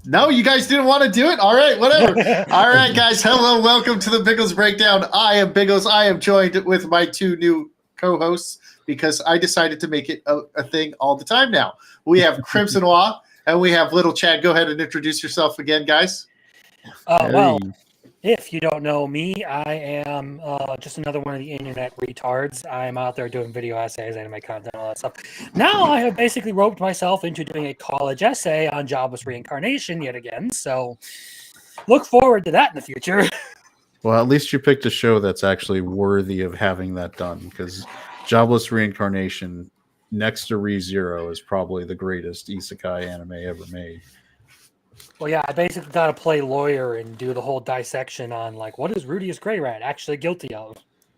No, you guys didn't want to do it? All right, whatever. All right, guys. Hello, welcome to the Biggles Breakdown. I am Biggles. I am joined with my two new co-hosts because I decided to make it a thing all the time now. We have Crimson Noir and we have Little Chad. Go ahead and introduce yourself again, guys. Well, if you don't know me, I am just another one of the internet retards. I'm out there doing video essays, anime content, all that stuff. Now I have basically roped myself into doing a college essay on jobless reincarnation yet again. So look forward to that in the future. Well, at least you picked a show that's actually worthy of having that done, because Jobless Reincarnation, next to ReZero, is probably the greatest isekai anime ever made. Well, yeah, I basically got to play lawyer and do the whole dissection on, like, what is Rudius Grey Rat actually guilty of?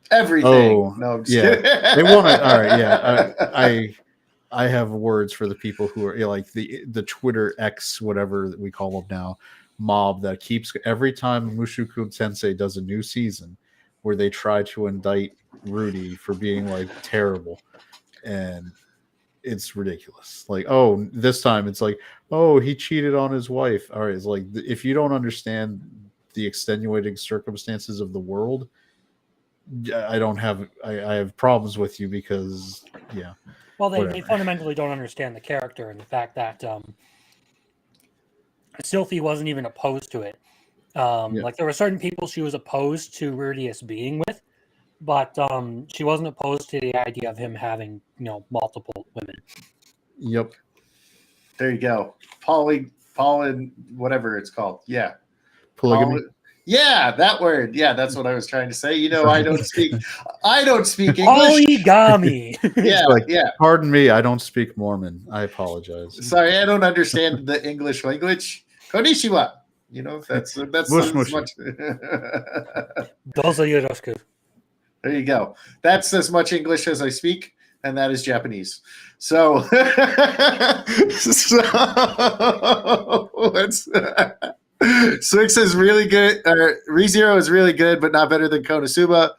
Everything. Oh, no, I'm just yeah. kidding. They want to. All right, yeah. I have words for the people who are like the Twitter X, whatever that we call them now, mob that keeps every time Mushoku Tensei does a new season where they try to indict Rudy for being like terrible, and it's ridiculous. Like, oh, this time it's like, oh, he cheated on his wife. All right, it's like, if you don't understand the extenuating circumstances of the world, I have problems with you, because yeah. Well, they fundamentally don't understand the character and the fact that Sylphie wasn't even opposed to it. Like, there were certain people she was opposed to Rudius being with, but she wasn't opposed to the idea of him having, multiple women. Yep. There you go. Pollen, whatever it's called. Yeah. Polygamy. Yeah, that word. Yeah, that's what I was trying to say. I don't speak English. Polygamy. Yeah. Pardon me, I don't speak Mormon. I apologize. Sorry, I don't understand the English language. Konnichiwa. That's Mush. much. Dozo yoroshiku. There you go. That's as much English as I speak, and that is Japanese. So, Swix is really good. ReZero is really good, but not better than Konosuba.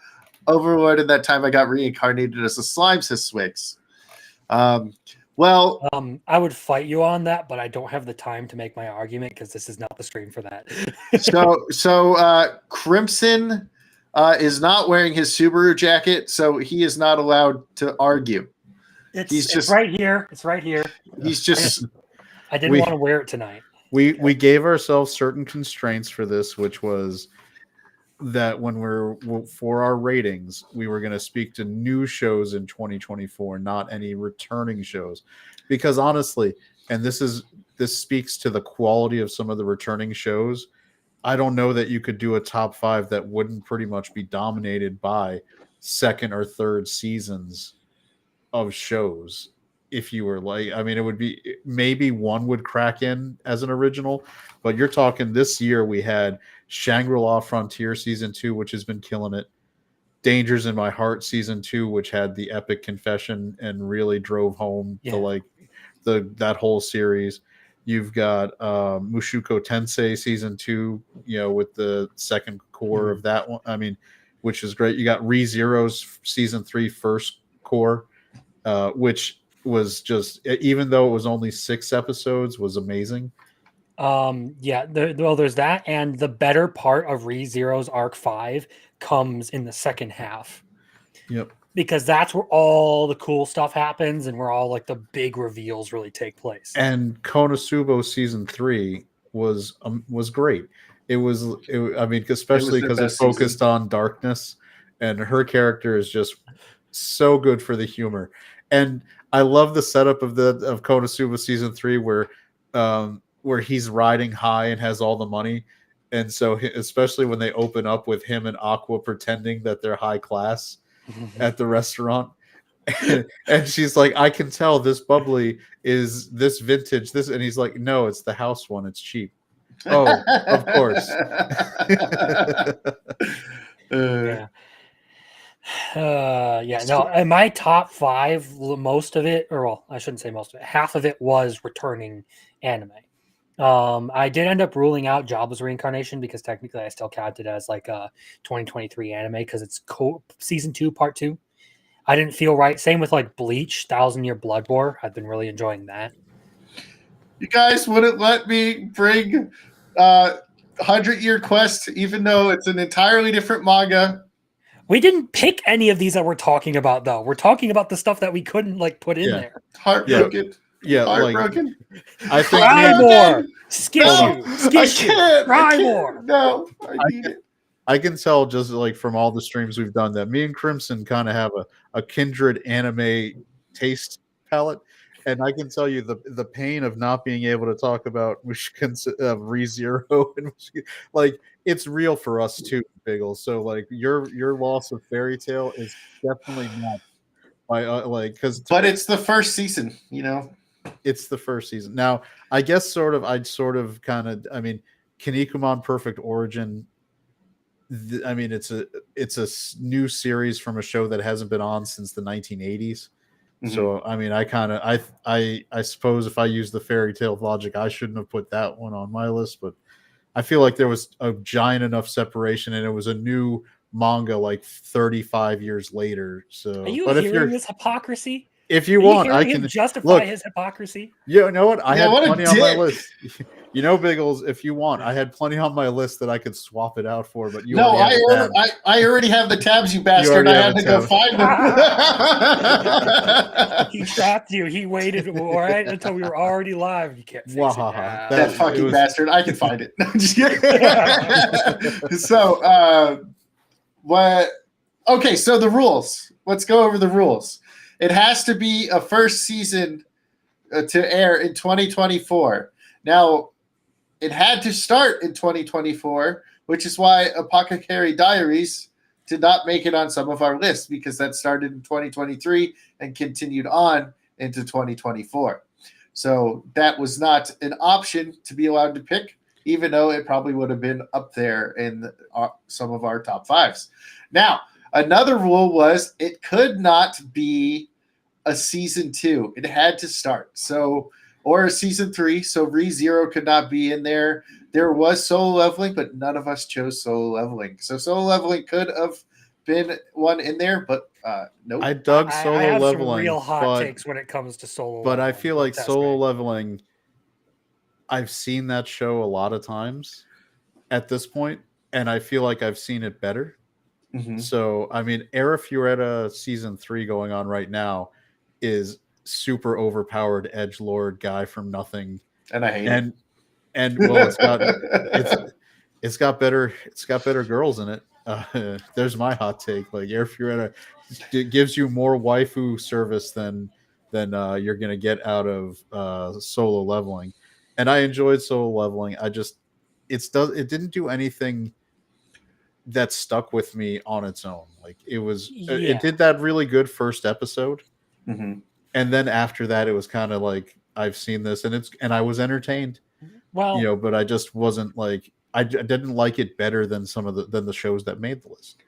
Overlord, in that time I got reincarnated as a slime, says Swix. I would fight you on that, but I don't have the time to make my argument because this is not the stream for that. so Crimson is not wearing his Subaru jacket, so he is not allowed to argue. It's right here. It's right here. He's just. I didn't want to wear it tonight. We gave ourselves certain constraints for this, which was that when for our ratings, we were going to speak to new shows in 2024, not any returning shows, because honestly, and this speaks to the quality of some of the returning shows. I don't know that you could do a top 5 that wouldn't pretty much be dominated by second or third seasons of shows. If you were like, I mean, it would be maybe one would crack in as an original, but you're talking this year we had Shangri-La Frontier season 2, which has been killing it. Dangers in My Heart season 2, which had the epic confession and really drove home that whole series. You've got Mushoku Tensei season 2, with the second core of that one. I mean, which is great. You got ReZero's season 3 first core, which was just, even though it was only 6 episodes, was amazing. There's that, and the better part of ReZero's Arc 5 comes in the second half. Yep. Because that's where all the cool stuff happens and where all like the big reveals really take place. And Konosuba season 3 was great. Especially because it focused on darkness, and her character is just so good for the humor. And I love the setup of Konosuba season 3 where he's riding high and has all the money. And so especially when they open up with him and Aqua pretending that they're high class at the restaurant. And she's like, I can tell this bubbly is this vintage, and he's like, no, it's the house one. It's cheap. Oh, of course. In my top 5, most of it, or well, I shouldn't say most of it, half of it was returning anime. I did end up ruling out Jobless Reincarnation because technically I still count it as like a 2023 anime because it's season 2, part 2. I didn't feel right. Same with like Bleach, 1,000 Year Blood War. I've been really enjoying that. You guys wouldn't let me bring 100-Year Quest, even though it's an entirely different manga. We didn't pick any of these that we're talking about, though. We're talking about the stuff that we couldn't put in there. Heartbroken. Yeah, Heartbroken. I think Cry more. Skish No, you. Skish I you. can't. Cry more. No, I need it. I can tell just from all the streams we've done that me and Crimson kind of have a kindred anime taste palette, and I can tell you the pain of not being able to talk about ReZero and it's real for us too, Biggles. So your loss of Fairy Tail is definitely not by but it's the first season, It's the first season. Now, I guess I mean, Kinnikuman Perfect Origin. I mean, it's a new series from a show that hasn't been on since the 1980s. Mm-hmm. So, I mean, I suppose if I use the fairy tale logic, I shouldn't have put that one on my list, but I feel like there was a giant enough separation, and it was a new manga 35 years later. So, are you hearing this hypocrisy? If you want, I can justify his hypocrisy. You know what? I had plenty on my list. Biggles, if you want, I had plenty on my list that I could swap it out for. But I already have the tabs, you bastard. I had to go find them. He trapped you. He waited right until we were already live. You can't fix it. That fucking bastard. I can find it. So, what? Okay, so the rules. Let's go over the rules. It has to be a first season to air in 2024. Now, it had to start in 2024, which is why Apothecary Diaries did not make it on some of our lists, because that started in 2023 and continued on into 2024. So that was not an option to be allowed to pick, even though it probably would have been up there in some of our top fives. Now, another rule was it could not be a season 2. It had to start. Or a season 3. So ReZero could not be in there. There was Solo Leveling, but none of us chose Solo Leveling. So Solo Leveling could have been one in there, but nope. I dug Solo I have Leveling. Some real hot takes when it comes to Solo. But I feel like Solo Leveling, I've seen that show a lot of times at this point, and I feel like I've seen it better. Mm-hmm. So, I mean, Arifureta season 3 going on right now is super overpowered edgelord guy from nothing, and I hate it. And well, it's got better girls in it. There's my hot take. Arifureta gives you more waifu service than you're gonna get out of Solo Leveling, and I enjoyed Solo Leveling. It didn't do anything that stuck with me on its own. It did that really good first episode. Mm-hmm. And then after that, it was kind of I've seen this, and I was entertained. Well, but I just wasn't I didn't like it better than than the shows that made the list.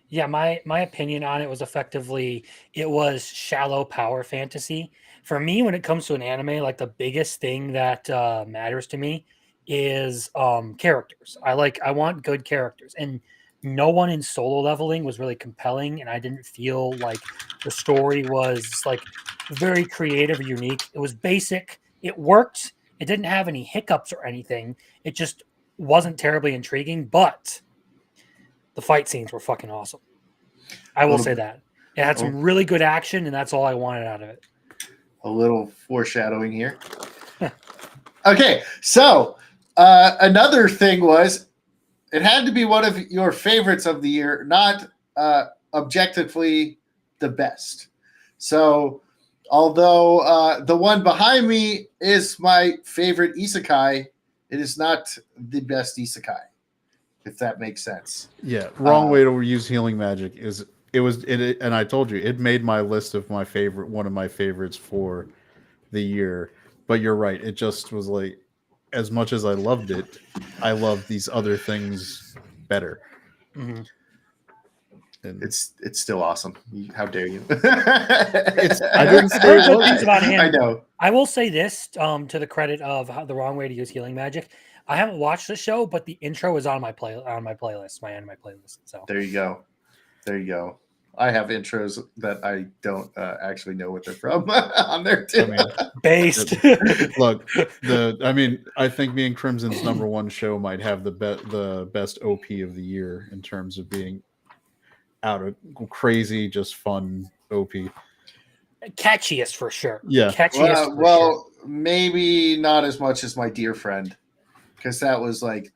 Yeah, my opinion on it was effectively it was shallow power fantasy. For me, when it comes to an anime, the biggest thing that matters to me is characters. I want good characters, and no one in Solo Leveling was really compelling, and I didn't feel like the story was very creative or unique. It was basic. It worked. It didn't have any hiccups or anything. It just wasn't terribly intriguing, but the fight scenes were fucking awesome. I will say that. It had some really good action, and that's all I wanted out of it. A little foreshadowing here. Okay, so another thing was it had to be one of your favorites of the year, not objectively the best. So although the one behind me is my favorite isekai, it is not the best isekai, if that makes sense. Yeah, wrong way to use healing magic and I told you it made my list of one of my favorites for the year. But you're right, it just was as much as I loved it, I loved these other things better. Mm-hmm. And it's still awesome. How dare you? I didn't say good things about him. I know. I will say this to the credit of the wrong way to use healing magic. I haven't watched the show, but the intro is on my playlist, my anime playlist. So there you go. I have intros that I don't actually know what they're from on there too. I mean, Based. look, I think me and Crimson's #1 show might have the best OP of the year in terms of being out of crazy, just fun OP. Catchiest for sure. Yeah. Catchiest for Well, maybe not as much as My Dear Friend, because that was like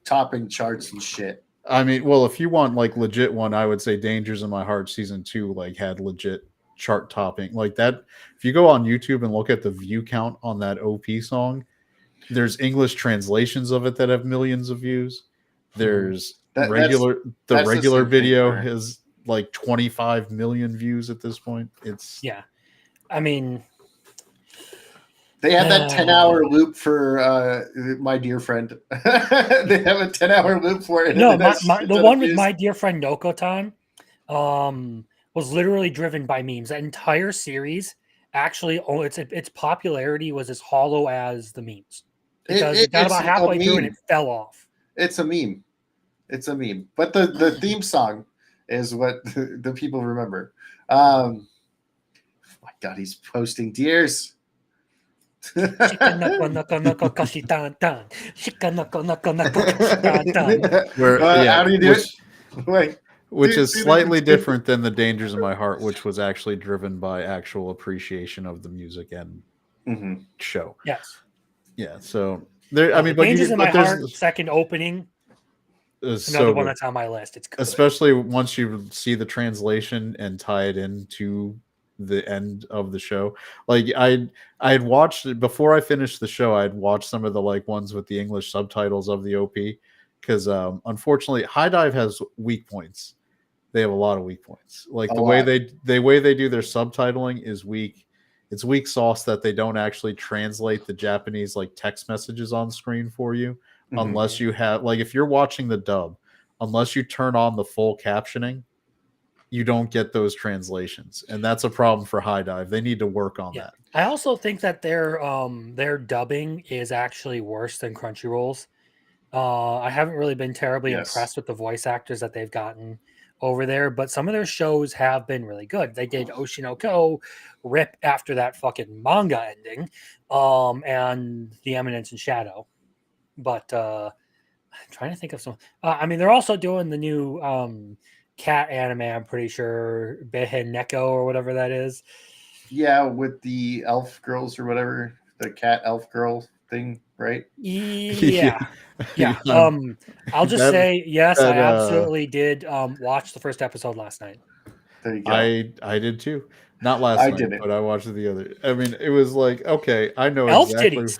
topping charts and shit. I mean, well, if you want like legit one, I would say Dangers in My Heart season 2 like had legit chart topping like that. If you go on YouTube and look at the view count on that OP song, there's English translations of it that have millions of views. There's That's regular the same video thing for- has like 25 million views at this point. It's Yeah. I mean, they had that 10-hour loop for My Dear Friend. They have a 10-hour loop for it. no, and it has the shit ton one of with views. My Dear Friend Nokotan was literally driven by memes. That entire series actually, its popularity was as hollow as the memes. Because it got It's about a halfway through and meme. it fell off. It's a meme. It's a meme. But the theme song is what the people remember. My God, he's posting tears. where How do you do it? Wait, which do is the- slightly different than the Dangers in My Heart, which was actually driven by actual appreciation of the music and Mhm. show. Yes. Yeah, so there. I mean, but Dangers in My there's Heart second opening. is Another so one good. that's on my list. It's good. Especially once you see the translation and tie it into the end of the show. Like I had watched it before I finished the show. I'd watched some of the like ones with the English subtitles of the OP because unfortunately High Dive has weak points. They have a lot of weak points. Like the way they do their subtitling is weak. It's weak sauce that they don't actually translate the Japanese like text messages on screen for you unless you have like if you're watching the dub, unless you turn on the full captioning, you don't get those translations, and that's a problem for High Dive. They need to work on that. I also think that their dubbing is actually worse than Crunchyroll's. I haven't really been terribly impressed with the voice actors that they've gotten over there, but some of their shows have been really good. They did Oshinoko rip after that fucking manga ending, and The Eminence in Shadow. But I'm trying to think of some. I mean, they're also doing the new cat anime. I'm pretty sure Behen Neko or whatever that is. Yeah, with the elf girls or whatever, the cat elf girl thing, right? Yeah. I'll just say yes. I absolutely did watch the first episode last night. There you go. I did too. Not last night, didn't. but I watched the other. I mean, it was like okay, I know Elf exactly. titties.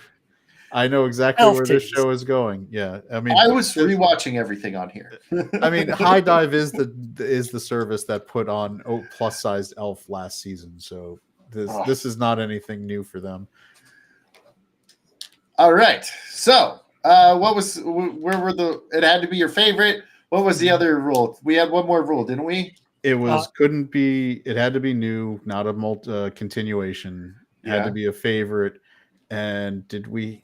I know exactly Elf where this titties. show is going. Yeah, I mean, I was rewatching everything on here. I mean, High Dive is the service that put on plus sized Elf last season, so this is not anything new for them. All right. So, where were it had to be your favorite. What was the other rule? We had one more rule, didn't we? It was it had to be new, not a continuation. It had to be a favorite. And did we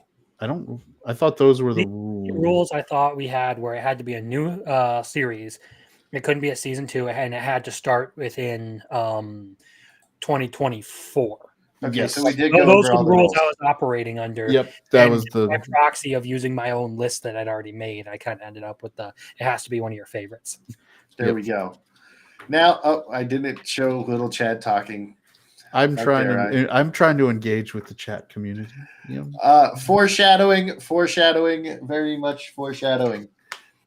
I thought those were the rules I thought we had where it had to be a new series. It couldn't be a season 2 and it had to start within 2024. Okay, yes. so we did Those go were over all the the rules rules. I was operating under. Yep, that and was the by proxy of using my own list that I'd already made. I kind of ended up with it has to be one of your favorites. There we go. Now, I didn't show little Chad talking. I'm trying to engage with the chat community. Foreshadowing, very much foreshadowing.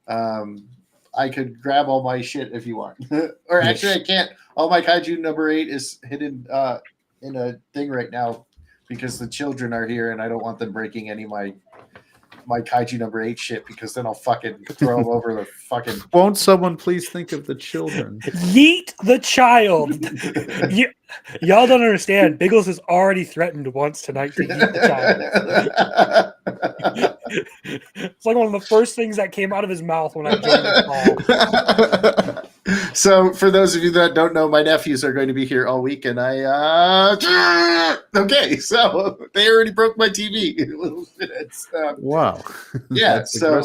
I could grab all my shit if you want, or actually I can't. All my kaiju number 8 is hidden in a thing right now because the children are here and I don't want them breaking any of my kaiju number 8 shit because then I'll fucking throw them over the fucking. Won't someone please think of the children? Yeet the child. Y'all don't understand. Biggles has already threatened once tonight to yeet the child. It's like one of the first things that came out of his mouth when I joined the call. So, for those of you that don't know, my nephews are going to be here all week, and okay, so they already broke my TV in little minutes. Wow. Yeah, That's so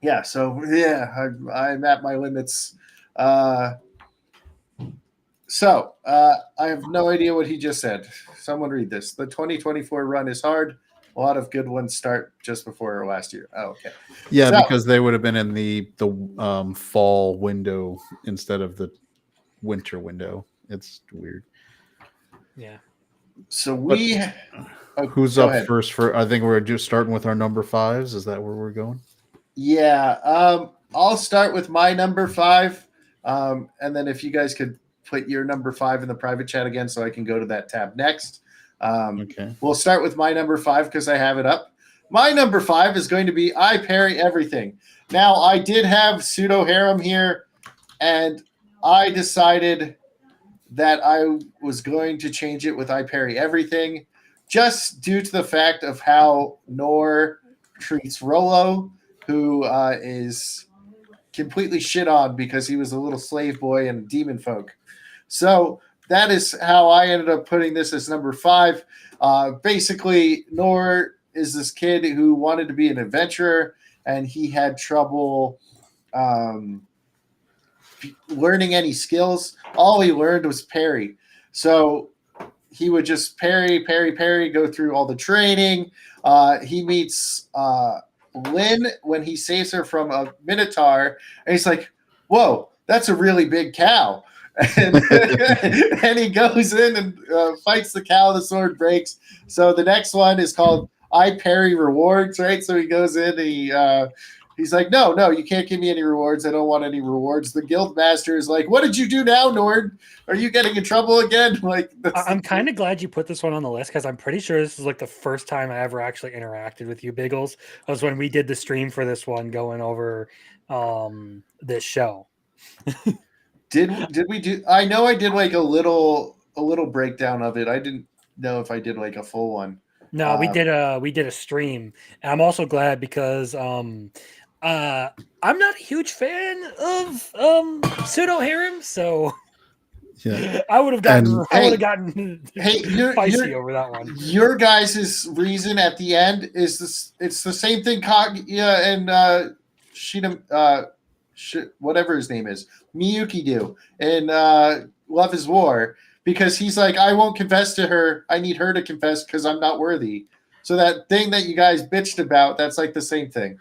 aggressive. I'm at my limits. So I have no idea what he just said. Someone read this. The 2024 run is hard. A lot of good ones start just before last year. Oh, okay. Yeah, So- because they would have been in the fall window instead of the winter window. It's weird. Yeah. So we. Who's go up ahead. first? I think we're just starting with our number 5s. Is that where we're going? Yeah. I'll start with my number 5. And then if you guys could put your number 5 in the private chat again so I can go to that tab next. Okay. We'll start with my number 5 because I have it up. My number 5 is going to be I Parry Everything. Now, I did have Pseudo Harem here, and I decided that I was going to change it with I Parry Everything just due to the fact of how Nor treats Rolo, who is completely shit on because he was a little slave boy and demon folk. So that is how I ended up putting this as number 5. Basically, Nor is this kid who wanted to be an adventurer, and he had trouble learning any skills. All he learned was parry. So he would just parry, go through all the training. He meets Lynn when he saves her from a minotaur, and he's like, whoa, that's a really big cow. And, and he goes in and fights the cow. The sword breaks. So the next one is called I Parry Rewards, right? So he goes in and he's like, no, you can't give me any rewards. I don't want any rewards. The guild master is like, what did you do now, Nord? Are you getting in trouble again? Like, I'm kind of glad you put this one on the list because I'm pretty sure this is like the first time I ever actually interacted with you, Biggles. It was when we did the stream for this one, going over this show. Did we do? I know I did like a little breakdown of it. I didn't know if I did like a full one. No, we did a stream. And I'm also glad because I'm not a huge fan of pseudo harem, so Yeah. I would have gotten feisty over that one. Your guys' reason at the end is this. It's the same thing Kaguya and whatever his name is, Miyuki do in Love is War, because he's like, I won't confess to her. I need her to confess because I'm not worthy. So that thing that you guys bitched about, that's like the same thing.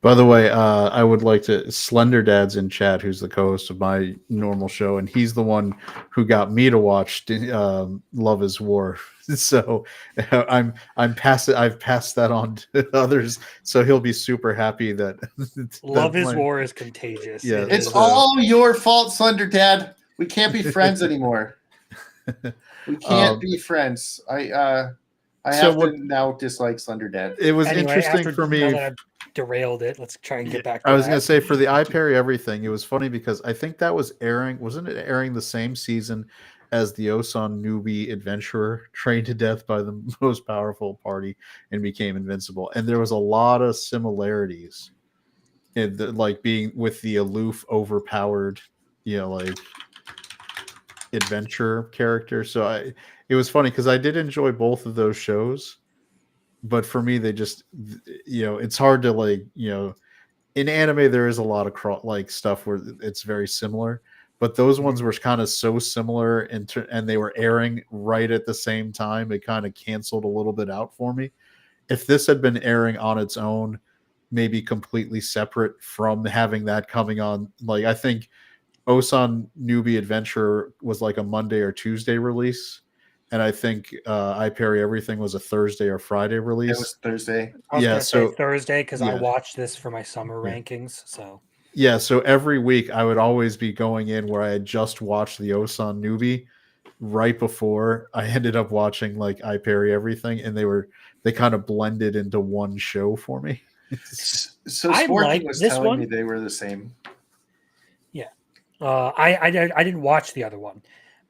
By the way, I would like to Slender Dad's in chat, who's the co-host of my normal show, and he's the one who got me to watch Love is War. So I've passed that on to others. So he'll be super happy that Love is War is contagious. Yeah, it's all your fault, Slender Dad. We can't be friends anymore. We can't be friends. I have to now dislike Slender Dad. It was interesting for me. Derailed it. Let's try and get back to I was going to say, for the I Parry Everything, it was funny because I think that was wasn't it airing the same season as the Osan newbie adventurer trained to death by the most powerful party and became invincible? And there was a lot of similarities in like being with the aloof, overpowered, like adventure character. So it was funny because I did enjoy both of those shows. But for me, they just, it's hard to in anime, there is a lot of stuff where it's very similar, but those ones were kind of so similar and they were airing right at the same time. It kind of canceled a little bit out for me. If this had been airing on its own, maybe completely separate from having that coming on, I think Osan Newbie Adventure was like a Monday or Tuesday release. And I think I Parry Everything was a Thursday or Friday release. It was Thursday. I was gonna say Thursday because I watched this for my summer rankings. So every week I would always be going in where I had just watched the Osan Newbie right before I ended up watching I Parry Everything, and they kind of blended into one show for me. So Sporky was telling me they were the same. Yeah, I didn't watch the other one.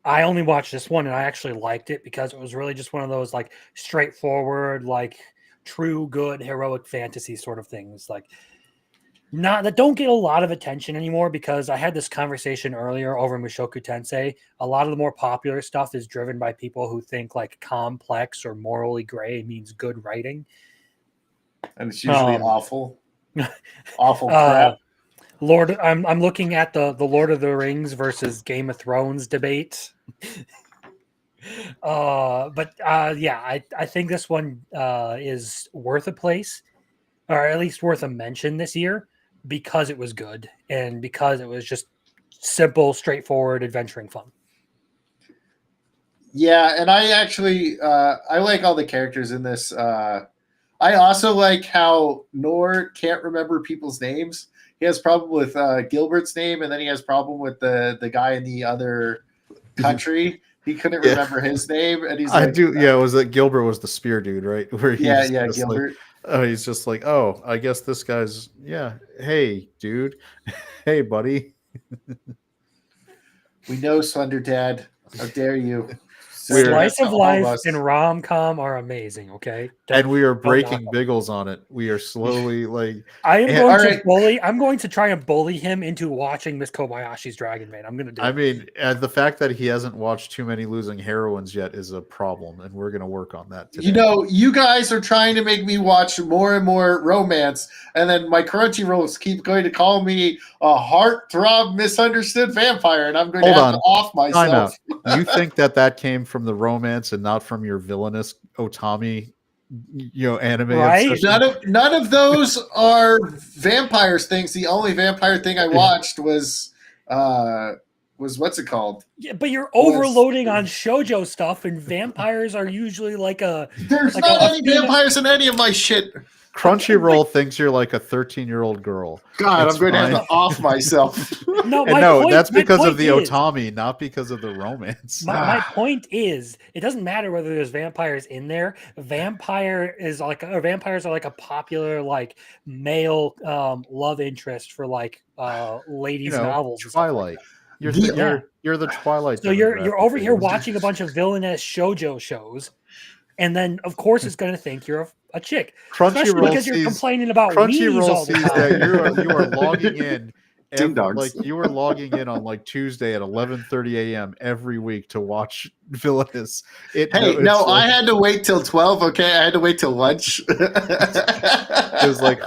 I only watched this one, and I actually liked it because it was really just one of those straightforward, true good heroic fantasy sort of things, that don't get a lot of attention anymore. Because I had this conversation earlier over Mushoku Tensei. A lot of the more popular stuff is driven by people who think complex or morally gray means good writing, and it's usually awful crap. I'm looking at the Lord of the Rings versus Game of Thrones debate. I think this one is worth a place, or at least worth a mention this year, because it was good and because it was just simple, straightforward, adventuring fun. Yeah, and I actually I like all the characters in this. I also like how Nor can't remember people's names. He has problem with Gilbert's name, and then he has problem with the guy in the other country. He couldn't remember his name, and he's like, Yeah, it was that Gilbert was the spear dude, right? Where he's yeah, just Gilbert. he's just like, oh, I guess this guy's hey, dude, hey, buddy. We know Slender Dad. How dare you? Slice of life and rom-com are amazing, okay? And we are breaking Biggles on it. We are slowly I'm going to try and bully him into watching Miss Kobayashi's Dragon Maid. I'm going to do it. I mean, the fact that he hasn't watched Too Many Losing Heroines yet is a problem, and we're going to work on that today. You know, you guys are trying to make me watch more and more romance, and then my Crunchyrolls keep going to call me a heartthrob misunderstood vampire, and I'm going to have to off myself. You think that came from the romance and not from your villainous Otami, anime? Right? None of those are vampires things. The only vampire thing I watched was what's it called? Yeah, but you're overloading on shoujo stuff, and vampires are usually there's not any vampires in any of my shit. Crunchyroll thinks you're like a 13-year-old girl. God, I'm going to have to off myself. No, that's because of the Otami, not because of the romance. My point is, it doesn't matter whether there's vampires in there. Vampires are like a popular male love interest for ladies novels. Twilight. You're the Twilight. So you're over here watching a bunch of villainous shoujo shows, and then of course it's going to think you're a chick. Crunchyroll because you're complaining about Crunchyroll sees that you are logging in. You were logging in on Tuesday at 11:30 a.m. every week to watch Villainous. I had to wait till 12. Okay, I had to wait till lunch. It was like,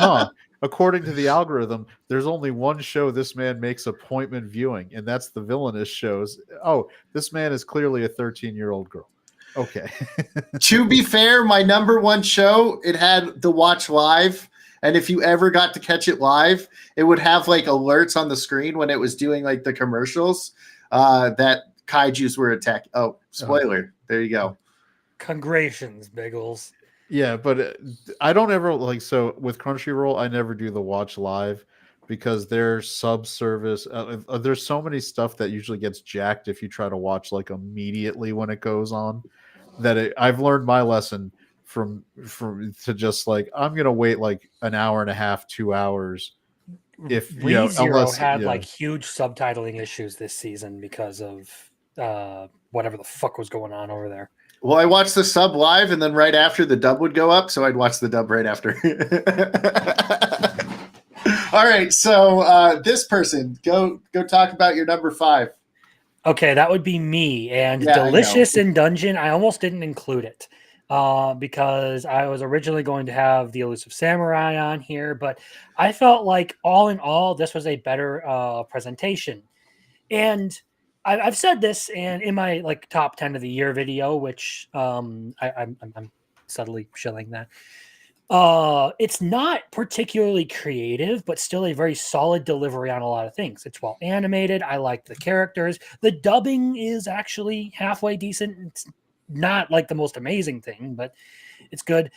according to the algorithm, there's only one show this man makes appointment viewing, and that's the Villainous shows. Oh, this man is clearly a 13-year-old girl. Okay. To be fair, my number one show, it had the watch live. And if you ever got to catch it live, it would have alerts on the screen when it was doing the commercials that kaijus were attacked. Oh, spoiler. There you go. Congratulations, Biggles. Yeah, but I don't ever so with Crunchyroll, I never do the watch live because their sub service, there's so many stuff that usually gets jacked if you try to watch immediately when it goes on. I've learned my lesson to just I'm gonna wait an hour and a half, 2 hours. If ReZero had huge subtitling issues this season because of whatever the fuck was going on over there. Well, I watched the sub live, and then right after the dub would go up, so I'd watch the dub right after. All right, so this person, go talk about your number 5. Okay, that would be me. And Delicious in Dungeon, I almost didn't include it because I was originally going to have the Elusive Samurai on here, but I felt like all in all, this was a better presentation. And I've said this in my top 10 of the year video, which I'm subtly shilling that. It's not particularly creative, but still a very solid delivery on a lot of things. It's well animated. I like the characters. The dubbing is actually halfway decent. It's not the most amazing thing, but it's good.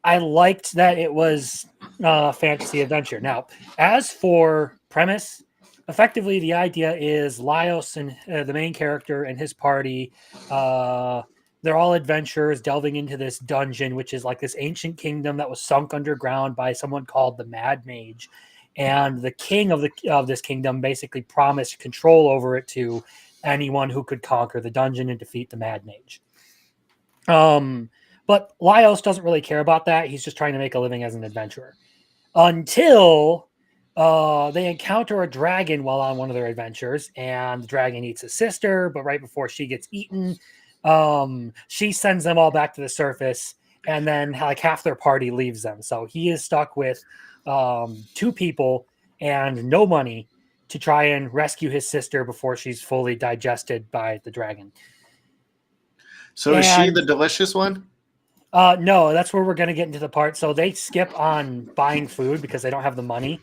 I liked that it was fantasy adventure. Now, as for premise, effectively the idea is Laios and the main character and his party, they're all adventurers delving into this dungeon, which is this ancient kingdom that was sunk underground by someone called the Mad Mage. And the king of this kingdom basically promised control over it to anyone who could conquer the dungeon and defeat the Mad Mage. But Laios doesn't really care about that. He's just trying to make a living as an adventurer. Until they encounter a dragon while on one of their adventures, and the dragon eats his sister, but right before she gets eaten, she sends them all back to the surface, and then half their party leaves them. So he is stuck with 2 people, and no money to try and rescue his sister before she's fully digested by the dragon. So is she the delicious one? No, that's where we're going to get into the part. So they skip on buying food because they don't have the money.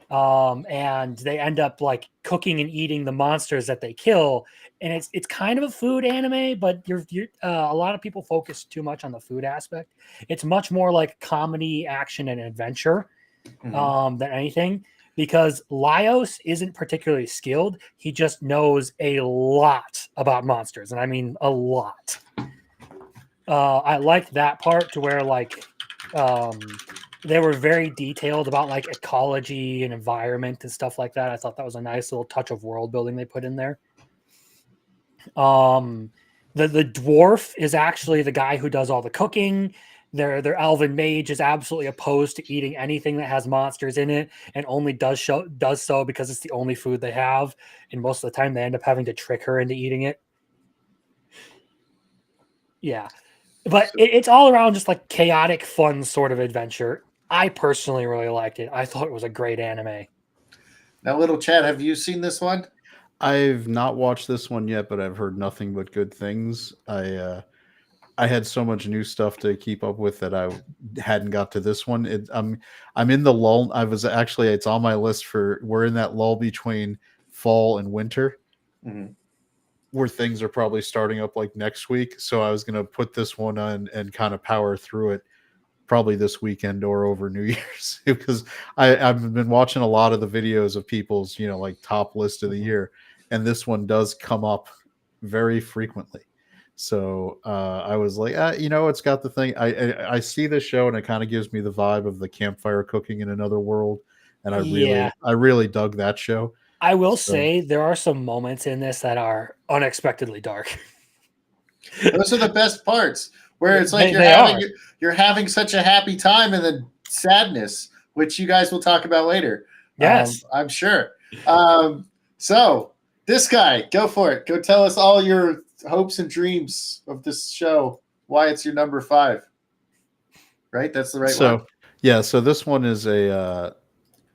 And they end up like cooking and eating the monsters that they kill. And it's kind of a food anime, but you're a lot of people focus too much on the food aspect. It's much more like comedy, action, and adventure than anything. Because Laios isn't particularly skilled. He just knows a lot about monsters. And I mean a lot. I liked that part to where like they were very detailed about like ecology and environment and stuff like that. I thought that was a nice little touch of world building they put in there. The dwarf is actually the guy who does all the cooking. Their elven mage is absolutely opposed to eating anything that has monsters in it, and only does so because it's the only food they have. And most of the time, they end up having to trick her into eating it. Yeah, but it's all around just like chaotic, fun sort of adventure. I personally really liked it. I thought it was a great anime. Now, little Chad, have you seen this one? I've not watched this one yet, but I've heard nothing but good things. I had so much new stuff to keep up with that I hadn't got to this one. I'm in the lull. It's on my list we're in that lull between fall and winter, where things are probably starting up like next week. So I was going to put this one on and kind of power through it probably this weekend or over New Year's, because I've been watching a lot of the videos of people's, like top list of the year. And this one does come up very frequently. So I was like, it's got the thing. I see this show and it kind of gives me the vibe of the campfire cooking in another world. And I really dug that show. I will say there are some moments in this that are unexpectedly dark. Those are the best parts, where it's like you're having such a happy time and then sadness, which you guys will talk about later. Yes, I'm sure. So this guy, go for it. Go tell us all your hopes and dreams of this show. Why it's your number 5. Right, that's the right one. Yeah. So this one is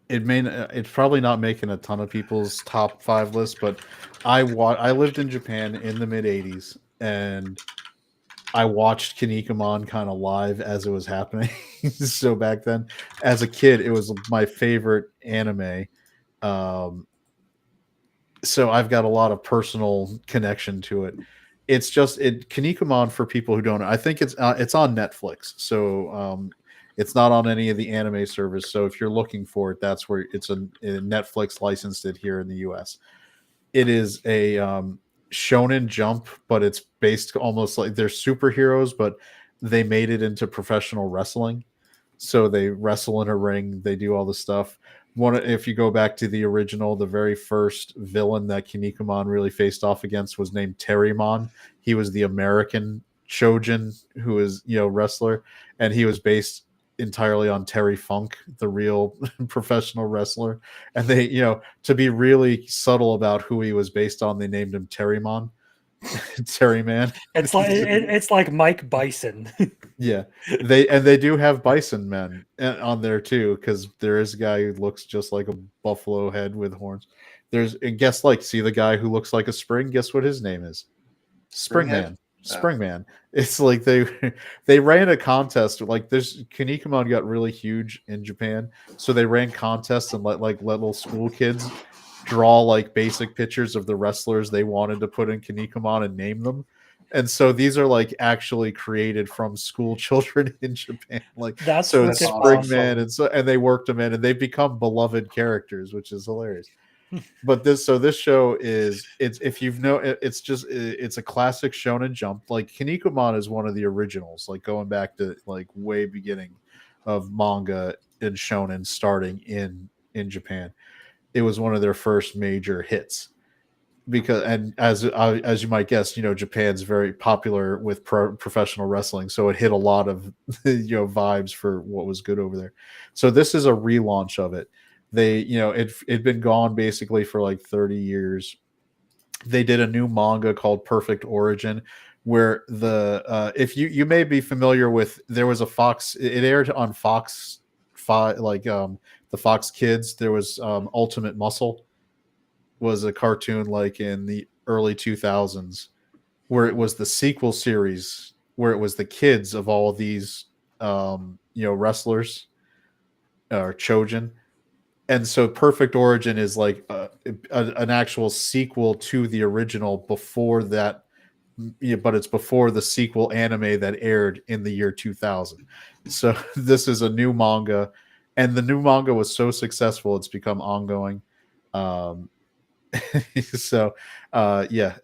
it's probably not making a ton of people's top 5 list, but I lived in Japan in the mid '80s, and I watched Kinnikuman kind of live as it was happening. So back then, as a kid, it was my favorite anime. So I've got a lot of personal connection to it. It's just Kinnikuman, for people who don't know, I think it's on Netflix. So it's not on any of the anime service. So if you're looking for it, that's where it's a Netflix licensed it here in the US. It is a Shonen Jump, but it's based almost like they're superheroes, but they made it into professional wrestling. So they wrestle in a ring, they do all the stuff. If you go back to the original, the very first villain that Kinnikuman really faced off against was named Terrymon. He was the American Chojin, who is wrestler, and he was based entirely on Terry Funk, the real professional wrestler. And they, to be really subtle about who he was based on, they named him Terrymon. Terryman. It's like Mike Bison. Yeah, they do have Bison men on there too, because there is a guy who looks just like a buffalo head with horns. See the guy who looks like a spring. Guess what his name is? Springman. Springman. It's like they ran a contest. Like Kinnikuman got really huge in Japan, so they ran contests and let little school kids draw like basic pictures of the wrestlers they wanted to put in Kinnikuman and name them. And so these are like actually created from school children in Japan. Like that's Springman awesome. And they worked them in, and they've become beloved characters, which is hilarious. But this show it's a classic Shonen Jump. Like Kinnikuman is one of the originals, like going back to like way beginning of manga and shonen starting in Japan. It was one of their first major hits. Because, and as you might guess, Japan's very popular with professional wrestling, so it hit a lot of vibes for what was good over there. So this is a relaunch of it. They it'd been gone basically for like 30 years. They did a new manga called Perfect Origin, where if you may be familiar with, there was a Fox, it aired on Fox 5, like the Fox Kids. There was Ultimate Muscle, was a cartoon like in the early 2000s, where it was the sequel series where it was the kids of all of these wrestlers or Chojin. And so Perfect Origin is like an actual sequel to the original before that, but it's before the sequel anime that aired in the year 2000. So this is a new manga, and the new manga was so successful it's become ongoing. So yeah,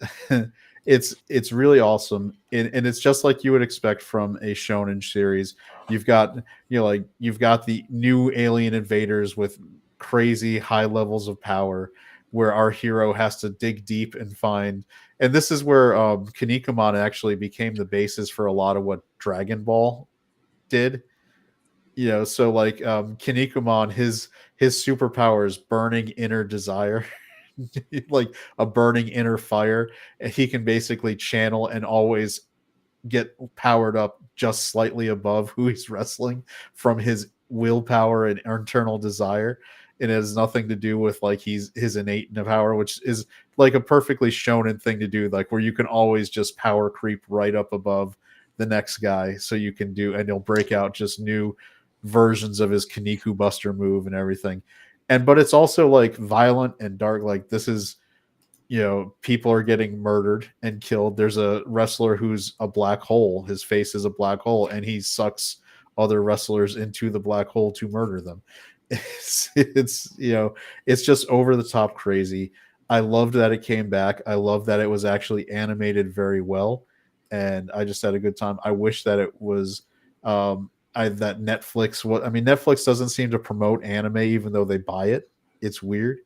it's really awesome, and it's just like you would expect from a shonen series. You've got you've got the new alien invaders with crazy high levels of power, where our hero has to dig deep and find. And this is where Kinnikuman actually became the basis for a lot of what Dragon Ball did. So like Kinnikuman, his superpower is burning inner desire. Like a burning inner fire, and he can basically channel and always get powered up just slightly above who he's wrestling from his willpower and internal desire. And it has nothing to do with like his innate power, which is like a perfectly shonen thing to do, like where you can always just power creep right up above the next guy, so you can do, and he'll break out just new versions of his Kaniku Buster move and everything. But it's also like violent and dark. Like this is, people are getting murdered and killed. There's a wrestler who's a black hole. His face is a black hole, and he sucks other wrestlers into the black hole to murder them. It's just over the top crazy. I loved that it came back. I love that it was actually animated very well, and I just had a good time. I wish that it was that Netflix. Netflix doesn't seem to promote anime, even though they buy it. It's weird.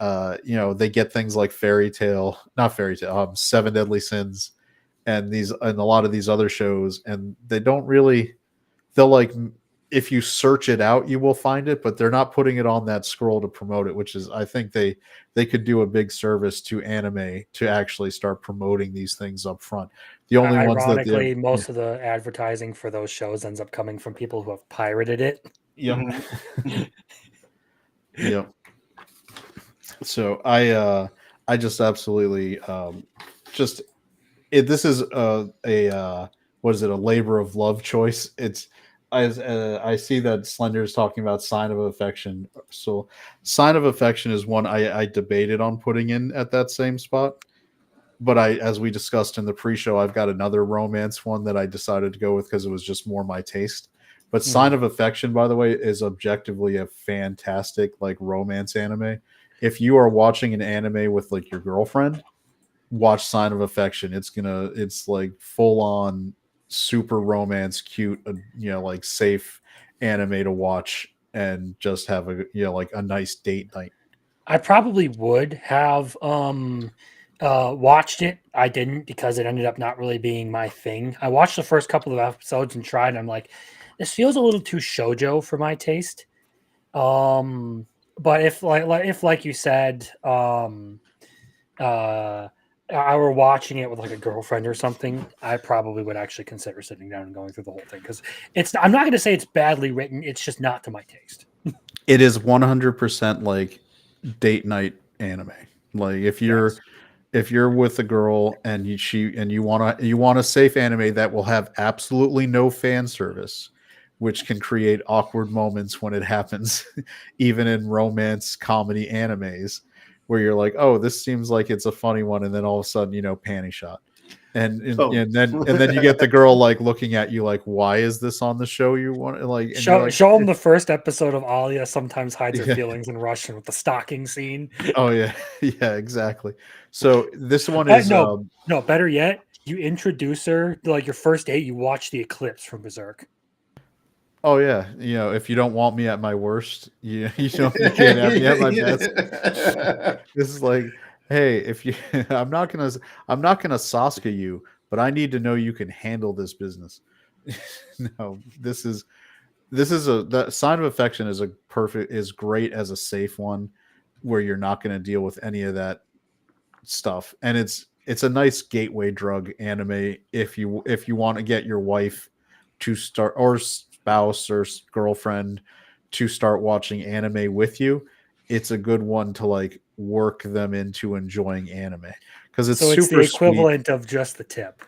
They get things like Seven Deadly Sins, and a lot of these other shows, and they don't really. They'll like, if you search it out, you will find it, but they're not putting it on that scroll to promote it, which is, I think they could do a big service to anime to actually start promoting these things up front. The only Ironically, ones that most of the advertising for those shows ends up coming from people who have pirated it. Yep. Yep. So I just absolutely this is a what is it, a labor of love choice. It's I see that Slender is talking about Sign of Affection. So Sign of Affection is one I debated on putting in at that same spot. But as we discussed in the pre-show, I've got another romance one that I decided to go with because it was just more my taste. But Sign of Affection, by the way, is objectively a fantastic like romance anime. If you are watching an anime with like your girlfriend, watch Sign of Affection. It's like full on super romance, cute, like safe anime to watch and just have like a nice date night. I probably would have watched it. I didn't, because it ended up not really being my thing. I watched the first couple of episodes and tried, and I'm like, this feels a little too shoujo for my taste. But if like you said, I were watching it with like a girlfriend or something, I probably would actually consider sitting down and going through the whole thing, because I'm not going to say it's badly written. It's just not to my taste. It is 100% like date night anime. Like if you're with a girl and you want a safe anime that will have absolutely no fan service, which can create awkward moments when it happens, even in romance comedy animes, where you're like, oh, this seems like it's a funny one, and then all of a sudden, panty shot, and then you get the girl like looking at you like, why is this on the show? You want like show them the first episode of Alia Sometimes Hides Her Feelings in Russian with the stocking scene. Oh yeah, yeah, exactly. So this one is no, better yet, you introduce her to like your first date. You watch The Eclipse from Berserk. Oh yeah, if you don't want me at my worst, you can't have me at my best. This is like, hey, if you, I'm not gonna Sasuke you, but I need to know you can handle this business. No, that Sign of Affection is great as a safe one, where you're not going to deal with any of that stuff, and it's a nice gateway drug anime if you want to get your wife to start, or spouse or girlfriend, to start watching anime with you, it's a good one to like work them into enjoying anime because it's so it's super the equivalent of just the tip.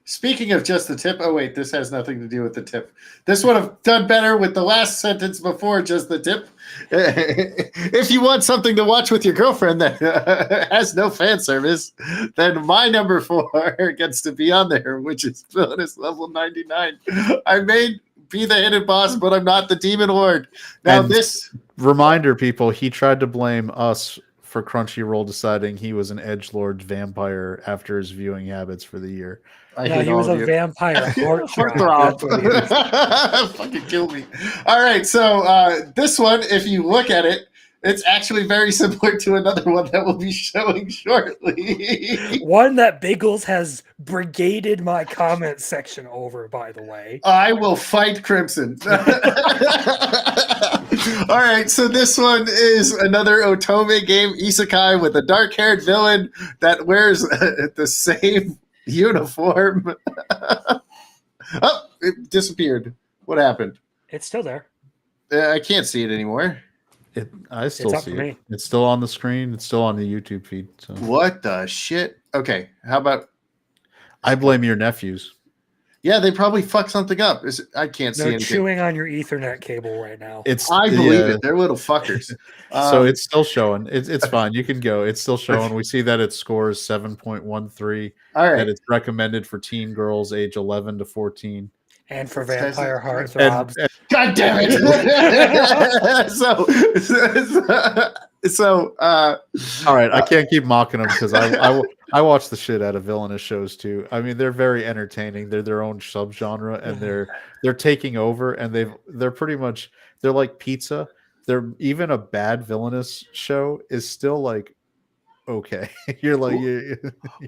Speaking of just the tip, oh wait, this has nothing to do with the tip. This would have done better with the last sentence before just the tip. If you want something to watch with your girlfriend that has no fan service, then my number 4 gets to be on there, which is Villainous level 99. I may be the hidden boss, but I'm not the demon lord. Now And this reminder, people, he tried to blame us for Crunchyroll deciding he was an edgelord vampire after his viewing habits for the year. I No, hate he all was of a you. vampire heartthrob. Heartthrob. That's what he is. Fucking kill me. All right, so this one, if you look at it, it's actually very similar to another one that we'll be showing shortly. One that Biggles has brigaded my comment section over, by the way. I will fight Crimson. All right, so this one is another Otome game, Isekai, with a dark-haired villain that wears the same uniform. Oh, it disappeared. What happened? It's still there. I can't see it anymore. I still up see for it. me. It's still on the screen. It's still on the YouTube feed. So What the shit? Okay, how about... I blame your nephews. Yeah, they probably fucked something up. I can't see They're anything. chewing on your Ethernet cable right now. I believe it. They're little fuckers. So it's still showing. It's fine. You can go. It's still showing. We see that it scores 7.13. All right. That it's recommended for teen girls age 11 to 14. And for It says vampire it- heartthrobs. God damn it! so All right, I can't keep mocking them because I watch the shit out of villainous shows too. I mean, they're very entertaining. They're their own subgenre, and they're taking over. And they're pretty much they're like pizza. They're even a bad villainous show is still like okay. You're like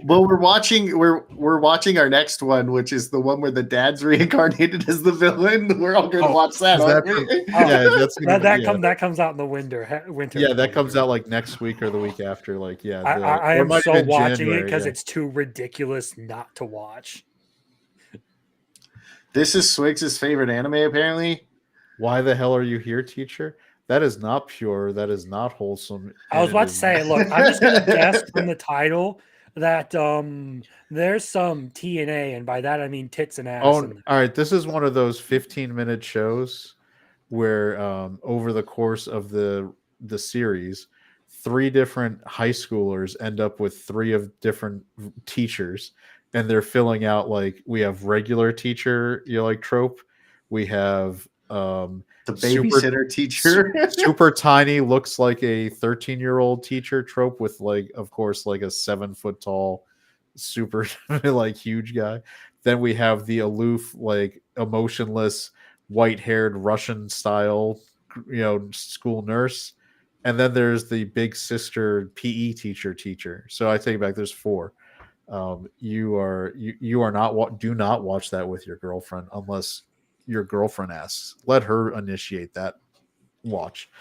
well, we're watching our next one, which is the one where the dad's reincarnated as the villain. We're all going to watch that. Aren't we? That comes out in the winter. Yeah, that comes out like next week or the week after. Like, yeah, I or am might so have been watching January, it because yeah. it's too ridiculous not to watch. This is Swigs' favorite anime, apparently. Why the hell are you here, teacher? That is not pure. That is not wholesome. I was about to say, look, I'm just going to guess from the title that there's some TNA, and by that I mean tits and ass. Oh, all right. This is one of those 15-minute shows where over the course of the series, 3 different high schoolers end up with 3 of different teachers, and they're filling out like we have regular teacher, like trope. We have the babysitter teacher, super tiny, looks like a 13-year-old teacher trope with like, of course, like a 7-foot tall, super like huge guy. Then we have the aloof, like emotionless, white-haired Russian style, school nurse. And then there's the big sister PE teacher. So I take it back. There's 4. You are not do not watch that with your girlfriend unless your girlfriend asks. Let her initiate that watch,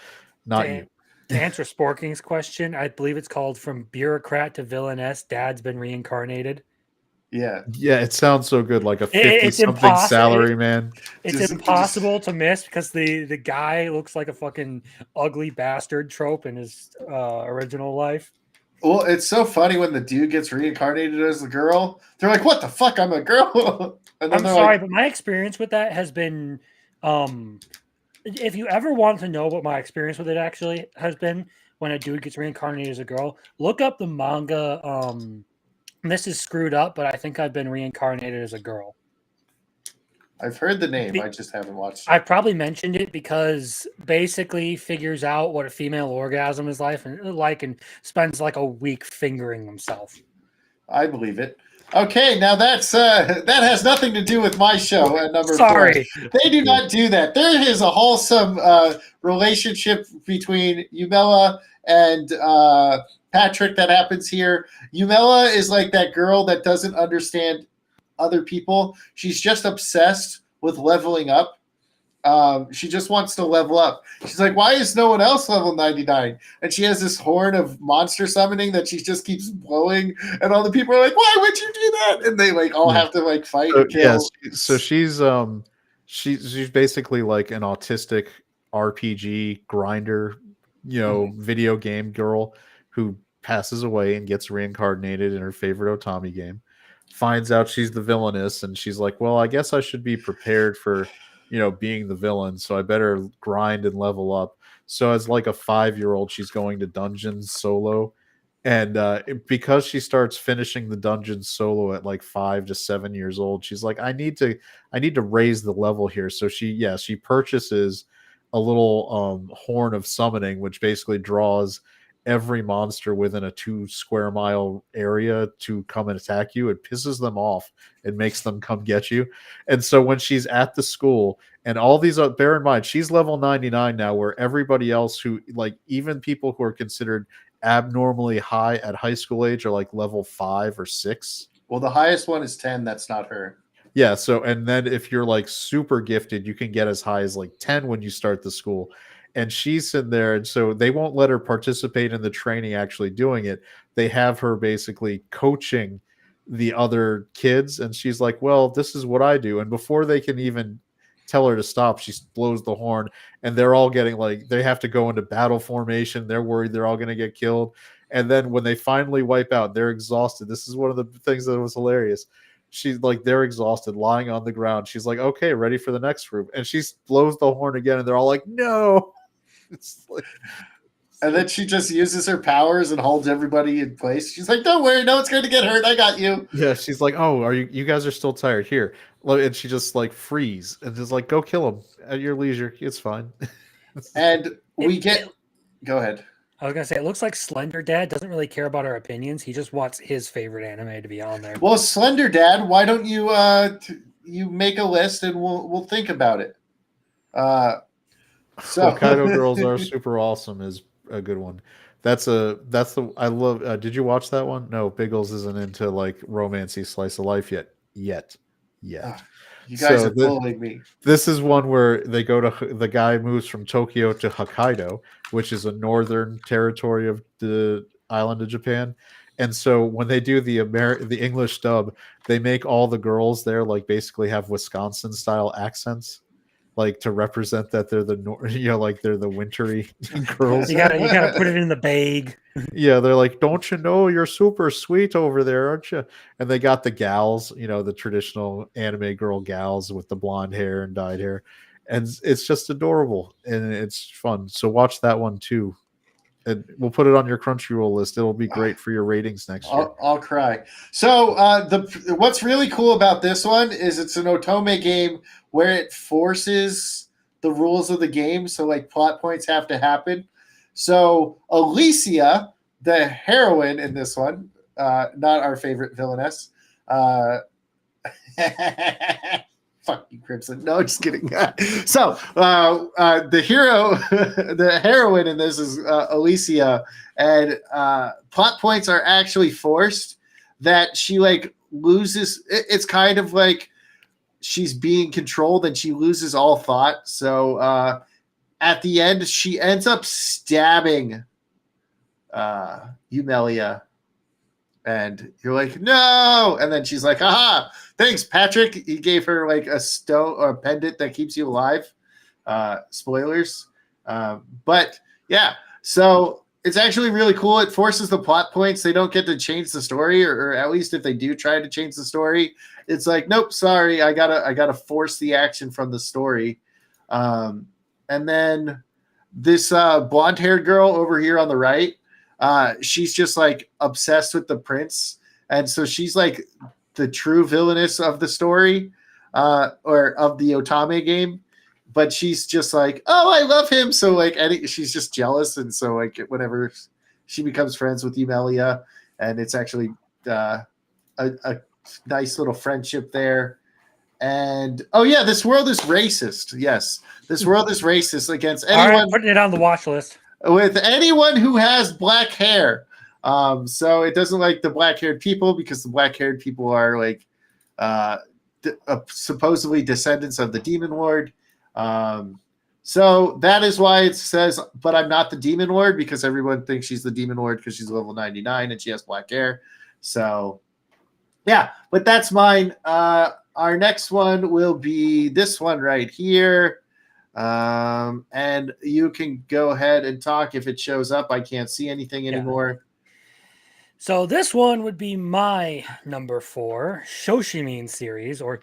not you. To answer Sporking's question, I believe it's called From Bureaucrat to Villainess, Dad's Been Reincarnated. Yeah, it sounds so good, like a 50-something salary man. It's impossible to miss because the guy looks like a fucking ugly bastard trope in his original life. Well, it's so funny when the dude gets reincarnated as the girl. They're like, "What the fuck? I'm a girl." And then I'm sorry, but my experience with that has been, if you ever want to know what my experience with it actually has been when a dude gets reincarnated as a girl, look up the manga. This is screwed up, but I think I've been reincarnated as a girl. I've heard the name. I just haven't watched it. I probably mentioned it because basically figures out what a female orgasm is like and spends like a week fingering himself. I believe it. Okay, now that has nothing to do with my show at number 4. They do not do that. There is a wholesome relationship between Yumela and Patrick that happens here. Yumela is like that girl that doesn't understand other people. She's just obsessed with leveling up. She just wants to level up. She's like, why is no one else level 99? And she has this horn of monster summoning that she just keeps blowing. And all the people are like, why would you do that? And they like all have to like fight. So she's she's basically like an autistic RPG grinder, video game girl who passes away and gets reincarnated in her favorite Otami game. Finds out she's the villainess, and she's like, "Well, I guess I should be prepared for, being the villain. So I better grind and level up." So as like a 5-year-old, she's going to dungeons solo, and because she starts finishing the dungeons solo at like 5 to 7 years old, she's like, I need to raise the level here. So she purchases a little horn of summoning, which basically draws every monster within a 2 square mile area to come and attack you. It pisses them off and makes them come get you. And so when she's at the school, and all these bear in mind, she's level 99 now, where everybody else who, like, even people who are considered abnormally high at high school age are like level 5 or 6. Well, the highest one is 10. That's not her. Yeah. So, and then if you're like super gifted, you can get as high as like 10 when you start the school. And she's in there. And so they won't let her participate in the training actually doing it. They have her basically coaching the other kids. And she's like, well, this is what I do. And before they can even tell her to stop, she blows the horn, and they're all getting like, they have to go into battle formation. They're worried they're all going to get killed. And then when they finally wipe out, they're exhausted. This is one of the things that was hilarious. She's like, they're exhausted, lying on the ground. She's like, okay, ready for the next group. And she blows the horn again, and they're all like, no. It's like, and then she just uses her powers and holds everybody in place. She's like, don't worry, no one's going to get hurt. I got you. Yeah, she's like, oh, are you guys are still tired? Here. And she just like freeze and just like, go kill him at your leisure. It's fine. And we get, go ahead. I was going to say, it looks like Slender Dad doesn't really care about our opinions. He just wants his favorite anime to be on there. Well, Slender Dad, why don't you you make a list and we'll think about it. So Hokkaido Girls Are Super Awesome is a good one. That's the I love. Did you watch that one? No, Biggles isn't into like romancy slice of life yet. You guys are bullying me. This is one where they go to, the guy moves from Tokyo to Hokkaido, which is a northern territory of the island of Japan. And so when they do the English dub, they make all the girls there like basically have Wisconsin style accents, like to represent that they're like they're the wintry girls. You gotta put it in the bag. Yeah, they're like, don't you know you're super sweet over there, aren't you? And they got the gals, the traditional anime girl gals with the blonde hair and dyed hair. And it's just adorable and it's fun. So watch that one too. And we'll put it on your Crunchyroll list. It'll be great for your ratings next year. I'll cry. So what's really cool about this one is it's an otome game where it forces the rules of the game. So like plot points have to happen. So Alicia, the heroine in this one, not our favorite villainess. Fuck you, Crimson. No, just kidding. So the heroine in this is Alicia, and plot points are actually forced that she like loses. It's kind of like she's being controlled and she loses all thought. So at the end, she ends up stabbing Eumelia. And you're like, no. And then she's like, aha, thanks, Patrick. He gave her like a stone or a pendant that keeps you alive. Spoilers. But yeah, so it's actually really cool. It forces the plot points. They don't get to change the story, or at least if they do try to change the story, it's like, nope, sorry. I gotta force the action from the story. And then this blonde-haired girl over here on the right, she's just like obsessed with the prince, and so she's like the true villainess of the story, or of the Otame game. But she's just like, oh, I love him. So like, she's just jealous, and so like whenever she becomes friends with Eumelia, and it's actually a nice little friendship there. And oh yeah, this world is racist. Yes, this world is racist against anyone. All right, putting it on the watch list. With anyone who has black hair. So it doesn't like the black-haired people, because the black-haired people are like supposedly descendants of the Demon Lord. So that is why it says, but I'm not the Demon Lord, because everyone thinks she's the Demon Lord because she's level 99 and she has black hair. So yeah, but that's mine. our next one will be this one right here. And you can go ahead and talk if it shows up. I can't see anything anymore. So this one would be my number 4 Shoshimin series, or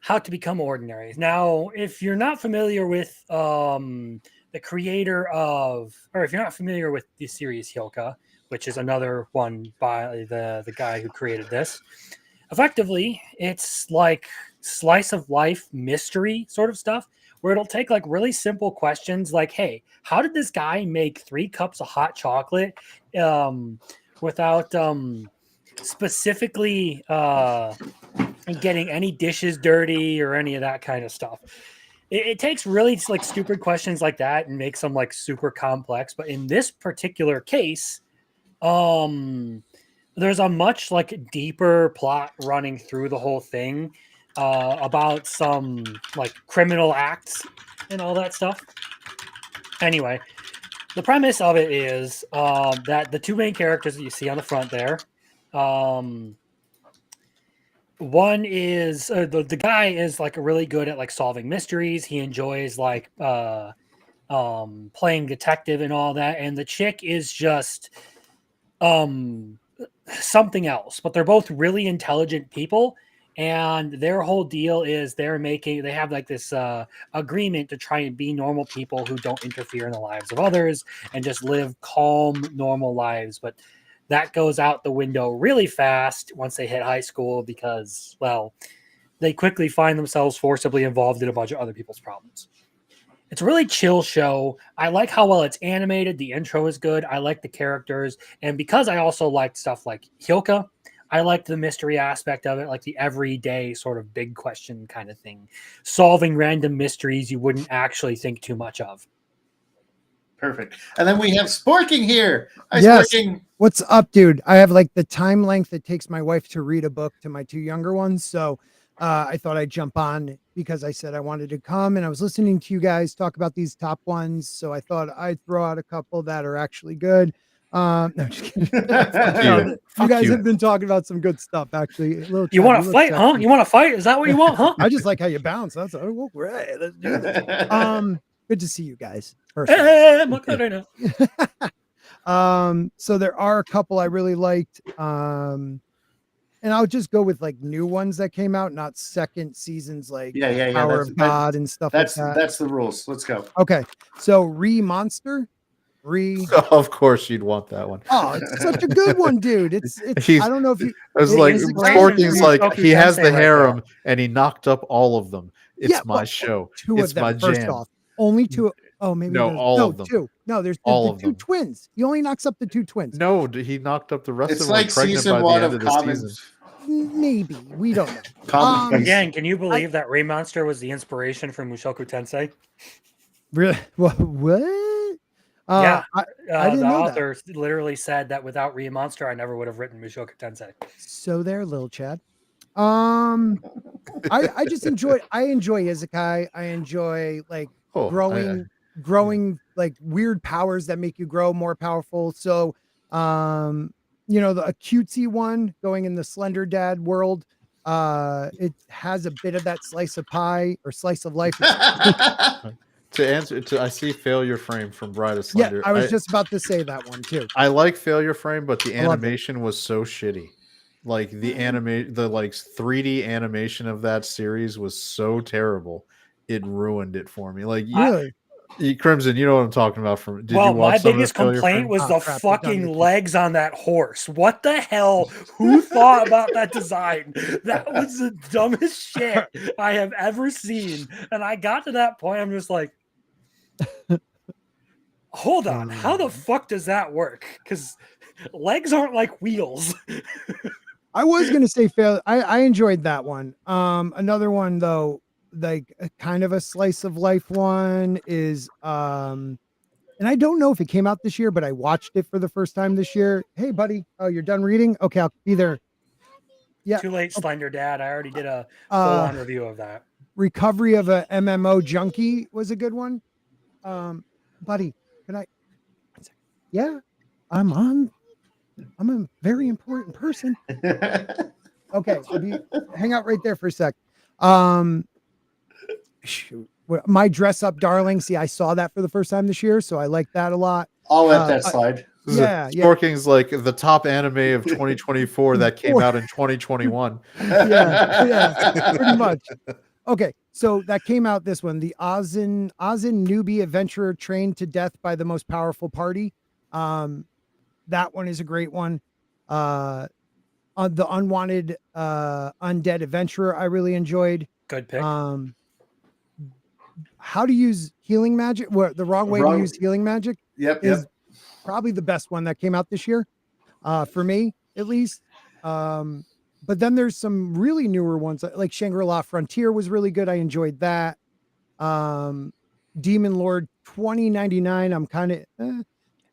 How to Become Ordinary. Now, if you're not familiar with the creator of, or if you're not familiar with the series Hyoka, which is another one by the guy who created this, effectively, it's like slice of life mystery sort of stuff, where it'll take like really simple questions like, hey, how did this guy make 3 cups of hot chocolate without specifically getting any dishes dirty or any of that kind of stuff? It takes really like stupid questions like that and makes them like super complex. But in this particular case, there's a much like deeper plot running through the whole thing about some like criminal acts and all that stuff. Anyway, the premise of it is that the 2 main characters that you see on the front there, one is the guy is like really good at like solving mysteries. He enjoys like playing detective and all that, and the chick is just something else. But they're both really intelligent people, and their whole deal is they have like this agreement to try and be normal people who don't interfere in the lives of others and just live calm, normal lives. But that goes out the window really fast once they hit high school because, well, they quickly find themselves forcibly involved in a bunch of other people's problems. It's a really chill show. I like how well it's animated. The intro is good. I like the characters. And because I also liked stuff like Hyoka, I liked the mystery aspect of it, like the everyday sort of big question kind of thing. Solving random mysteries you wouldn't actually think too much of. Perfect. And then we have Sporking here. Hi, Yes. Sporking. What's up, dude? I have like the time length it takes my wife to read a book to my 2 younger ones. So I thought I'd jump on because I said I wanted to come, and I was listening to you guys talk about these top ones. So I thought I'd throw out a couple that are actually good. No, I'm just kidding. No, you guys have been talking about some good stuff, actually. You want to fight, huh? You want to fight? Is that what you want, huh? I just like how you bounce. That's great. Let's do this. Good to see you guys. Hey, so there are a couple I really liked. And I'll just go with like new ones that came out, not second seasons like Power of God and stuff like that. That's the rules. Let's go. Okay. So Monster. Of course you'd want that one. Oh, it's such a good one, dude. It's I don't know if you I was like Sporking's like he has the harem and he knocked up all of them. It's my show. It's my jam. First off, only 2. Oh, maybe all of them. 2. No, there's all the 2 twins. He only knocks up the 2 twins. No, he knocked up the rest it's of them. It's like season 1 of Common. Maybe we don't know. Again, can you believe that Monster was the inspiration for Mushoku Tensei? Really? What? Yeah, I didn't the know author literally said that without Monster, I never would have written Mushoku Tensei. So there, little Chad. I just enjoy Isekai. I enjoy like growing like weird powers that make you grow more powerful. So you know, the cutesy one going in the Slender Dad world. It has a bit of that slice of pie or slice of life. I see Failure Frame from Bride of Slender. Yeah, I was just about to say that one too. I like Failure Frame, but the animation was so shitty. Like the 3D animation of that series was so terrible, it ruined it for me. Like really. Crimson, you know what I'm talking about. Did you watch my biggest complaint was the fucking legs on that horse. What the hell? Who thought about that design? That was the dumbest shit I have ever seen. And I got to that point, I'm just like, hold on, how the fuck does that work? Because legs aren't like wheels. I was gonna say I enjoyed that one. Another one though, like kind of a slice of life one is and I don't know if it came out this year, but I watched it for the first time this year. Hey buddy, oh, you're done reading? Okay, I'll be there. Yeah, too late, Slender Dad. I already did a full-on review of that. Recovery of a MMO Junkie was a good one. Buddy, can I? Yeah, I'm a very important person. Okay, hang out right there for a sec. Shoot. My Dress Up Darling. See, I saw that for the first time this year, so I like that a lot. I'll let that slide. Yeah. Sporking's like the top anime of 2024 that came out in 2021. Yeah, pretty much. Okay, so that came out this one, the Ozin newbie adventurer trained to death by the most powerful party. That one is a great one. The unwanted undead adventurer I really enjoyed. Good pick. How to use healing magic, the wrong way to use healing magic is probably the best one that came out this year, for me at least. But then there's some really newer ones like Shangri-La Frontier was really good. I enjoyed that. Demon Lord 2099. I'm kind of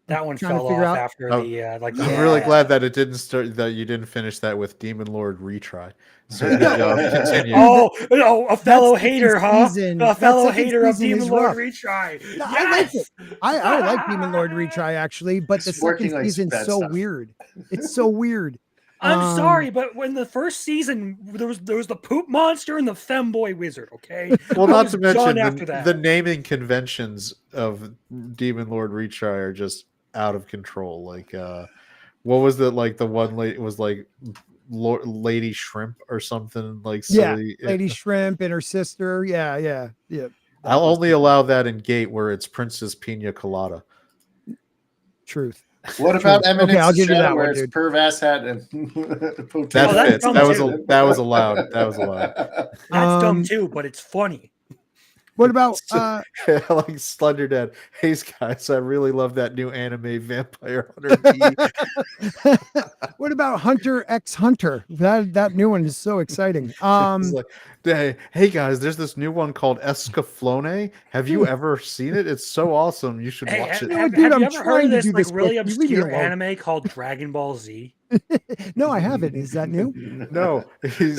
that one fell off after the like. I'm really glad that it didn't start. That you didn't finish that with Demon Lord retry. So good job. Continue. Oh, a fellow hater, huh? A fellow hater of Demon Lord rough. retry. No, yes! I like it. I like Demon Lord retry actually, but the second season's so stuff. weird. It's so weird. I'm sorry, but when the first season there was the poop monster and the femboy wizard. Okay. Well, not to mention after that. the naming conventions of Demon Lord retry are just out of control. Like, what was the one lady? It was like Lady Shrimp or something like silly. Yeah, Lady Shrimp and her sister. Yeah. I'll only allow that in Gate where it's Princess Pina Colada. Truth. What about Eminence? Okay, I'll give you that where one, it's dude. Perv Asshat and that fits. That was allowed. That was allowed. That's dumb too, but it's funny. What about like Slender Dad? Hey guys, I really love that new anime Vampire Hunter. What about Hunter x Hunter? That new one is so exciting. Like, hey guys, there's this new one called Escaflowne. Have you ever seen it? It's so awesome. You should watch it. Have you ever heard of this really obscure anime called Dragon Ball Z? No, I haven't. Is that new? No, he's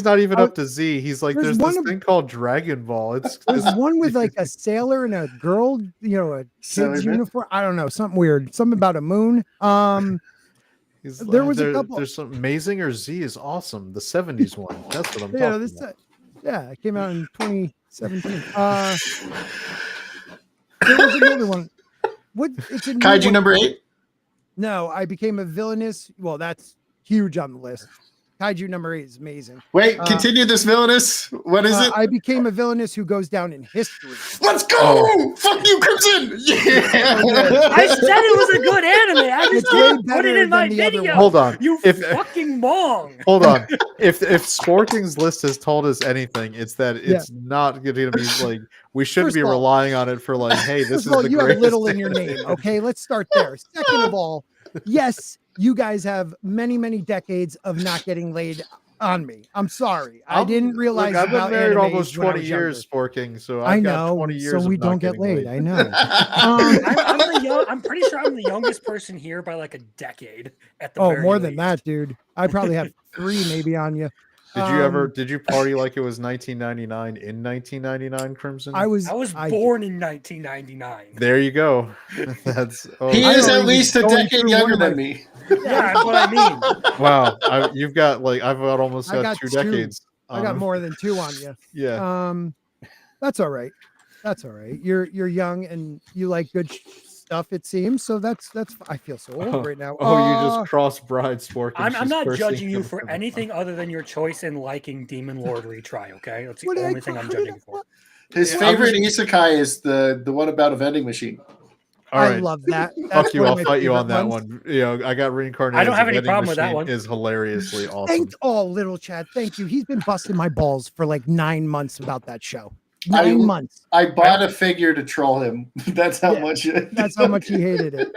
not even up to Z. He's like, there's this thing called Dragon Ball. There's one with like a sailor and a girl, a kid's uniform. I don't know, something weird. Something about a moon. There was a couple. There's some Amazing or Z is awesome. The 70s one. That's what I'm talking about. Yeah, it came out in 2017. There was another one. It's a Kaiju number 8. No, I became a villainous. Well, that's huge on the list. Kaiju number 8 is amazing. Wait, continue this villainous. What is it? I became a villainous who goes down in history. Let's go! Fuck you, Crimson! Yeah! I said it was a good anime. I just didn't put it in my video. Hold on. You fucking mong. Hold on. If Sporking's list has told us anything, it's that it's not going to be like, we shouldn't be relying on it for like, hey, this is the you greatest have little in your name. Okay, let's start there. Second of all, yes, you guys have many, many decades of not getting laid on me. I'm sorry. I didn't realize. Look, I've been married almost 20 years, Sporking, so I know. Got 20 years so we don't get laid. I know. I'm pretty sure I'm the youngest person here by like a decade. At the very more least. than that, dude. I probably have 3 maybe on you. Did you party like it was 1999 in 1999, Crimson? I was born in 1999. There you go. He is at least a decade younger than me. Yeah, that's what I mean. Wow, I've got almost 2 decades. I got more than 2 on you. Yeah. That's all right. That's all right. You're young and you like good stuff, it seems. So that's I feel so old right now. You just cross bride Sporking. I'm not judging you for anything other than your choice in liking Demon Lord retry. Okay, that's the only thing I'm judging you for. His favorite isekai is the one about a vending machine. All right. I love that. Fuck you! I'll fight you on that one. I got reincarnated. I don't have any problem with that one. Is hilariously awesome. Little Chad. Thank you. He's been busting my balls for like 9 months about that show. 9 months. I bought a figure to troll him. That's how much. That's how much he hated it.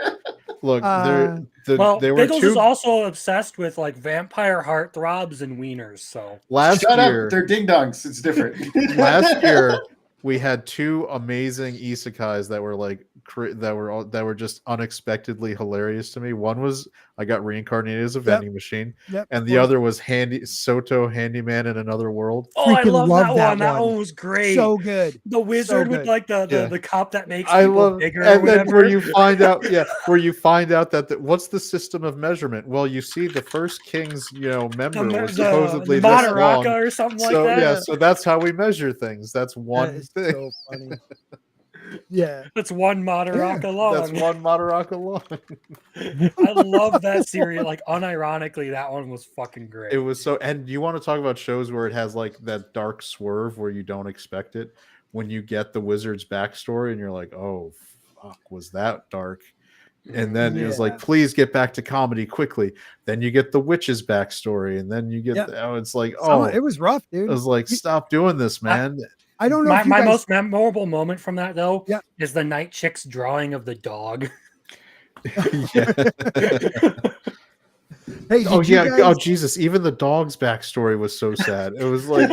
Look, there were Biggles is also obsessed with like vampire heartthrobs and wieners. So Shut up. They're ding dongs. It's different. Last year we had 2 amazing isekais that were like that were just unexpectedly hilarious to me. One was I got reincarnated as a Yep. vending machine, Yep. and the other was Soto Handyman in Another World. Oh, I Freaking love love that one. that That one. one was great. So good. The wizard So with good. like Yeah. the cup that makes I people love, bigger or and then whatever. where you find out, that what's the system of measurement? Well, you see, the first king's member was supposedly the this long, Madaraka or something like so that. yeah, so that's how we measure things. That's That one is thing. so funny. Yeah. That's one Madaraka long. That's one Madaraka long. I love that series. Like unironically, that one was fucking great. It was so. And you want to talk about shows where it has like that dark swerve where you don't expect it when you get the wizard's backstory and you're like, oh fuck, was that dark? And then it was Yeah. like, please get back to comedy quickly. Then you get the witch's backstory, and then you get it's like, It was rough, I dude. was like, stop doing this, man. I don't know if you My guys... most memorable moment from that though Yeah. is the night chick's drawing of the dog. Yeah. Hey, Oh did you yeah. guys... Oh Jesus. Even the dog's backstory was so sad. It was like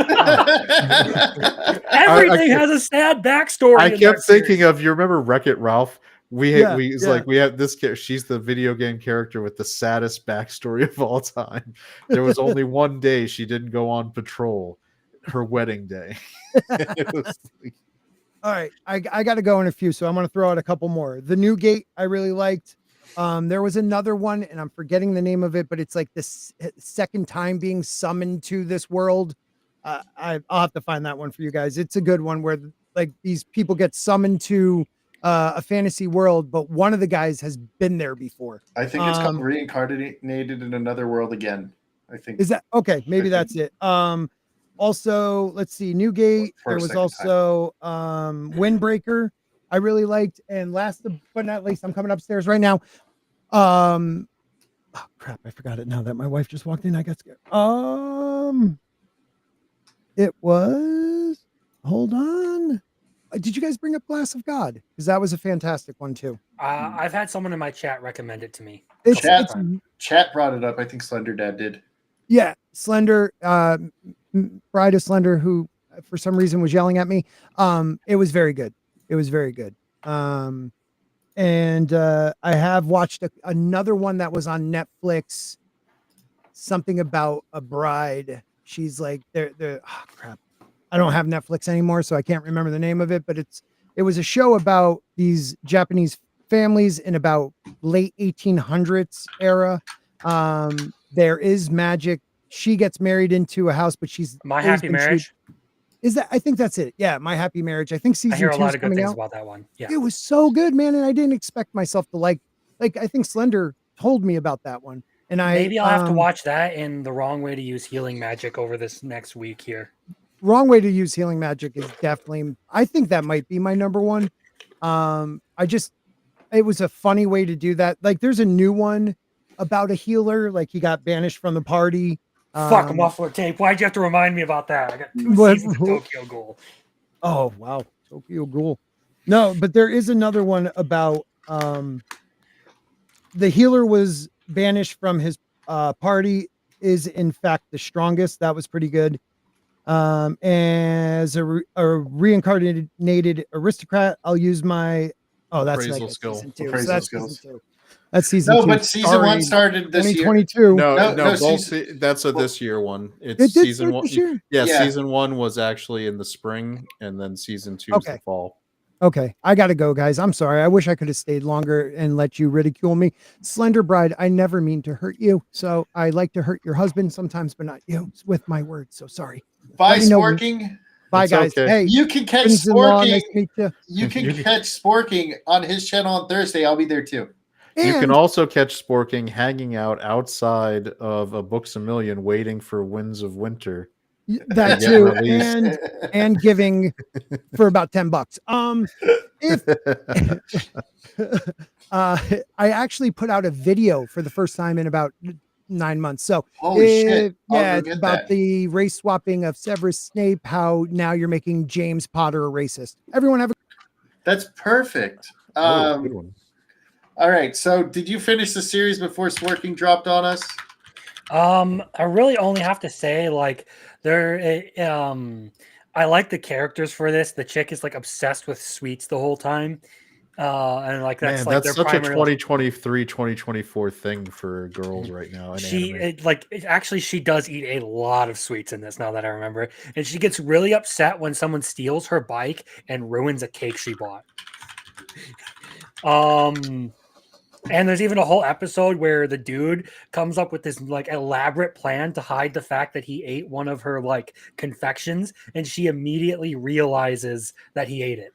Everything has a sad backstory. I in kept that thinking series. of, you remember Wreck-It Ralph? We Yeah, it's yeah. like we have this character. She's the video game character with the saddest backstory of all time. There was only one day she didn't go on patrol, her wedding day. It was like, All right, I got to go in a few, so I'm going to throw out a couple more. The New Gate, I really liked. There was another one, and I'm forgetting the name of it, but it's like this second time being summoned to this world. I'll have to find that one for you guys. It's a good one where like these people get summoned to a fantasy world, but one of the guys has been there before. I think it's called Reincarnated in Another World Again. I think. Is that okay? Maybe that's it. Also, let's see, Newgate. There was also Windbreaker. I really liked, and last but not least, I'm coming upstairs right now. Oh crap, I forgot it now that my wife just walked in. I got scared. It was. Hold on. Did you guys bring up Glass of God? Because that was a fantastic one too. I've had someone in my chat recommend it to me. Chat brought it up. I think Slender Dad did. Yeah, Slender, Bride of Slender, who for some reason was yelling at me. It was very good. It was very good. And I have watched another one that was on Netflix. Something about a bride. She's like, oh crap. I don't have Netflix anymore, so I can't remember the name of it. But it was a show about these Japanese families in about late 1800s era. There is magic. She gets married into a house, but she's My Happy Marriage. Is that? I think that's it. Yeah, My Happy Marriage. I think season I hear 2 a lot of good coming things out. about that one. Yeah, it was so good, man, and I didn't expect myself to like. I think Slender told me about that one, and maybe I'll have to watch that in The Wrong Way to Use Healing Magic over this next week here. Wrong Way to Use Healing Magic is definitely. I think that might be my number one. It was a funny way to do that. Like, there's a new one about a healer, like he got banished from the party. Fuck, muffler tape. Why'd you have to remind me about that? I got 2 seasons of Tokyo Ghoul. Oh wow, Tokyo Ghoul. No, but there is another one about the healer was banished from his party, is in fact the strongest. That was pretty good. As a reincarnated aristocrat, I'll use my that's appraisal like skill. Season 2. Appraisal So that's skills. season 2. That's season 2. But season 1 started this year. 2022. No, that's a this year one. It's It did season start 1. this year? Yeah, Yeah. season 1 was actually in the spring, and then season 2 is the fall. Okay, I gotta go, guys. I'm sorry. I wish I could have stayed longer and let you ridicule me. Slender Bride, I never mean to hurt you. So I like to hurt your husband sometimes, but not you with my words. So sorry. Bye, Let me know when- Sporking. Bye, It's guys. okay. Hey, You can catch friends-in-law, nice Sporking. to meet you. You can catch Sporking on his channel on Thursday. I'll be there too. You can And also catch Sporking hanging out outside of a Books a Million waiting for Winds of Winter. that get too, released. and giving for about $10. If I actually put out a video for the first time in about 9 months. So Holy shit. I'll yeah, go it's get about that. the race swapping of Severus Snape, how now you're making James Potter a racist. Everyone have a That's perfect. Good one. All right. So did you finish the series before Sporking dropped on us? I really only have to say, like, I like the characters for this. The chick is like obsessed with sweets the whole time. And like that's Man, like that's their such a primary. 2023, 2024 thing for girls right now in anime. Actually she does eat a lot of sweets in this. Now that I remember it, and she gets really upset when someone steals her bike and ruins a cake she bought. And there's even a whole episode where the dude comes up with this like elaborate plan to hide the fact that he ate one of her like confections, and she immediately realizes that he ate it.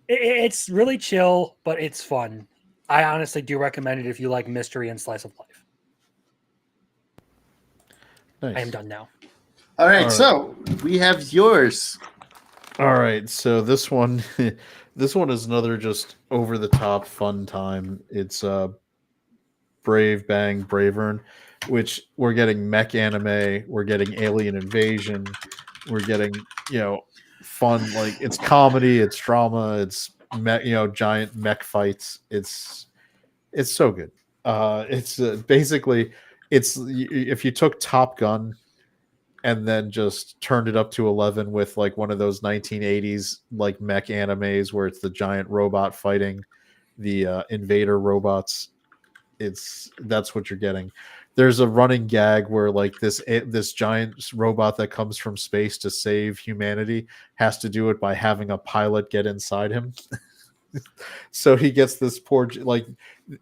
It's really chill, but it's fun. I honestly do recommend it if you like mystery and slice of life. Nice. I am done now. All right, All right. so we have yours. All right, so this one, this one is another just over the top fun time. It's Brave Bang Bravern, which we're getting mech anime, we're getting alien invasion, we're getting fun, like it's comedy, it's drama, it's giant mech fights. It's so good. It's basically if you took Top Gun and then just turned it up to 11 with like one of those 1980s like mech animes where it's the giant robot fighting the invader robots. That's what you're getting. There's a running gag where like this giant robot that comes from space to save humanity has to do it by having a pilot get inside him. So he gets this poor, like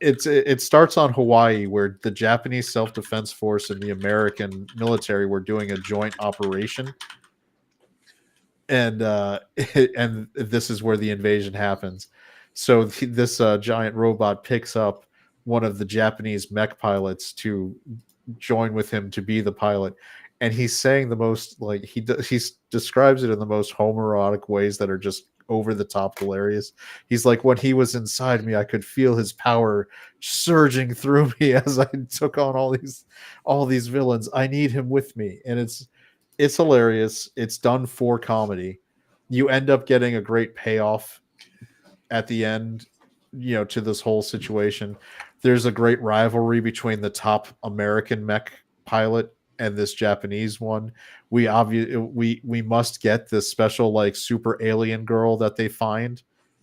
it starts on Hawaii where the Japanese self-defense force and the American military were doing a joint operation, and and this is where the invasion happens. So this giant robot picks up one of the Japanese mech pilots to join with him to be the pilot, and he's saying the most like he describes it in the most homoerotic ways that are just over the top hilarious. He's like, when he was inside me, I could feel his power surging through me as I took on all these villains. I need him with me, and it's hilarious. It's done for comedy. You end up getting a great payoff at the end, to this whole situation. There's a great rivalry between the top American mech pilot and this Japanese one. We must get this special like super alien girl that they find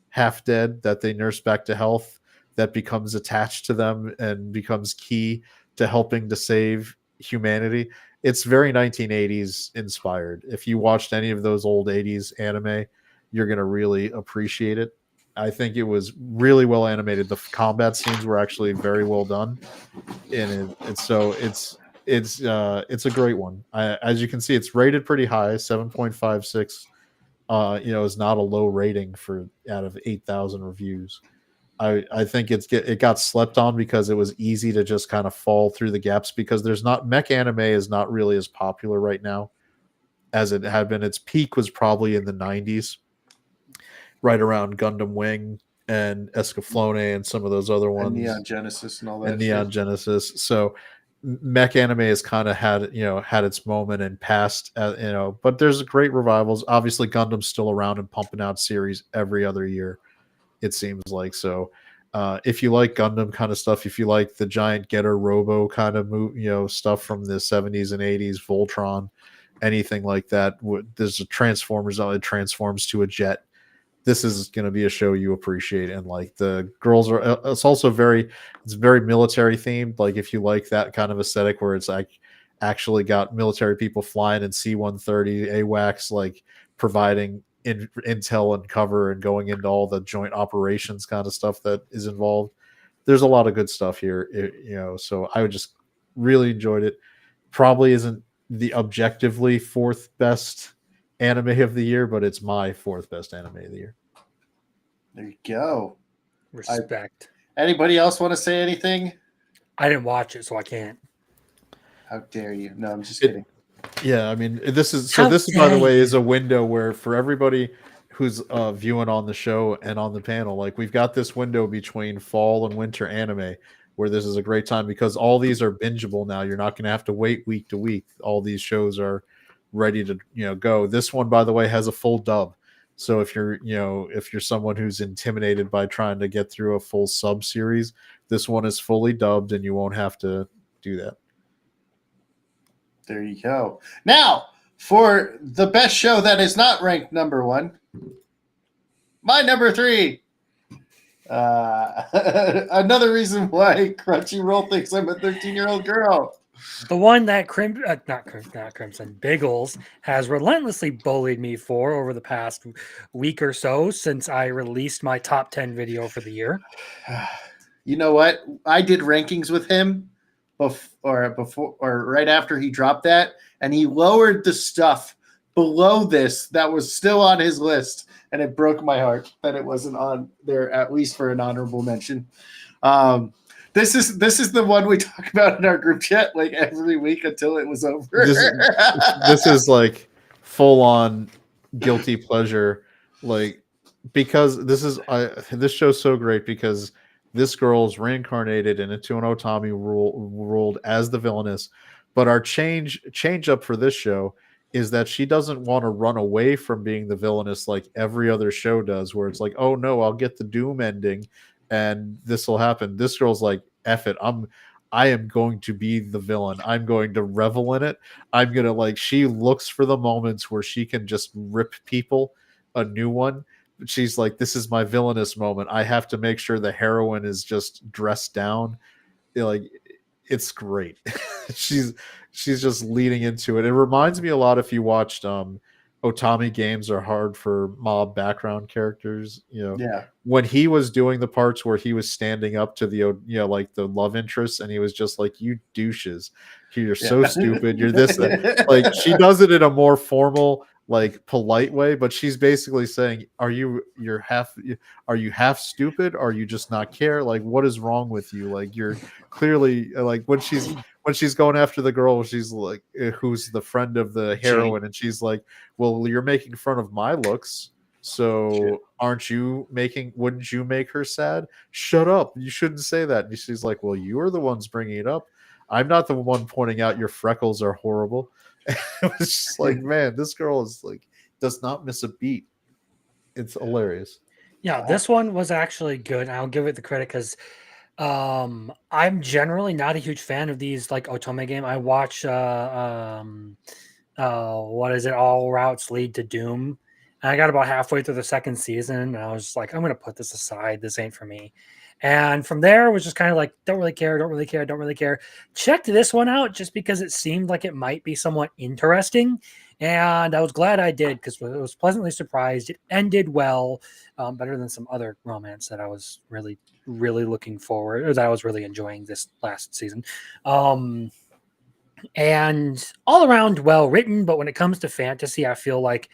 half dead that they nurse back to health, that becomes attached to them and becomes key to helping to save humanity. It's very 1980s inspired. If you watched any of those old 80s anime, you're going to really appreciate it. I think it was really well animated. The combat scenes were actually very well done, and it's a great one. As you can see, it's rated pretty high, 7.56. Is not a low rating for out of 8,000 reviews. I think it got slept on because it was easy to just kind of fall through the gaps because there's not mech anime is not really as popular right now as it had been. Its peak was probably in the 90s, right around Gundam Wing and Escaflowne and some of those other ones, And Neon Genesis and all that. and Neon Genesis. So mech anime has kind of had its moment and passed, but there's great revivals. Obviously, Gundam's still around and pumping out series every other year, it seems like. So if you like Gundam kind of stuff, if you like the giant Getter Robo kind of stuff from the 70s and 80s, Voltron, anything like that, there's a Transformers it transforms to a jet. This is going to be a show you appreciate. And like the girls are, it's very military themed. Like if you like that kind of aesthetic where it's like actually got military people flying in C-130 AWACS, like providing intel and cover and going into all the joint operations kind of stuff that is involved. There's a lot of good stuff here, so I would just really enjoyed it. Probably isn't the objectively fourth best anime of the year, but it's my fourth best anime of the year. There you go. Respect. Anybody else want to say anything? I didn't watch it, so I can't. How dare you? No, I'm just kidding. Yeah, I mean, this is by the way is a window where for everybody who's viewing on the show and on the panel, like we've got this window between fall and winter anime where this is a great time because all these are bingeable now. You're not going to have to wait week to week. All these shows are ready to go. This one, by the way, has a full dub. So if you're someone who's intimidated by trying to get through a full sub series, this one is fully dubbed and you won't have to do that. There you go. Now, for the best show that is not ranked number one, My number 3. Another reason why Crunchyroll thinks I'm a 13-year-old girl. The one that not Crimson, Biggles has relentlessly bullied me for over the past week or so since I released my top 10 video for the year. You know what? I did rankings with him before or right after he dropped that, and he lowered the stuff below this that was still on his list, and it broke my heart that it wasn't on there at least for an honorable mention. This is the one we talk about in our group chat like every week until it was over. This is like full on guilty pleasure, like because this show's so great because this girl's reincarnated into an Otami ruled as the villainess, but our change up for this show is that she doesn't want to run away from being the villainess like every other show does, where it's like, oh no, I'll get the doom ending and this will happen. This girl's like, F it, I am going to be the villain. I'm going to revel in it. I'm gonna she looks for the moments where she can just rip people a new one. She's like, this is my villainous moment. I have to make sure the heroine is just dressed down. It's great. she's just leading into it. It reminds me a lot if you watched Otami games are hard for mob background characters. Yeah. When he was doing the parts where he was standing up to the like the love interest, and he was just like, "You douches, you're so stupid. You're this." Like she does it in a more formal, like polite way, but she's basically saying, are you half stupid? Are you just not care? Like, what is wrong with you? Like, you're clearly like when she's going after the girl, she's like, who's the friend of the heroine, and she's like, well, you're making fun of my looks, so wouldn't you make her sad? Shut up, you shouldn't say that. And she's like, well, you are the ones bringing it up. I'm not the one pointing out your freckles are horrible. It was just like, man, this girl is like does not miss a beat. It's hilarious. Yeah, this one was actually good. And I'll give it the credit because I'm generally not a huge fan of these like Otome game. I watch what is it? All routes lead to Doom. And I got about halfway through the second season, and I was just like, I'm gonna put this aside. This ain't for me. And from there, it was just kind of like, don't really care. Checked this one out just because it seemed like it might be somewhat interesting. And I was glad I did because I was pleasantly surprised. It ended well, better than some other romance that I was really, really looking forward, or that I was really enjoying this last season. And all around well written, but when it comes to fantasy, I feel like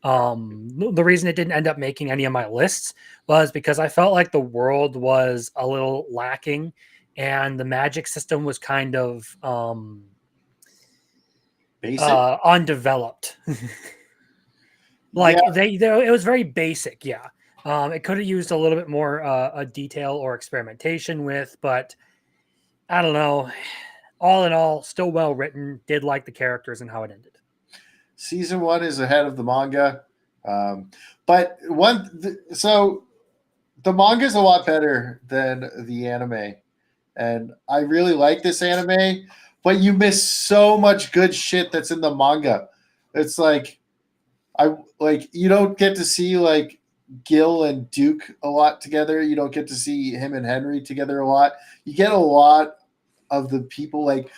the reason it didn't end up making any of my lists was because I felt like the world was a little lacking and the magic system was kind of undeveloped. It was very basic. Yeah. It could have used a little bit more a detail or experimentation with, but I don't know. All in all, still well written. Did like the characters and how it ended. Season 1 is ahead of the manga, but so the manga is a lot better than the anime, and I really like this anime. But you miss so much good shit that's in the manga. It's like you don't get to see like Gil and Duke a lot together. You don't get to see him and Henry together a lot. You get a lot of the people like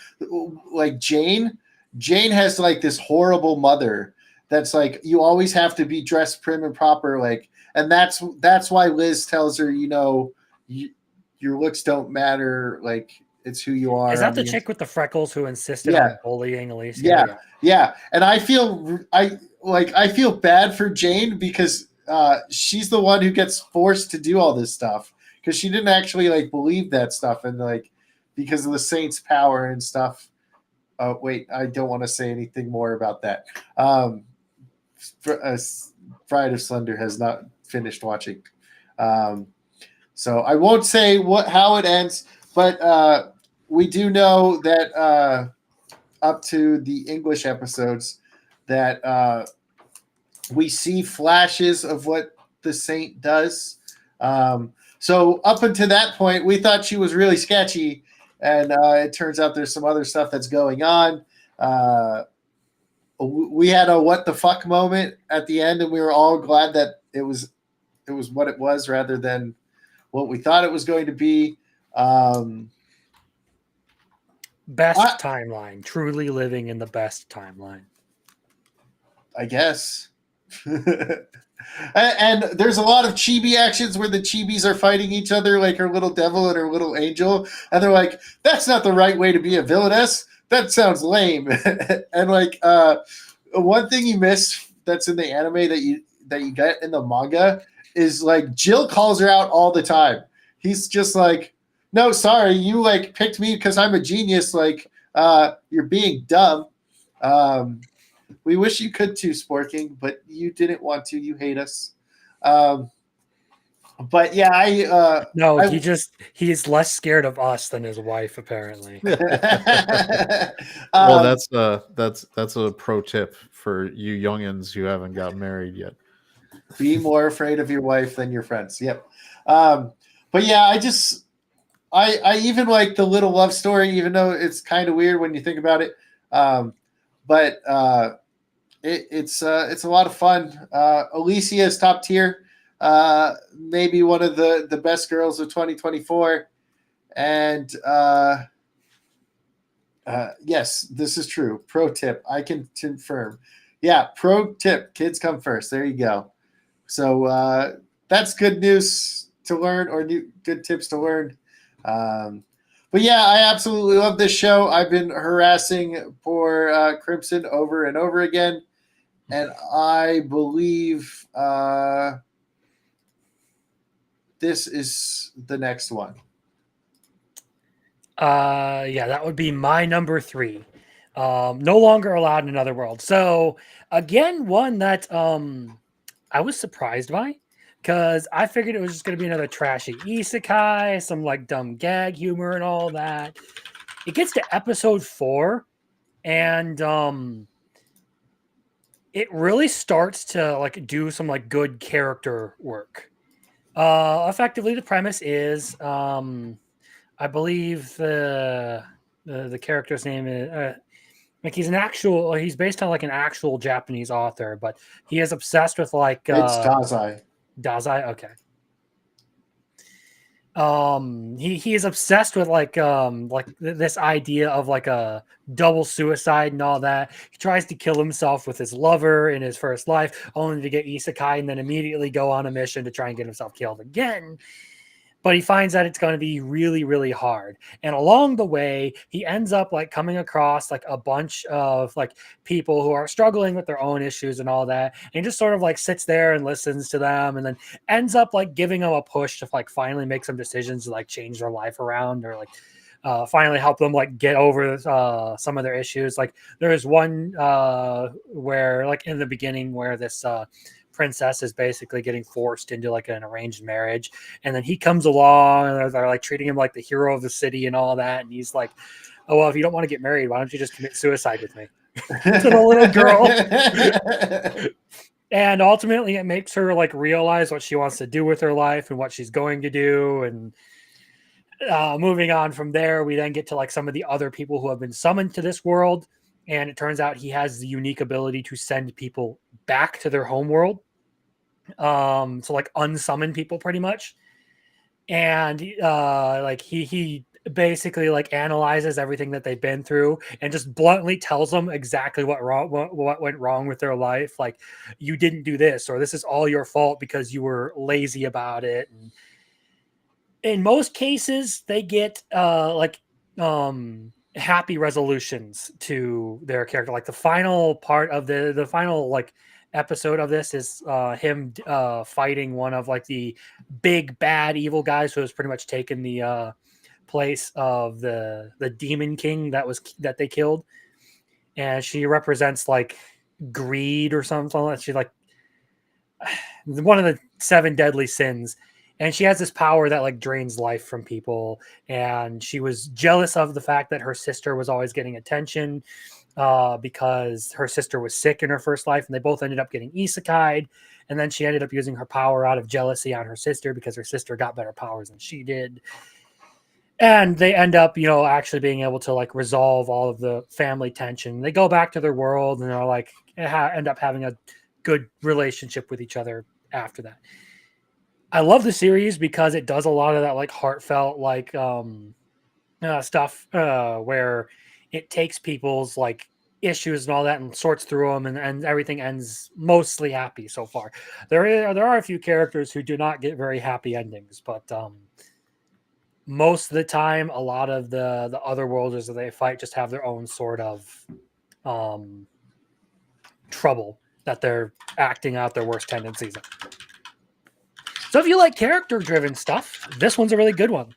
Jane. Jane has like this horrible mother that's like, you always have to be dressed prim and proper, like, and that's why Liz tells her, your looks don't matter, like it's who you are. Is that the chick with the freckles who insisted on bullying Alicia? Yeah. And I feel bad for Jane because she's the one who gets forced to do all this stuff because she didn't actually like believe that stuff, and like because of the Saint's power and stuff. Wait, I don't want to say anything more about that. Bride of Slender has not finished watching. So I won't say how it ends, but we do know that up to the English episodes that we see flashes of what the Saint does. So up until that point, we thought she was really sketchy. And it turns out there's some other stuff that's going on. We had a what the fuck moment at the end, and we were all glad that it was it was what it was rather than what we thought it was going to be. Best timeline. Truly living in the best timeline. I guess. And there's a lot of chibi actions where the chibis are fighting each other, like her little devil and her little angel, and they're like, "That's not the right way to be a villainess. That sounds lame." And like, one thing you miss that's in the anime that you get in the manga is like Jill calls her out all the time. He's just like, "No, sorry, you like picked me because I'm a genius. Like, you're being dumb." We wish you could too, Sporking, but you didn't want to. You hate us. But yeah, he's less scared of us than his wife, apparently. Well, that's a pro tip for you youngins who haven't got married yet. Be more afraid of your wife than your friends. Yep. But yeah, I even like the little love story, even though it's kind of weird when you think about it. But it's a lot of fun. Alicia is top tier. Maybe one of the best girls of 2024. And yes, this is true. Pro tip. I can confirm. Yeah, pro tip. Kids come first. There you go. So that's good news to learn, or good tips to learn. But yeah, I absolutely love this show. I've been harassing poor Crimson over and over again. And I believe this is the next one. Yeah, that would be my number 3. No longer allowed in another world. So again, one that I was surprised by, because I figured it was just going to be another trashy isekai, some like dumb gag humor and all that. It gets to episode 4, and it really starts to like do some like good character work. Effectively, the premise is, I believe the character's name is like he's based on like an actual Japanese author, but he is obsessed with like It's Dazai. Dazai, okay. He is obsessed with like this idea of like a double suicide and all that. He tries to kill himself with his lover in his first life, only to get isekai and then immediately go on a mission to try and get himself killed again. But he finds that it's going to be really, really hard. And along the way, he ends up like coming across like a bunch of like people who are struggling with their own issues and all that. And he just sort of like sits there and listens to them, and then ends up like giving them a push to like finally make some decisions to like change their life around, or like finally help them like get over some of their issues. Like there is one where like in the beginning where this princess is basically getting forced into like an arranged marriage, and then he comes along and they're like treating him like the hero of the city and all that, and he's like, "Oh well, if you don't want to get married, why don't you just commit suicide with me?" To the little girl. And ultimately it makes her like realize what she wants to do with her life and what she's going to do. And moving on from there, we then get to like some of the other people who have been summoned to this world, and it turns out he has the unique ability to send people back to their home world, so like unsummon people pretty much. And like he basically like analyzes everything that they've been through and just bluntly tells them exactly what went wrong with their life. Like, you didn't do this, or this is all your fault because you were lazy about it. And in most cases they get happy resolutions to their character. Like the final part of the final like episode of this is him fighting one of like the big bad evil guys who has pretty much taken the place of the demon king that they killed. And she represents like greed or something. She's like one of the 7 deadly sins. And she has this power that like drains life from people. And she was jealous of the fact that her sister was always getting attention because her sister was sick in her first life, and they both ended up getting isekai'd. And then she ended up using her power out of jealousy on her sister because her sister got better powers than she did. And they end up, actually being able to like resolve all of the family tension. They go back to their world and they're like end up having a good relationship with each other after that. I love the series because it does a lot of that like heartfelt like stuff where it takes people's like issues and all that and sorts through them and everything ends mostly happy so far. There are a few characters who do not get very happy endings, but most of the time a lot of the other worlders that they fight just have their own sort of trouble that they're acting out their worst tendencies in. So if you like character driven stuff, this one's a really good one.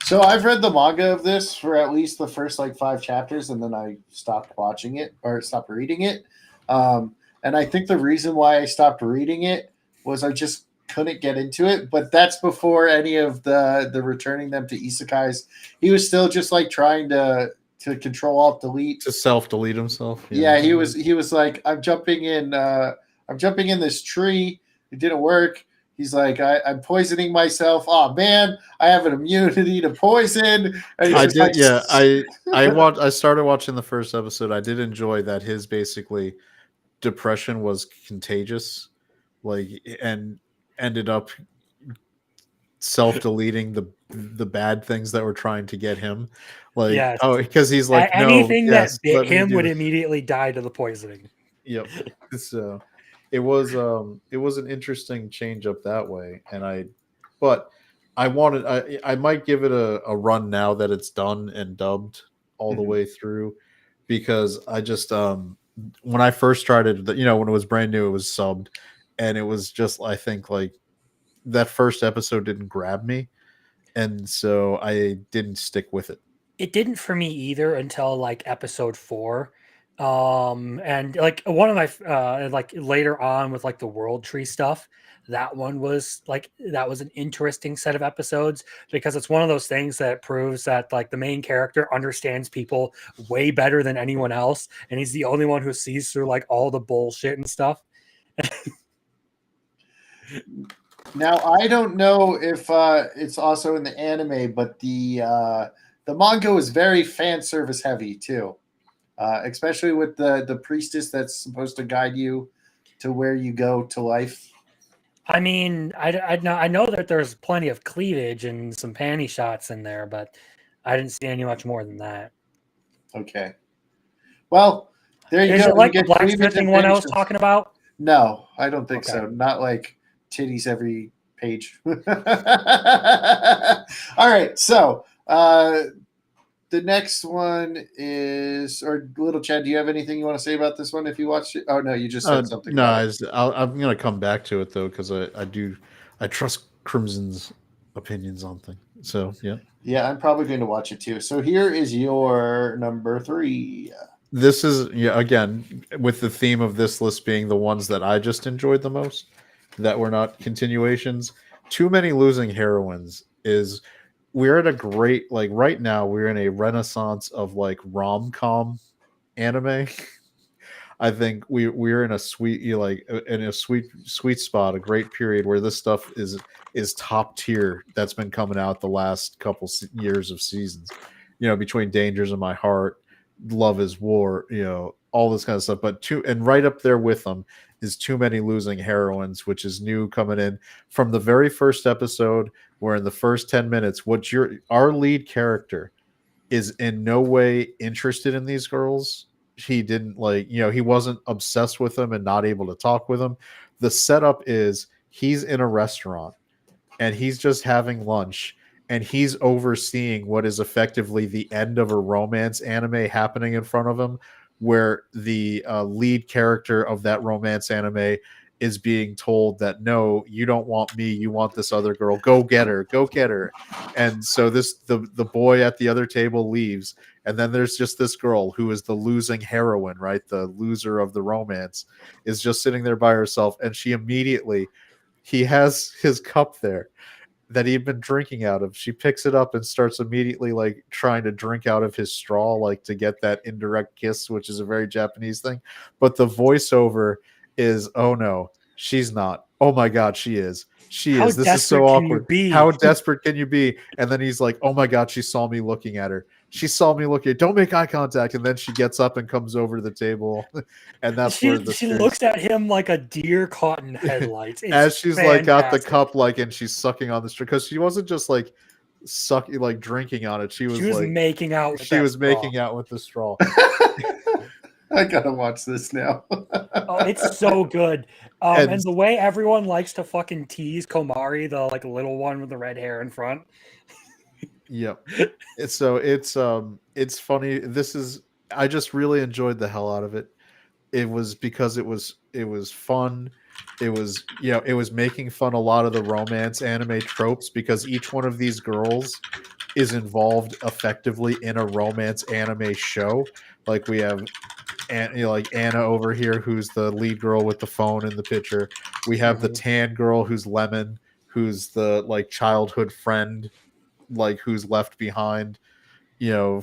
So I've read the manga of this for at least the first like 5 chapters, and then I stopped watching it or stopped reading it. And I think the reason why I stopped reading it was I just couldn't get into it. But that's before any of the returning them to isekais. He was still just like trying to control alt delete, to self delete himself. Yeah, he was like, I'm jumping in this tree. It didn't work. He's like, I'm poisoning myself. Oh man, I have an immunity to poison. I did, yeah. I started watching the first episode. I did enjoy that his basically depression was contagious, like, and ended up self-deleting the bad things that were trying to get him. Like, yes. Oh, because he's like, anything that bit him would immediately die to the poisoning. Yep. So it was an interesting change up that way, and I might give it a run now that it's done and dubbed all the way through, because I just when I first started, when it was brand new, it was subbed, and it was just, I think, like, that first episode didn't grab me, and so I didn't stick with it. It didn't for me either until like episode 4. And like one of my like later on with like the world tree stuff, that one was like, that was an interesting set of episodes, because it's one of those things that proves that like the main character understands people way better than anyone else, and he's the only one who sees through like all the bullshit and stuff. Now I don't know if it's also in the anime, but the manga is very fan service heavy too. Especially with the priestess that's supposed to guide you to where you go to life. I mean, I know that there's plenty of cleavage and some panty shots in there, but I didn't see any much more than that. Okay. Well, there you go. Is it like the blacksmithing one I was talking about? No, I don't think so. Not like titties every page. All right, so the next one is, or Little Chad, do you have anything you want to say about this one if you watched it? Oh, no, you just said something. No, I'm going to come back to it, though, because I trust Crimson's opinions on things. So, yeah. Yeah, I'm probably going to watch it, too. So here is your number 3. This is, again, with the theme of this list being the ones that I just enjoyed the most, that were not continuations. Too Many Losing Heroines is... We're at a great, like, right now we're in a renaissance of like rom-com anime. I think we're in a sweet spot, a great period where this stuff is top tier. That's been coming out the last couple years of seasons, between Dangers in My Heart, Love is War, all this kind of stuff. But right up there with them is Too Many Losing Heroines, which is new, coming in from the very first episode, where in the first 10 minutes, our lead character is in no way interested in these girls. He didn't he wasn't obsessed with them and not able to talk with them. The setup is he's in a restaurant and he's just having lunch, and he's overseeing what is effectively the end of a romance anime happening in front of him, where the lead character of that romance anime is being told that, no, you don't want me, you want this other girl, go get her. And so the boy at the other table leaves, and then there's just this girl who is the losing heroine, right? The loser of the romance is just sitting there by herself, and he has his cup there that he'd been drinking out of. She picks it up and starts immediately like trying to drink out of his straw, like to get that indirect kiss, which is a very Japanese thing. But the voiceover is, oh no, she's not. Oh my God, she is. She is. This is so awkward. How desperate can you be? And then he's like, oh my God, she saw me looking at her. she saw me looking. Don't make eye contact, and then she gets up and comes over to the table, and that's where the she series- looks at him like a deer caught in headlights. It's as she's like got the fantastic. cup like, and she's sucking on the string because she wasn't just like sucking like drinking on it. She was like making out. With she that was straw. making out with the straw. I gotta watch this now. Oh, it's so good. And- And the way everyone likes to fucking tease Komari, the like little one with the red hair in front. Yep. It's funny. I just really enjoyed the hell out of it. It was because it was fun. It was it was making fun a lot of the romance anime tropes because each one of these girls is involved effectively in a romance anime show. Like we have like Anna over here, who's the lead girl with the phone in the picture. We have the tan girl who's Lemon, who's the like childhood friend, like who's left behind, in a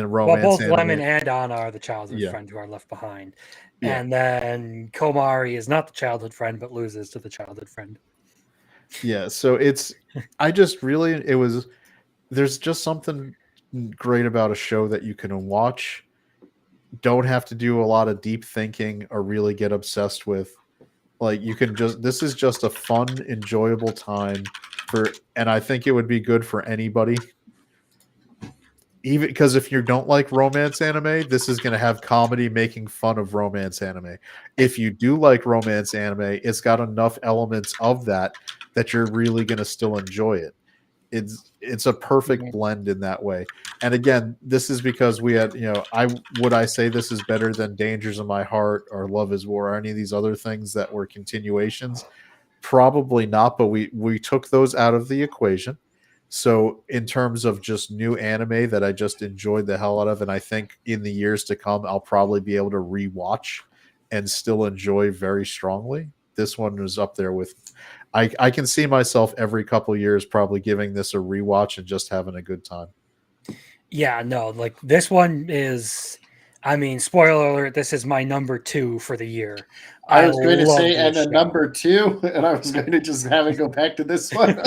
romance. Well, both anime. Lemon and Anna are the childhood friend who are left behind. Yeah. And then Komari is not the childhood friend, but loses to the childhood friend. Yeah, so there's just something great about a show that you can watch. Don't have to do a lot of deep thinking or really get obsessed with. Like you can this is just a fun, enjoyable time and I think it would be good for anybody. Even because if you don't like romance anime, this is going to have comedy making fun of romance anime. If you do like romance anime, it's got enough elements of that you're really going to still enjoy it. It's a perfect blend in that way. And again, this is because we had, I say this is better than Dangers in My Heart or Love is War or any of these other things that were continuations. Probably not, but we took those out of the equation. So in terms of just new anime that I just enjoyed the hell out of, and I think in the years to come, I'll probably be able to rewatch and still enjoy very strongly. This one was up there with, I can see myself every couple of years probably giving this a rewatch and just having a good time. Yeah, no, like this one is, I mean, spoiler alert, this is my number 2 for the year. I was going to love say, this and a show. number 2, and I was going to just have it go back to this one.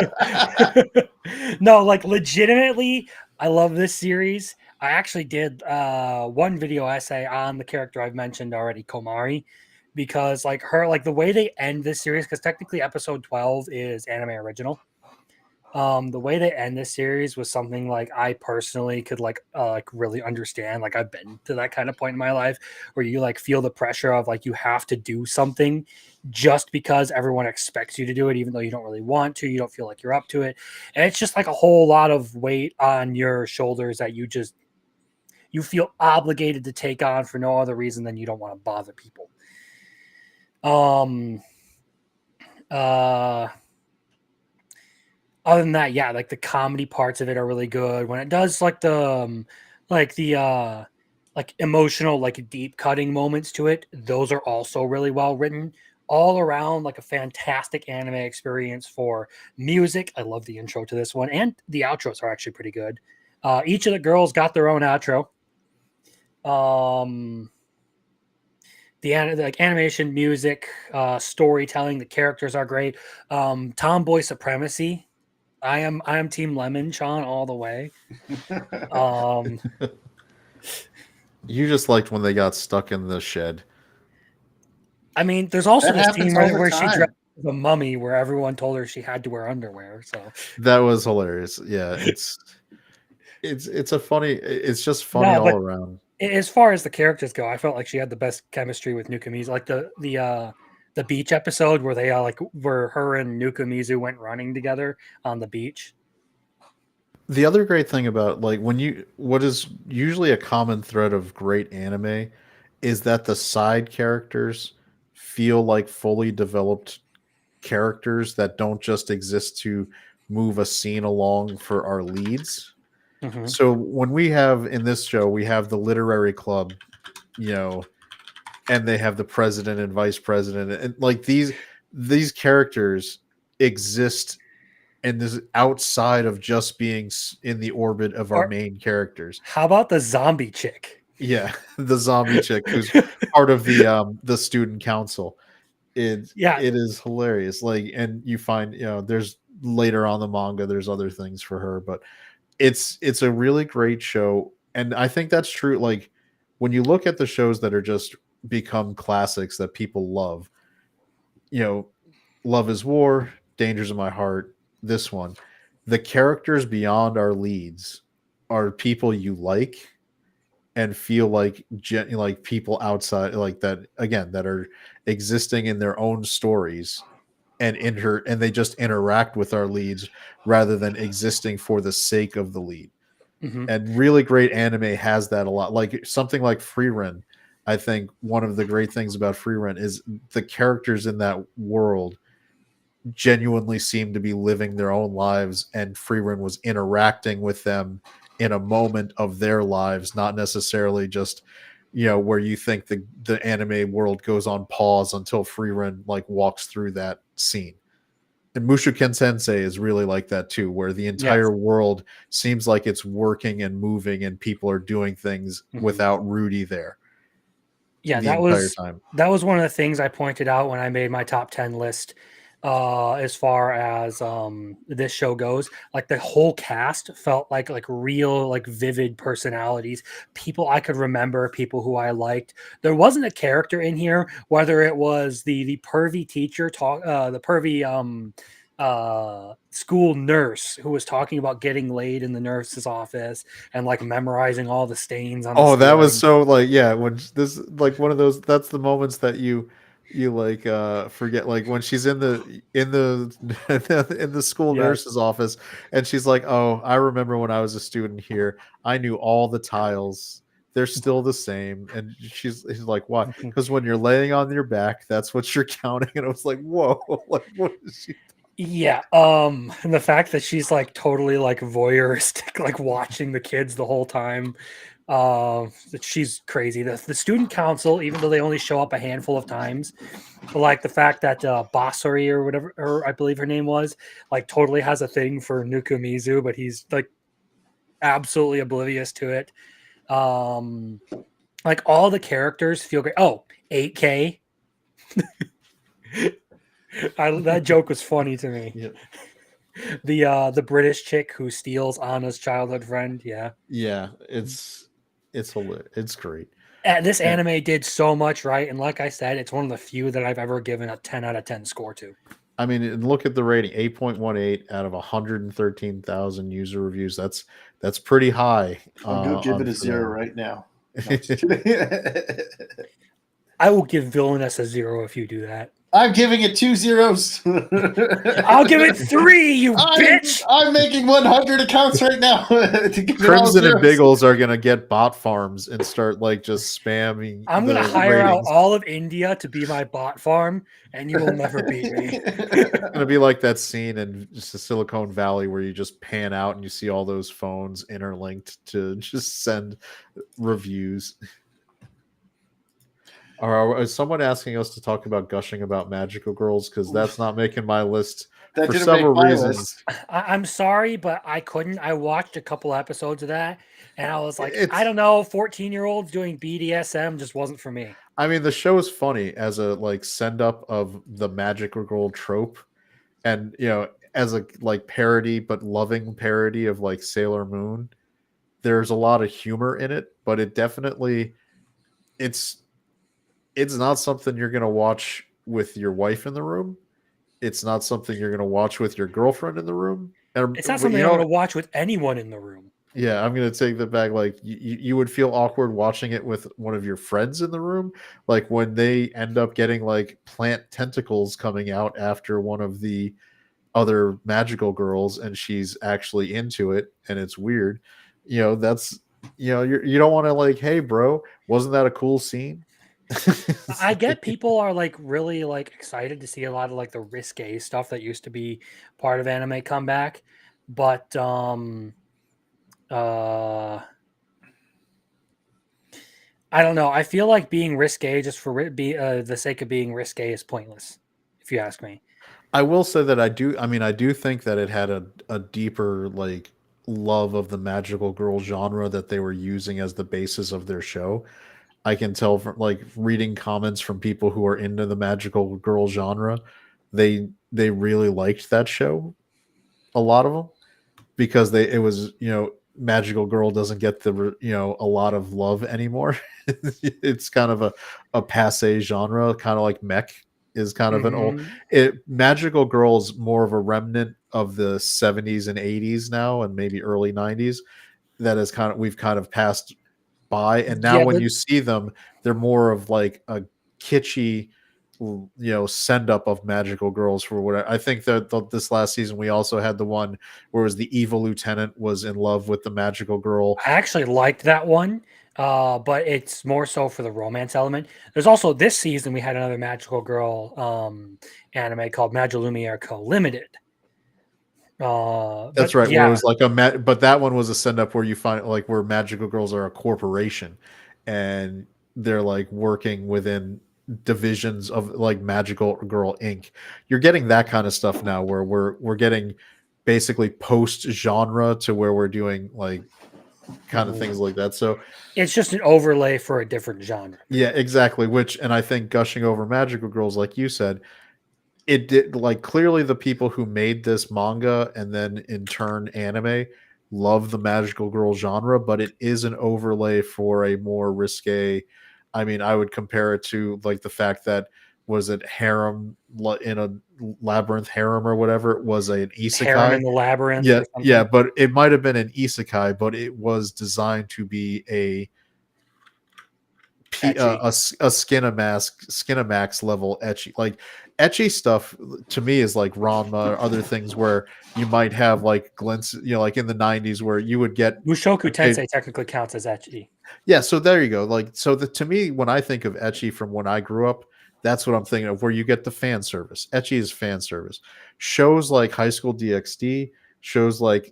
No, like legitimately, I love this series. I actually did one video essay on the character I've mentioned already, Komari, because like her, like the way they end this series, because technically episode 12 is anime original. The way they end this series was something like I personally could like really understand. Like I've been to that kind of point in my life where you like feel the pressure of like you have to do something just because everyone expects you to do it, even though you don't really want to, you don't feel like you're up to it. And it's just like a whole lot of weight on your shoulders that you feel obligated to take on for no other reason than you don't want to bother people. Other than that, yeah, like the comedy parts of it are really good. When it does like the emotional, like deep cutting moments to it, those are also really well written. All around, like a fantastic anime experience for music. I love the intro to this one, and the outros are actually pretty good. Each of the girls got their own outro. The animation, music, storytelling, the characters are great. Tomboy supremacy. I am Team Lemon, Sean, all the way. You just liked when they got stuck in the shed. I mean, there's also That this scene happens all the where she time. dressed as a mummy, where everyone told her she had to wear underwear. So That was hilarious. Yeah, it's a funny. It's just funny all around. As far as the characters go, I felt like she had the best chemistry with Nukumizu. Like the beach episode where they where her and Nukumizu went running together on the beach. The other great thing about like what is usually a common thread of great anime is that the side characters feel like fully developed characters that don't just exist to move a scene along for our leads. Mm-hmm. So when we have in this show, we have the literary club, and they have the president and vice president, and like these characters exist and this outside of just being in the orbit of our main characters. How about the zombie chick? Yeah, the zombie chick who's part of the student council. It is hilarious. Like, and you find there's later on the manga there's other things for her, but it's a really great show. and I think that's true. Like when you look at the shows that are just become classics that people love, you know, Love is War, Dangers in My Heart, this one, the characters beyond our leads are people you like and feel like like people outside like that again that are existing in their own stories and they just interact with our leads rather than existing for the sake of the lead. Mm-hmm. And really great anime has that a lot. Like something like Frieren, I think one of the great things about Frieren is the characters in that world genuinely seem to be living their own lives, and Frieren was interacting with them in a moment of their lives, not necessarily just where you think the anime world goes on pause until Frieren like walks through that scene. And Mushoken Sensei is really like that too, where the entire world seems like it's working and moving and people are doing things without Rudy there. Yeah, the entire time. That was one of the things I pointed out when I made my top 10 list. As far as this show goes, like the whole cast felt like real, like vivid personalities, people I could remember, people who I liked. There wasn't a character in here, whether it was the pervy teacher the pervy school nurse who was talking about getting laid in the nurse's office and like memorizing all the stains on the That was ceiling. so like when this like one of those, that's the moments that you like forget, like when she's in the in the school nurse's office and she's like, oh, I remember when I was a student here, I knew all the tiles, they're still the same. And he's like, why? Because when you're laying on your back, that's what you're counting. And I was like, whoa, like what is she? Yeah, and the fact that she's like totally like voyeuristic, like watching the kids the whole time, that she's crazy. The student council, even though they only show up a handful of times, like the fact that Basari or whatever, or I believe her name was, like totally has a thing for Nukumizu, but he's like absolutely oblivious to it. Like all the characters feel great. Oh, 8K. That joke was funny to me. Yep. The British chick who steals Anna's childhood friend. Yeah, It's hilarious. It's great. This anime did so much right, and like I said, it's one of the few that I've ever given a 10 out of 10 score to. I mean, and look at the rating, 8.18 out of 113,000 user reviews. That's pretty high. I'm gonna give it a 0 right now. I will give Villainous a 0 if you do that. I'm giving it 2 zeros. I'll give it 3, you bitch. I'm making 100 accounts right now. Crimson and Biggles are gonna get bot farms and start like just spamming. I'm gonna hire out all of India to be my bot farm, and you will never beat me. It's gonna be like that scene in just the Silicon Valley where you just pan out and you see all those phones interlinked to just send reviews. Is someone asking us to talk about gushing about magical girls? Because that's not making my list for several reasons. I'm sorry, but I couldn't. I watched a couple episodes of that, and I was like, I don't know, 14-year-olds doing BDSM just wasn't for me. I mean, the show is funny as a like send up of the magical girl trope, and as a like parody, but loving parody of like Sailor Moon. There's a lot of humor in it, but it definitely it's not something you're going to watch with your wife in the room. It's not something you're going to watch with your girlfriend in the room. It's not something I'm going to watch with anyone in the room. Yeah, I'm going to take that back. Like you would feel awkward watching it with one of your friends in the room. Like when they end up getting like plant tentacles coming out after one of the other magical girls and she's actually into it and it's weird. That's, you don't want to like, hey bro, wasn't that a cool scene? I get people are like really like excited to see a lot of like the risque stuff that used to be part of anime come back, but I don't know. I feel like being risque just for the sake of being risque is pointless, if you ask me. I will say that I do think that it had a deeper like love of the magical girl genre that they were using as the basis of their show. I can tell from like reading comments from people who are into the magical girl genre, they really liked that show. A lot of them, because it was magical girl doesn't get the a lot of love anymore. It's kind of a passe genre, kind of like mech is kind of an old Mhm. magical girl's more of a remnant of the 70s and 80s now, and maybe early 90s, that is kind of we've kind of passed by, and now Yeah, when you see them, they're more of like a kitschy send up of magical girls for what I think that this last season we also had the one where it was the evil lieutenant was in love with the magical girl. I actually liked that one, but it's more so for the romance element. There's also this season we had another magical girl anime called Magilumiere Co. Limited. That's But right, where it yeah, was like but that one was a send up where you find like where magical girls are a corporation, and they're like working within divisions of like Magical Girl Inc. You're getting that kind of stuff now where we're getting basically post genre to where we're doing like kind of things like that. So it's just an overlay for a different genre. yeah, exactly. Which, and I think gushing over magical girls, like you said, it did like clearly the people who made this manga and then in turn anime love the magical girl genre, but it is an overlay for a more risque. I mean, I would compare it to like the fact that was it in a labyrinth harem or whatever it was an Harem isekai. in the Labyrinth Yeah, or yeah, something. but it might have been an isekai, but it was designed to be a Etchy. a Skinamax level etchy. Like etchy stuff to me is like Ranma or other things where you might have like glints, like in the 90s where you would get Mushoku okay, Tensei technically counts as etchy. yeah, so there you go. Like so to me when I think of etchy from when I grew up, that's what I'm thinking of where you get the fan service. Etchy is fan service. Shows like High School DxD, shows like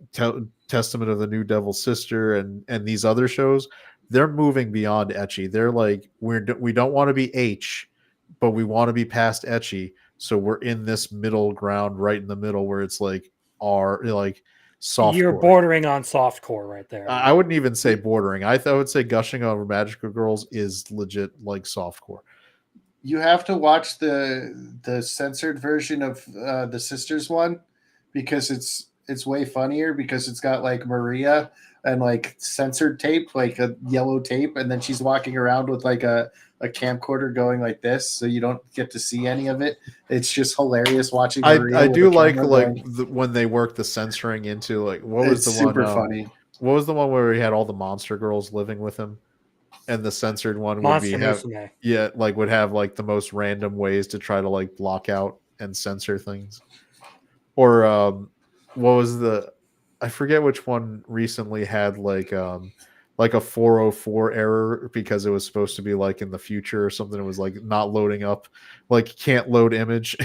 Testament of the New Devil's Sister and these other shows, they're moving beyond etchy. They're like we don't want to be H, but we want to be past etchy. So we're in this middle ground right in the middle where it's like R like You're softcore. bordering on softcore right there. I wouldn't even say bordering. I would say gushing over magical girls is legit like softcore. You have to watch the censored version of the sisters one because it's way funnier because it's got like Maria and like censored tape, like a yellow tape, and then she's walking around with like a camcorder going like this, so you don't get to see any of it. It's just hilarious watching Maria I with a do like camera going. when they work the censoring into like It's super funny. what was the one where he had all the monster girls living with him, and the censored one would be Monster have Musume. yeah like would have like the most random ways to try to like block out and censor things. Or what was the I forget which one recently had like a 404 error because it was supposed to be like in the future or something. It was like not loading up, like can't load image,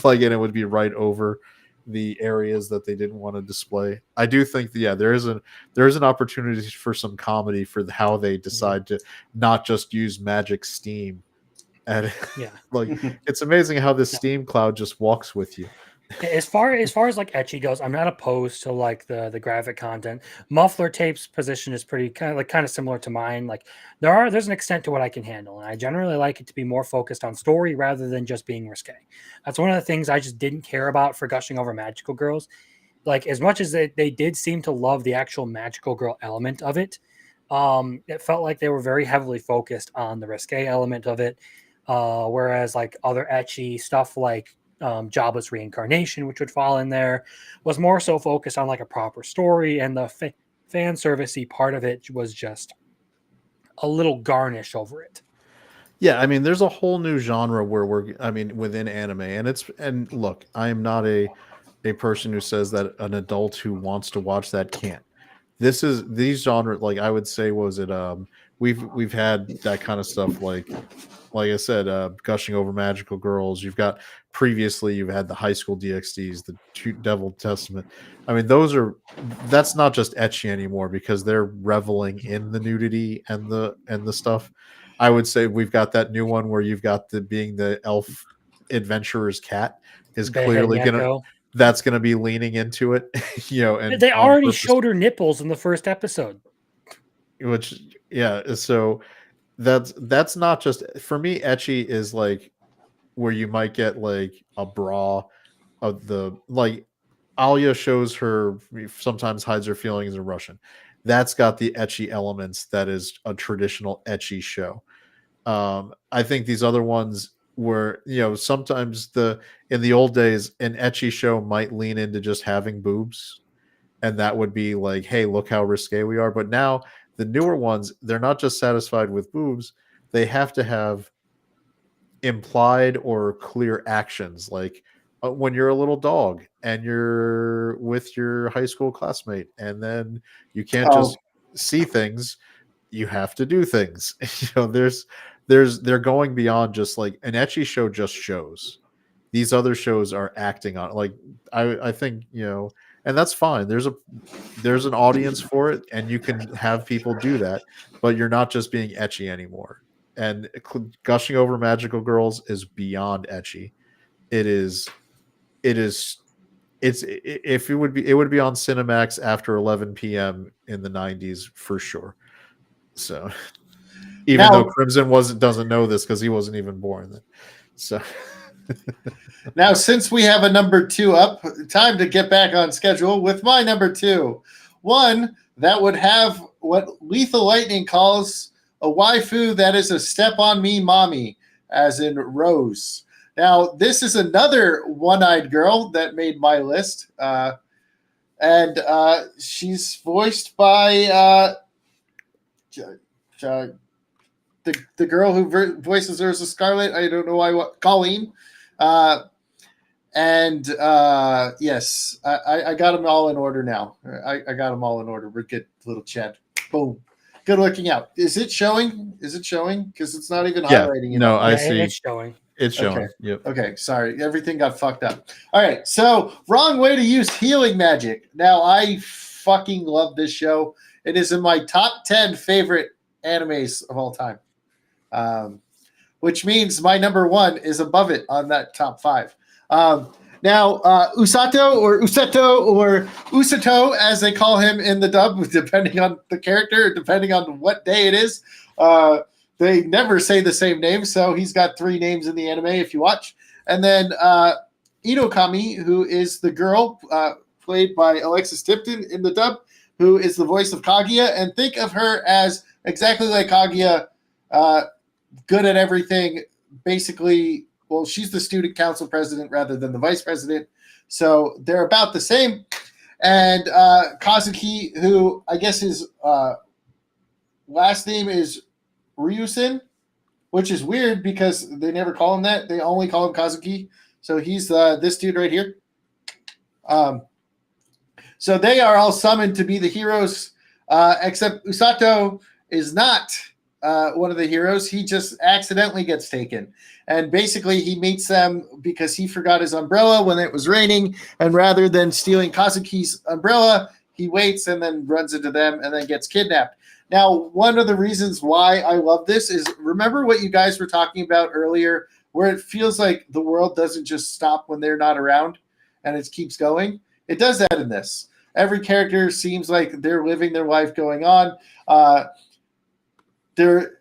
like and it would be right over the areas that they didn't want to display. I do think that, yeah, there is an opportunity for some comedy for how they decide to not just use magic steam. And Yeah. like it's amazing how this steam cloud just walks with you. As far as like etchy goes, I'm not opposed to like the graphic content. Muffler Tape's position is pretty kind of similar to mine. Like there's an extent to what I can handle, and I generally like it to be more focused on story rather than just being risque. That's one of the things I just didn't care about for gushing over magical girls. Like as much as they did seem to love the actual magical girl element of it, it felt like they were very heavily focused on the risque element of it. Whereas like other etchy stuff like Jabba's reincarnation, which would fall in there, was more so focused on like a proper story, and the fan servicey part of it was just a little garnish over it. Yeah, I mean, there's a whole new genre where I mean, within anime, and look, I am not a person who says that an adult who wants to watch that can't. These genres, like I would say, was it we've had that kind of stuff like I said, gushing over magical girls. You've got previously you've had the High School DxDs, the Devil Testament. I mean, that's not just etchy anymore because they're reveling in the nudity and the stuff. I would say we've got that new one where you've got the being the elf adventurer's cat is Beihei clearly Neko. that's gonna be leaning into it, and They on already purpose. showed her nipples in the first episode. Which yeah, so that's not just for me. Etchy is like where you might get like a bra of the like Alia shows her sometimes hides her feelings in Russian. that's got the ecchi elements that is a traditional ecchi show. I think these other ones were, sometimes in the old days, an ecchi show might lean into just having boobs, and that would be like, hey, look how risque we are. But now the newer ones, they're not just satisfied with boobs, they have to have implied or clear actions, like when you're a little dog and you're with your high school classmate, and then you can't just see things, you have to do things. They're going beyond just like an ecchi show just shows. These other shows are acting on, like, I think, and that's fine. There's an audience for it, and you can have people do that, but you're not just being ecchi anymore. And gushing over magical girls is beyond ecchi. It's if it would be on Cinemax after 11 p.m. in the 90s for sure. So even though Crimson doesn't know this because he wasn't even born then. So now, since we have a number 2 up, time to get back on schedule with my number 2. One that would have what Lethal Lightning calls a waifu that is a step on me mommy, as in Rose. Now, this is another one-eyed girl that made my list. And she's voiced by the girl who voices Ursa Scarlet. I don't know why. Colleen. Yes, I got them all in order now. I got them all in order. We're good, little Chad. Boom. Good looking out. Is it showing? Because it's not even highlighting it. No, I see. It's showing. It's showing. Okay. Yep. Okay. Sorry. Everything got fucked up. All right. So, wrong way to use healing magic. Now, I fucking love this show. It is in my top 10 favorite animes of all time. Which means my number 1 is above it on that top 5. Now, Usato or Useto or Usato, as they call him in the dub, depending on the character, depending on what day it is, they never say the same name, so he's got 3 names in the anime if you watch. And then Inokami, who is the girl played by Alexis Tipton in the dub, who is the voice of Kaguya, and think of her as exactly like Kaguya, good at everything, basically. Well, she's the student council president rather than the vice president. So they're about the same. And Kazuki, who I guess his last name is Ryusen, which is weird because they never call him that. They only call him Kazuki. So he's this dude right here. So they are all summoned to be the heroes, except Usato is not one of the heroes. He just accidentally gets taken. And basically he meets them because he forgot his umbrella when it was raining. And rather than stealing Kazuki's umbrella, he waits and then runs into them and then gets kidnapped. Now, one of the reasons why I love this is, remember what you guys were talking about earlier, where it feels like the world doesn't just stop when they're not around and it keeps going? It does that in this. Every character seems like they're living their life going on. They're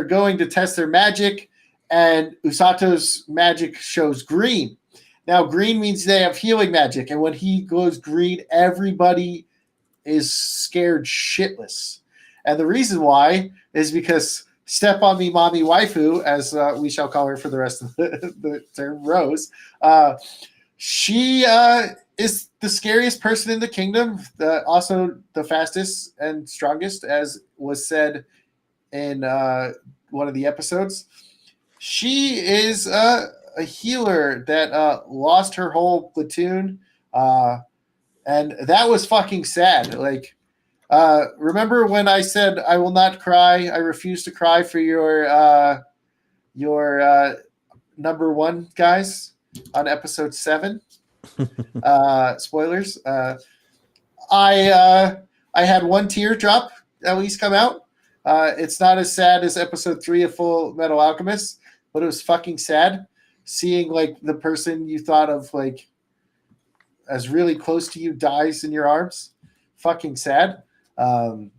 going to test their magic, and Usato's magic shows green. Now, green means they have healing magic, and when he goes green, everybody is scared shitless. And the reason why is because Step on Me Mommy Waifu, as we shall call her for the rest of the term, Rose, she is the scariest person in the kingdom, also the fastest and strongest, as was said in one of the episodes. She is a healer that lost her whole platoon, and that was fucking sad. Like, remember when I said I will not cry? I refuse to cry for your number 1 guys on episode 7. Spoilers. I had 1 teardrop at least come out. It's not as sad as episode 3 of Full Metal Alchemist, but it was fucking sad seeing like the person you thought of like as really close to you dies in your arms. Fucking sad. But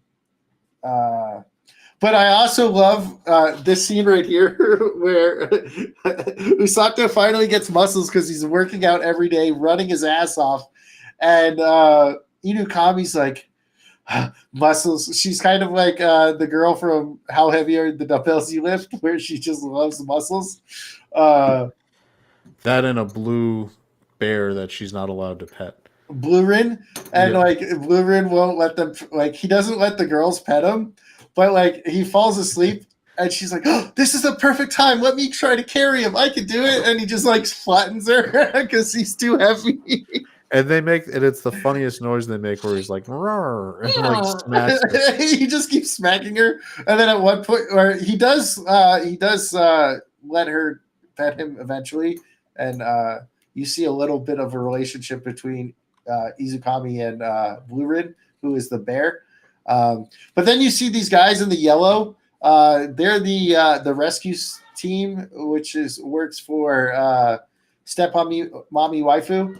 I also love this scene right here where Usato finally gets muscles because he's working out every day, running his ass off. And Inukami's like, muscles. She's kind of like the girl from How Heavy Are the Dumbbells You Lift, where she just loves the muscles. That and a blue bear that she's not allowed to pet. Blue Rin, and Yeah. like Blue Rin won't let them, like he doesn't let the girls pet him, but like he falls asleep and she's like, oh, this is the perfect time, let me try to carry him, I can do it, and he just like flattens her because he's too heavy. And it's the funniest noise they make where he's like, roar, and like smacks her. He just keeps smacking her, and then at one point, or he does let her pet him eventually, and you see a little bit of a relationship between Izukami and Blue Rin, who is the bear. But then you see these guys in the yellow. They're the rescue team, which works for Step on Me, Mommy Waifu.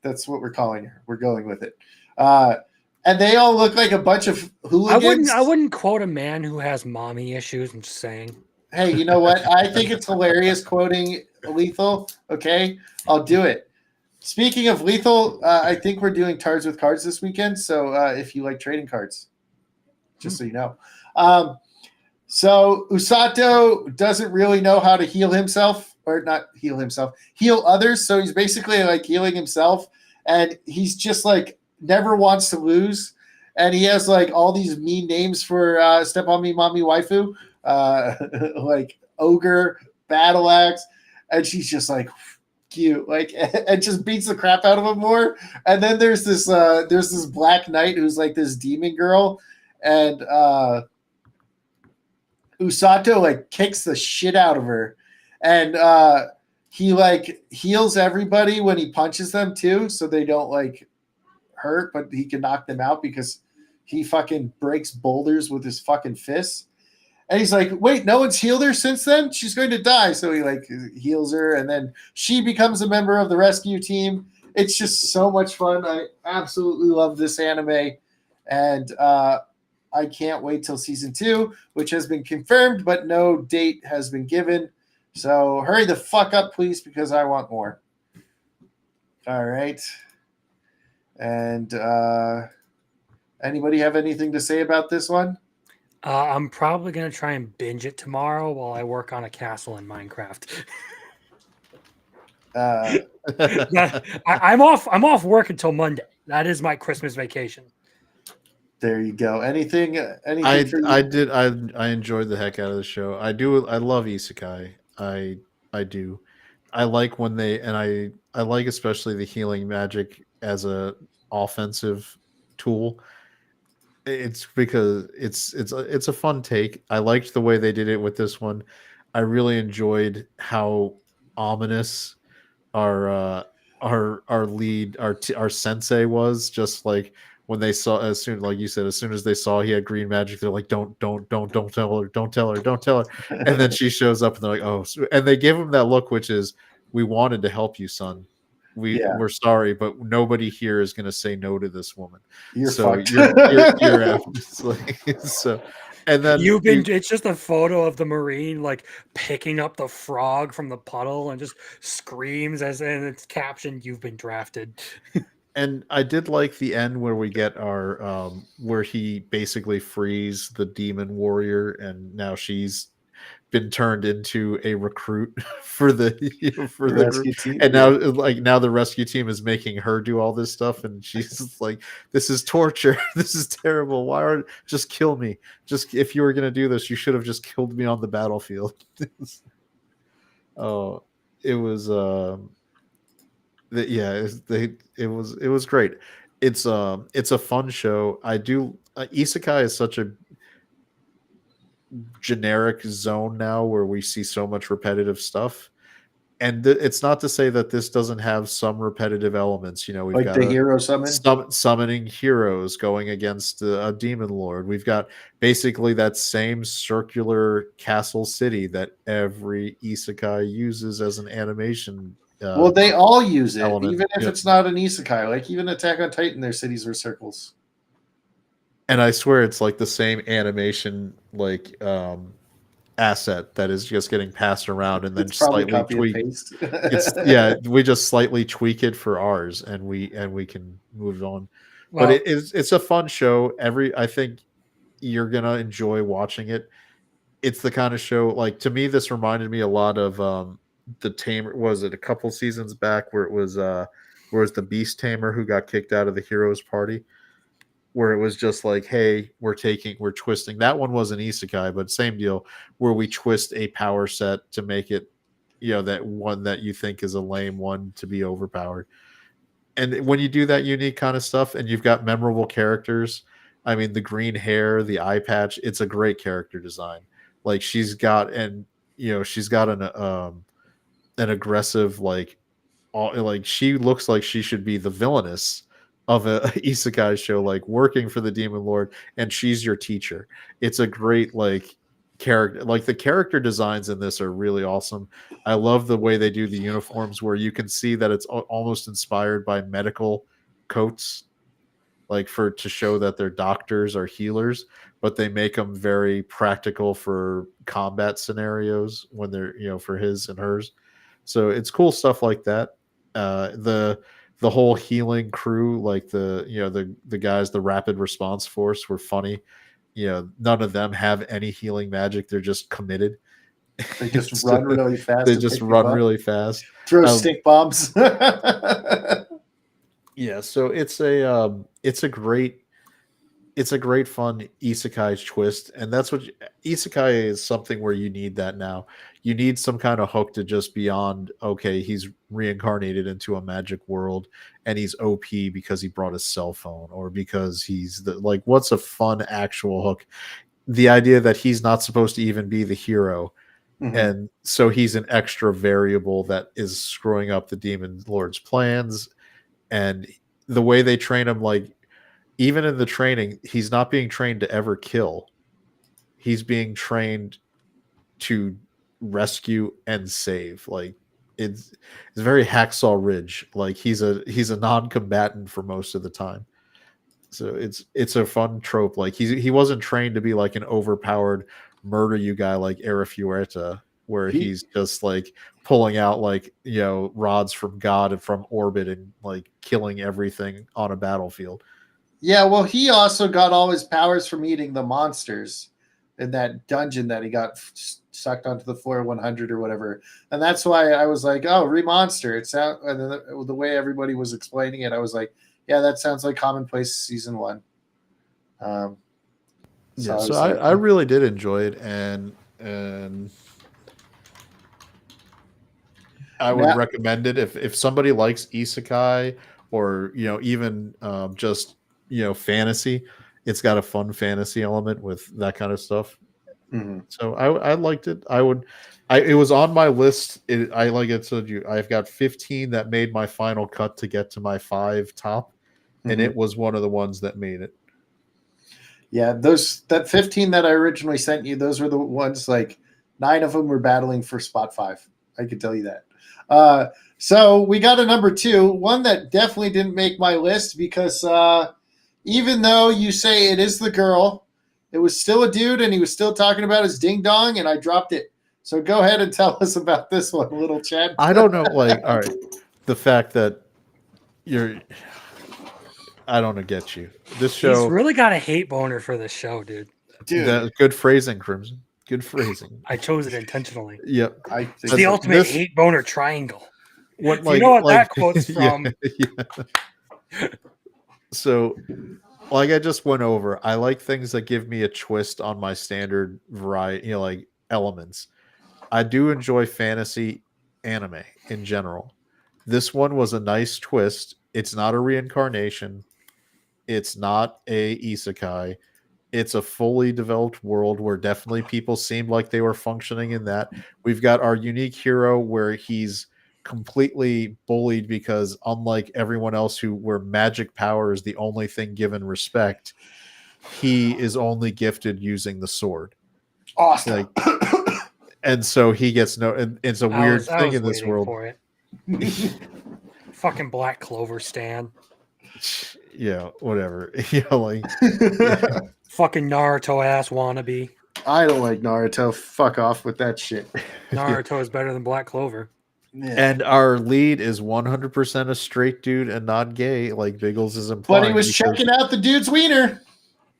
That's what we're calling her. We're going with it. And they all look like a bunch of hooligans. I wouldn't quote a man who has mommy issues. I'm just saying. Hey, you know what? I think it's hilarious quoting Lethal. Okay, I'll do it. Speaking of Lethal, I think we're doing Tards with Cards this weekend. So if you like trading cards, just so you know. So Usato doesn't really know how to heal himself, or not heal himself, heal others. So he's basically like healing himself, and he's just like never wants to lose. And he has like all these mean names for Step on Me, Mommy Waifu, like Ogre, Battle Axe, and she's just like cute, like, and just beats the crap out of him more. And then there's this Black Knight who's like this demon girl, and Usato like kicks the shit out of her, and he like heals everybody when he punches them too, so they don't like hurt, but he can knock them out because he fucking breaks boulders with his fucking fists. And he's like, wait, no one's healed her since then? She's going to die. So he like heals her, and then she becomes a member of the rescue team. It's just so much fun. I absolutely love this anime, and I can't wait till season 2, which has been confirmed, but no date has been given. So hurry the fuck up, please, because I want more. All right. And anybody have anything to say about this one? I'm probably gonna try and binge it tomorrow while I work on a castle in Minecraft. I'm off work until Monday. That is my Christmas vacation. There you go. Anything I for you? I enjoyed the heck out of the show. I love isekai. I do. I like when I like especially the healing magic as a offensive tool. It's because it's a fun take. I liked the way they did it with this one. I really enjoyed how ominous our lead our sensei was. Just like when they saw, as soon like you said, as soon as they saw he had green magic, they're like, don't tell her, don't tell her. And then she shows up and they're like, oh, and they give him that look, which is, we wanted to help you, son. We're sorry, but nobody here is going to say no to this woman. You're so fucked. you're out. So, and then it's just a photo of the Marine like picking up the frog from the puddle and just screams and it's captioned, "You've been drafted." And I did like the end where we get our where he basically frees the demon warrior, and now she's been turned into a recruit for the rescue team. And now the rescue team is making her do all this stuff, and she's like, this is torture. This is terrible. Just kill me. Just, if you were going to do this, you should have just killed me on the battlefield. Oh, it was it was great. It's a fun show. I do isekai is such a generic zone now where we see so much repetitive stuff, and it's not to say that this doesn't have some repetitive elements. We've like got the hero summoning heroes going against a demon lord. We've got basically that same circular castle city that every isekai uses as an animation. Well, they all use it, element. Even if it's not an isekai. Like even Attack on Titan, their cities were circles. And I swear it's like the same animation, asset that is just getting passed around and then It's probably slightly copy and tweaked. paste. Yeah, we just slightly tweak it for ours, and we can move on. But Well, it's a fun show. I think you're gonna enjoy watching it. It's the kind of show, like, to me, this reminded me a lot of the Tamer. Was it a couple seasons back where it was the Beast Tamer who got kicked out of the Heroes Party, where it was just like, hey, we're twisting. That one was an isekai, but same deal, where we twist a power set to make it, that one that you think is a lame one to be overpowered. And when you do that unique kind of stuff and you've got memorable characters, I mean, the green hair, the eye patch, it's a great character design. Like, she's got an aggressive, like, she looks like she should be the villainess of a isekai show, like working for the Demon Lord, and she's your teacher. It's a great, like, character. Like, the character designs in this are really awesome. I love the way they do the uniforms, where you can see that it's almost inspired by medical coats, like, to show that their doctors are healers, but they make them very practical for combat scenarios when they're, for his and hers. So it's cool stuff like that. The whole healing crew, like the guys, the rapid response force, were funny. None of them have any healing magic. They're just committed. They just run really fast. They just run really fast. Throw stick bombs. Yeah, so it's a great fun isekai twist, and that's what isekai is. Something where you need that now. You need some kind of hook to just beyond, okay, he's reincarnated into a magic world and he's OP because he brought his cell phone, or because he's like, what's a fun actual hook? The idea that he's not supposed to even be the hero, and so he's an extra variable that is screwing up the Demon Lord's plans. And the way they train him, like, even in the training, he's not being trained to ever kill. He's being trained to rescue and save. Like, it's very Hacksaw Ridge. Like, he's a non-combatant for most of the time. So it's a fun trope. Like, he wasn't trained to be like an overpowered murder you guy like Arafuerta, where he's just like pulling out, like, rods from God and from orbit and like killing everything on a battlefield. Yeah, well, he also got all his powers from eating the monsters in that dungeon that he got sucked onto the floor 100 or whatever. And that's why I was like, oh, Remonster. And then the way everybody was explaining it, I was like, yeah, that sounds like Commonplace season 1. So I really did enjoy it, and I would recommend it if somebody likes isekai, or even just fantasy. It's got a fun fantasy element with that kind of stuff. So I liked it. It was on my list. Like I told you, I've got 15 that made my final cut to get to my 5 top, and it was one of the ones that made it. Yeah, that 15 that I originally sent you, those were the ones, like 9 of them were battling for spot 5. I could tell you that. So we got a number 2, one that definitely didn't make my list because even though you say it is the girl, it was still a dude and he was still talking about his ding dong, and I dropped it. So go ahead and tell us about this one, little Chad. I don't know, like, all right, the fact that I don't get you. This show, he's really got a hate boner for this show, dude. Good phrasing, Crimson. Good phrasing. I chose it intentionally. Yep. It's the ultimate hate boner triangle. What, you know what that quote's from? Yeah. So, like I just went over, I like things that give me a twist on my standard variety, like elements. I do enjoy fantasy anime in general. This one was a nice twist. It's not a reincarnation. It's not a isekai. It's a fully developed world where definitely people seemed like they were functioning in that. We've got our unique hero where he's completely bullied because, unlike everyone else where magic power is the only thing given respect, he is only gifted using the sword. Awesome. And so he gets and it's a weird thing in this world. For it. Fucking Black Clover stan. Yeah, whatever. Fucking Naruto ass wannabe. I don't like Naruto. Fuck off with that shit. Naruto is better than Black Clover. Yeah. And our lead is 100% a straight dude and not gay, like Biggles is implying. But he was checking out the dude's wiener.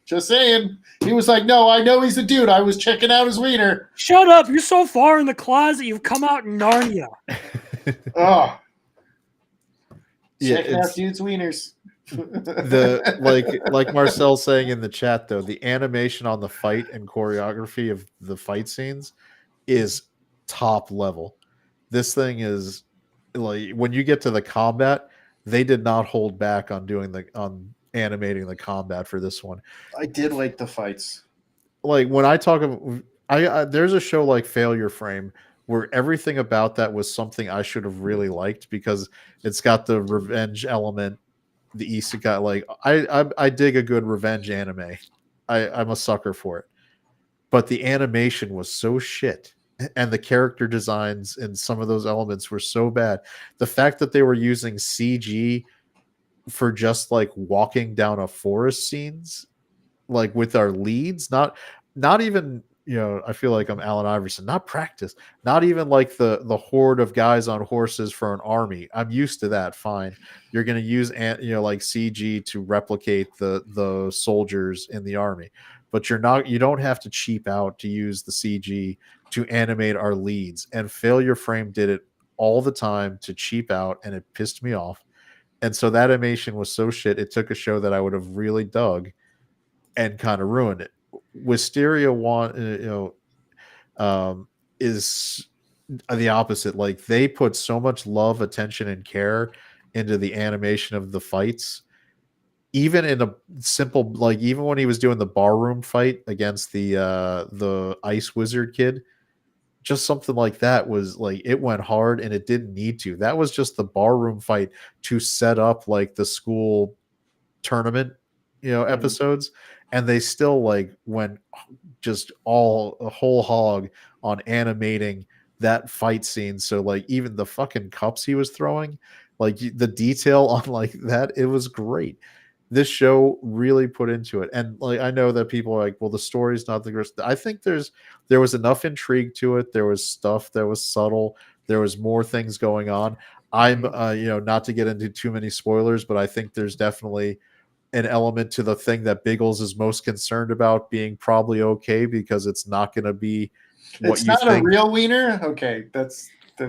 Just saying. He was like, no, I know he's a dude. I was checking out his wiener. Shut up! You're so far in the closet, you've come out in Narnia. Oh. Yeah, Checking out dude's wieners. like Marcel's saying in the chat, though, the animation on the fight and choreography of the fight scenes is top level. This thing is like when you get to the combat, they did not hold back on animating the combat for this one. I did like the fights. Like when I talk about, I there's a show like Failure Frame where everything about that was something I should have really liked because it's got the revenge element, the isekai. Like I dig a good revenge anime. I'm a sucker for it. But the animation was so shit, and the character designs and some of those elements were so bad. The fact that they were using CG for just like walking down a forest scenes, like with our leads, not even, you know, I feel like I'm Allen Iverson, not practice, not even like the horde of guys on horses for an army. I'm used to that. Fine, you're going to use like CG to replicate the soldiers in the army, but you don't have to cheap out to use the CG to animate our leads. And Failure Frame did it all the time to cheap out, and it pissed me off. And so that animation was so shit, it took a show that I would have really dug and kind of ruined it. Wisteria is the opposite. Like they put so much love, attention, and care into the animation of the fights. Even in a simple, like even when he was doing the barroom fight against the ice wizard kid, just something like that was like it went hard and it didn't need to. That was just the barroom fight to set up like the school tournament, episodes, and they still like went just a whole hog on animating that fight scene. So like even the fucking cups he was throwing, like the detail on like that, it was great. This show really put into it. And like I know that people are like, well, the story's not the greatest. I think there was enough intrigue to it. There was stuff that was subtle. There was more things going on. I'm not to get into too many spoilers, but I think there's definitely an element to the thing that Biggles is most concerned about being probably okay, because it's not going to be what it's you not think. A real wiener. Okay, that's the.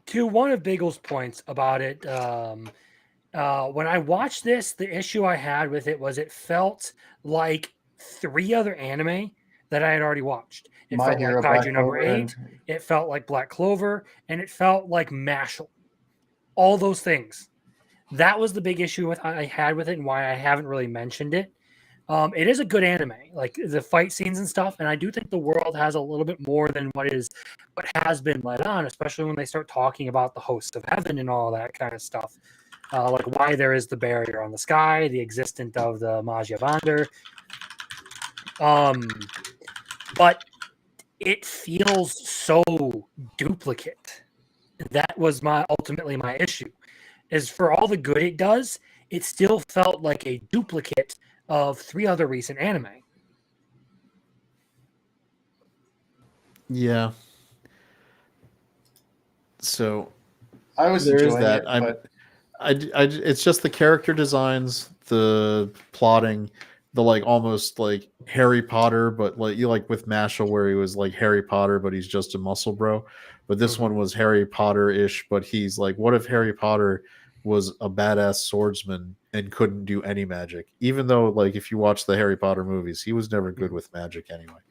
To one of Biggles' points about it, when I watched this, the issue I had with it was it felt like 3 other anime that I had already watched. It My felt Hero, like Black Kaiju number Clover, 8. It felt like Black Clover, and it felt like Mashal. All those things. That was the big issue I had with it, and why I haven't really mentioned it. It is a good anime, like the fight scenes and stuff, and I do think the world has a little bit more than what has been let on, especially when they start talking about the host of heaven and all that kind of stuff. Like why there is the barrier on the sky, the existence of the Magia Vander. But it feels so duplicate. That was ultimately my issue. Is for all the good it does, it still felt like a duplicate of 3 other recent anime. Yeah. So I was there is enjoying that. it, but It's just the character designs, the plotting, the like almost like Harry Potter, but like with Mashal, where he was like Harry Potter, but he's just a muscle bro. But this one was Harry Potter-ish, but he's like, what if Harry Potter was a badass swordsman and couldn't do any magic? Even though, like, if you watch the Harry Potter movies, he was never good with magic anyway.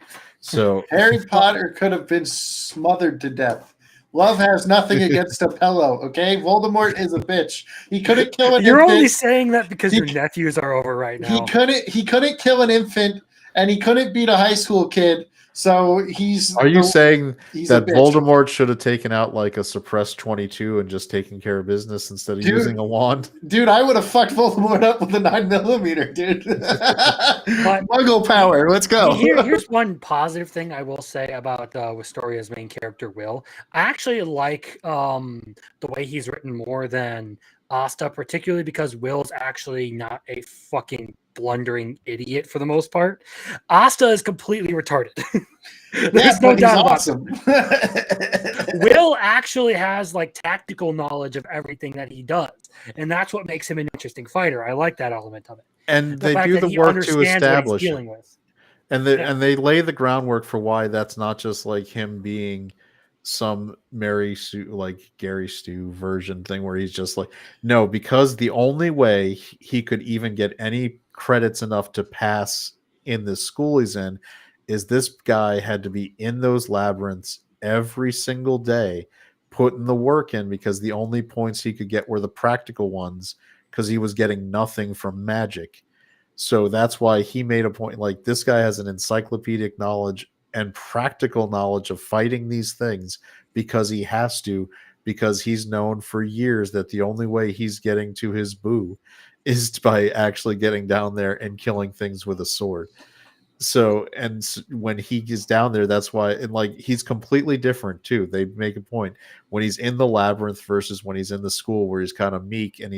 So Harry Potter could have been smothered to death. Love has nothing against a pillow, okay? Voldemort is a bitch. He couldn't kill an You're infant. only saying that because your nephews are over right now. He couldn't kill an infant, and he couldn't beat a high school kid. So he's. Are you saying that bitch. Voldemort should have taken out like a suppressed 22 and just taken care of business instead of using a wand? Dude, I would have fucked Voldemort up with a 9mm, dude. Muggle power. Let's go. Here's one positive thing I will say about Wistoria's main character, Will. I actually like the way he's written more than Asta, particularly because Will's actually not a fucking blundering idiot for the most part. Asta is completely retarded. There's no doubt about it. Will actually has like tactical knowledge of everything that he does, and that's what makes him an interesting fighter. I like that element of it. And The they fact do that the he work to understands what he's establish it. dealing with. And they lay the groundwork for why that's not just like him being some Mary Sue, like Gary Stu version thing where he's just like, no, because the only way he could even get any credits enough to pass in the school he's in is this guy had to be in those labyrinths every single day, putting the work in, because the only points he could get were the practical ones because he was getting nothing from magic. So that's why he made a point, like, this guy has an encyclopedic knowledge and practical knowledge of fighting these things because he has to, because he's known for years that the only way he's getting to his boo is by actually getting down there and killing things with a sword. So, and when he gets down there, that's why, and like, he's completely different too. They make a point when he's in the labyrinth versus when he's in the school, where he's kind of meek and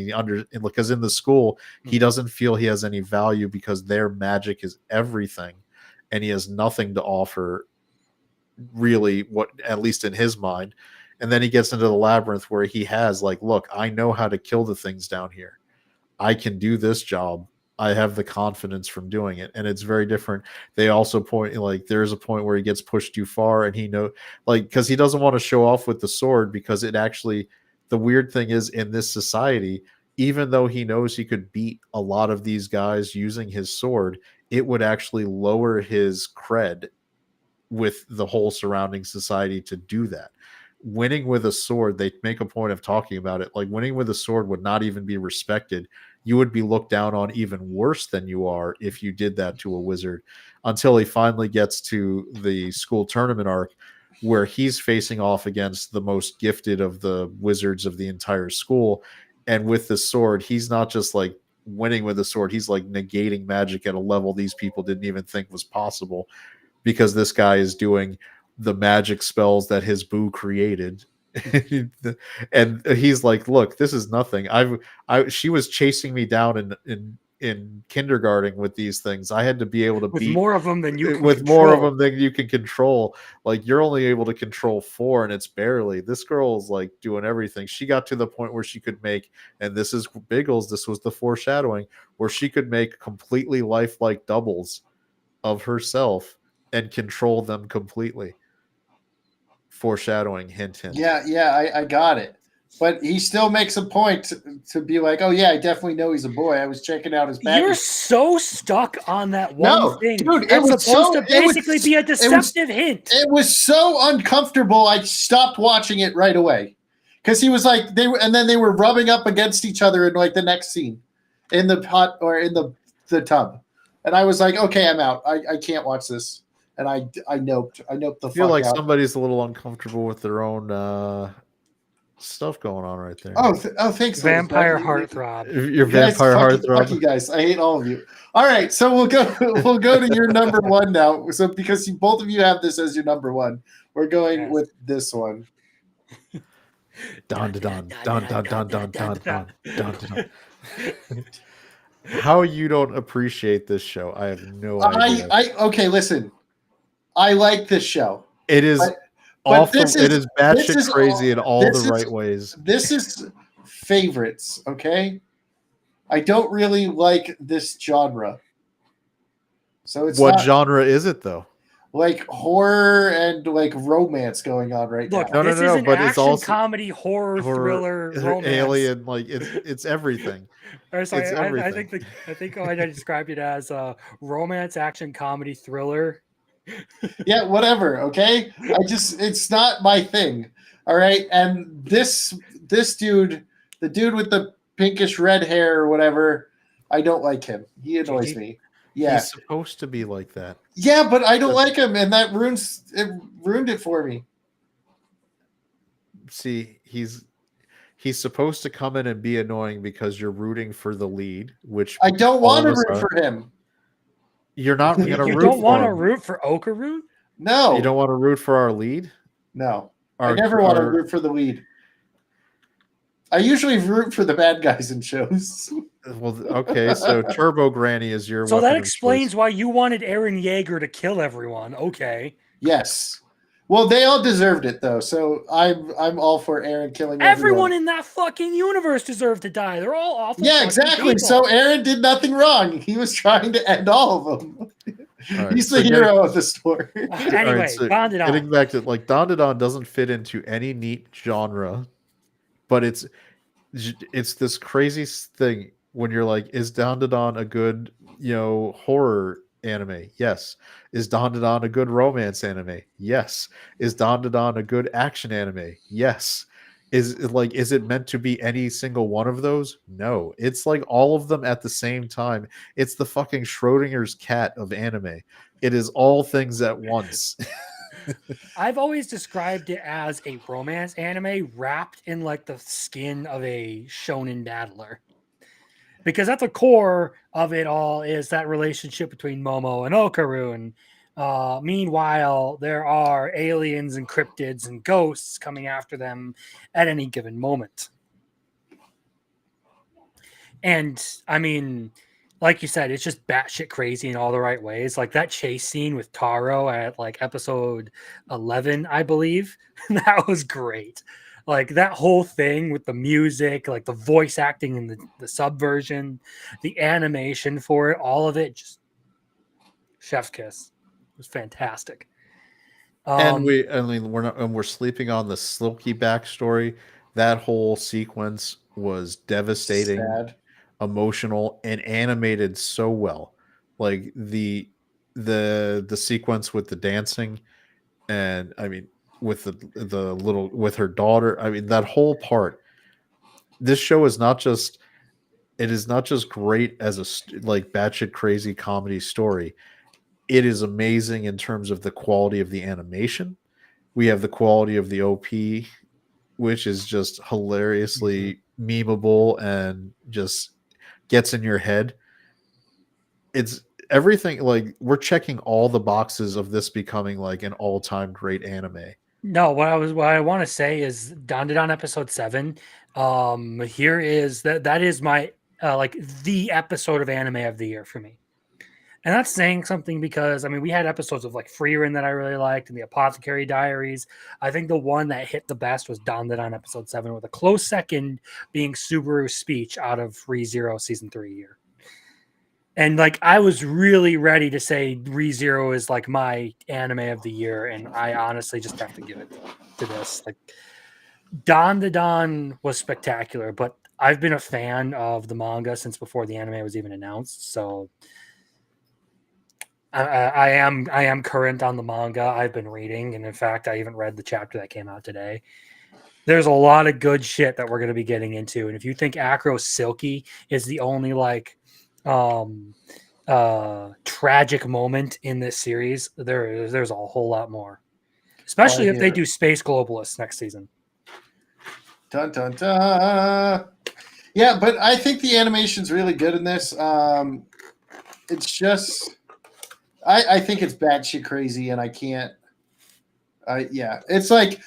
because in the school he doesn't feel he has any value because their magic is everything, and he has nothing to offer, really, what, at least in his mind. And then he gets into the labyrinth where he has like, look, I know how to kill the things down here. I can do this job. I have the confidence from doing it, and it's very different. They also point, like, there's a point where he gets pushed too far, and he because he doesn't want to show off with the sword, because it actually, the weird thing is, in this society, even though he knows he could beat a lot of these guys using his sword, it would actually lower his cred with the whole surrounding society to do that. Winning with a sword, they make a point of talking about it, like, winning with a sword would not even be respected. You would be looked down on even worse than you are if you did that to a wizard, until he finally gets to the school tournament arc, where he's facing off against the most gifted of the wizards of the entire school. And with the sword, he's not just like winning with a sword, he's like negating magic at a level these people didn't even think was possible, because this guy is doing the magic spells that his boo created. And he's like, look, this is nothing. She was chasing me down in kindergarten with these things. I had to be able to with beat more of them than you can with control. more of them than you can control. Like, you're only able to control 4, and it's barely. This girl's like doing everything. She got to the point where she could make, and this is Biggles, this was the foreshadowing, where she could make completely lifelike doubles of herself and control them completely. Foreshadowing, hint, hint. Yeah, I got it. But he still makes a point to be like, oh yeah, I definitely know he's a boy. I was checking out his back. You're so stuck on that one thing. Dude, That's supposed to basically be a deceptive hint. It was so uncomfortable. I stopped watching it right away, because he was like, and then they were rubbing up against each other in like the next scene, in the pot or in the tub, and I was like, okay, I'm out. I can't watch this. And I noped the fuck out. I feel like somebody's a little uncomfortable with their own stuff going on right there. Oh, thanks. Vampire heartthrob. Your vampire heartthrob. Fuck you guys. I hate all of you. All right, so we'll go to your number one now. So because both of you have this as your number one, we're going with this one. Dun dun dun dun dun dun dun dun dun. How you don't appreciate this show, I have no idea. Okay, listen. I like this show. It is awful. It is batshit crazy in all the right ways. This is favorites, okay? I don't really like this genre. So it's what genre is it though? Like horror and like romance going on right now. No, this is an but action, it's also comedy, horror, thriller, romance. Alien, like it's everything. Sorry, it's everything. I think I described it as romance, action, comedy, thriller. Yeah, whatever. Okay, it's not my thing. All right, and this dude, the dude with the pinkish red hair or whatever, I don't like him. He annoys me. Yeah, he's supposed to be like that. Yeah, but I don't like him, and that ruined it for me. See, he's supposed to come in and be annoying because you're rooting for the lead, which I don't want to root for him. You're not going to root. You don't want to root for Okaroot? No. You don't want to root for our lead? No. I never want to root for the lead. I usually root for the bad guys in shows. Well, okay, so Turbo Granny is your So weapon that of explains choice. why you wanted Aaron Yeager to kill everyone. Okay. Yes. Well, they all deserved it though, so I'm all for Aaron killing Everyone everyone. in that fucking universe deserved to die. They're all awful. Yeah, fucking exactly. people. So Aaron did nothing wrong. He was trying to end all of them. All right, He's so the hero of the story. all right, Anyway, so Don getting back to like Don doesn't fit into any neat genre, but it's this crazy thing when you're like, is Don a good, horror anime? Yes. Is Don a good romance anime? Yes. Is Don a good action anime? Yes. Is it meant to be any single one of those? No. It's like all of them at the same time. It's the fucking Schrodinger's cat of anime. It is all things at once. I've always described it as a romance anime wrapped in like the skin of a shonen battler. Because at the core of it all is that relationship between Momo and Okaru. And meanwhile, there are aliens and cryptids and ghosts coming after them at any given moment. And I mean, like you said, it's just batshit crazy in all the right ways. Like that chase scene with Taro at like episode 11, I believe, that was great. Like that whole thing with the music, like the voice acting and the subversion, the animation for it, all of it, just chef's kiss. It was fantastic. We're sleeping on the Silky backstory. That whole sequence was devastating, Sad. emotional, and animated so well. Like the sequence with the dancing, and I mean with the little with her daughter. I mean that whole part. This show is not just it is not just great as like batshit crazy comedy story. It is amazing in terms of the quality of the animation. We have the quality of the OP, which is just hilariously memeable and just gets in your head. It's everything, like we're checking all the boxes of this becoming like an all-time great anime. No, what I want to say is Dandadan episode 7. Here is that is my like the episode of anime of the year for me. And that's saying something because I mean we had episodes of like Freerin that I really liked and the Apothecary Diaries. I think the one that hit the best was Dandadan episode 7, with a close second being Subaru's speech out of ReZero season 3 year. And like I was really ready to say ReZero is like my anime of the year, and I honestly just have to give it to this. Like Don the Don was spectacular, but I've been a fan of the manga since before the anime was even announced. So I am current on the manga. I've been reading, and in fact, I even read the chapter that came out today. There's a lot of good shit that we're going to be getting into, and if you think Acro Silky is the only like tragic moment in this series, there's a whole lot more, especially if they do Space Globalists next season. Dun dun dun. Yeah, but I think the animation's really good in this. It's just I think it's batshit crazy, and I can't. Yeah, it's like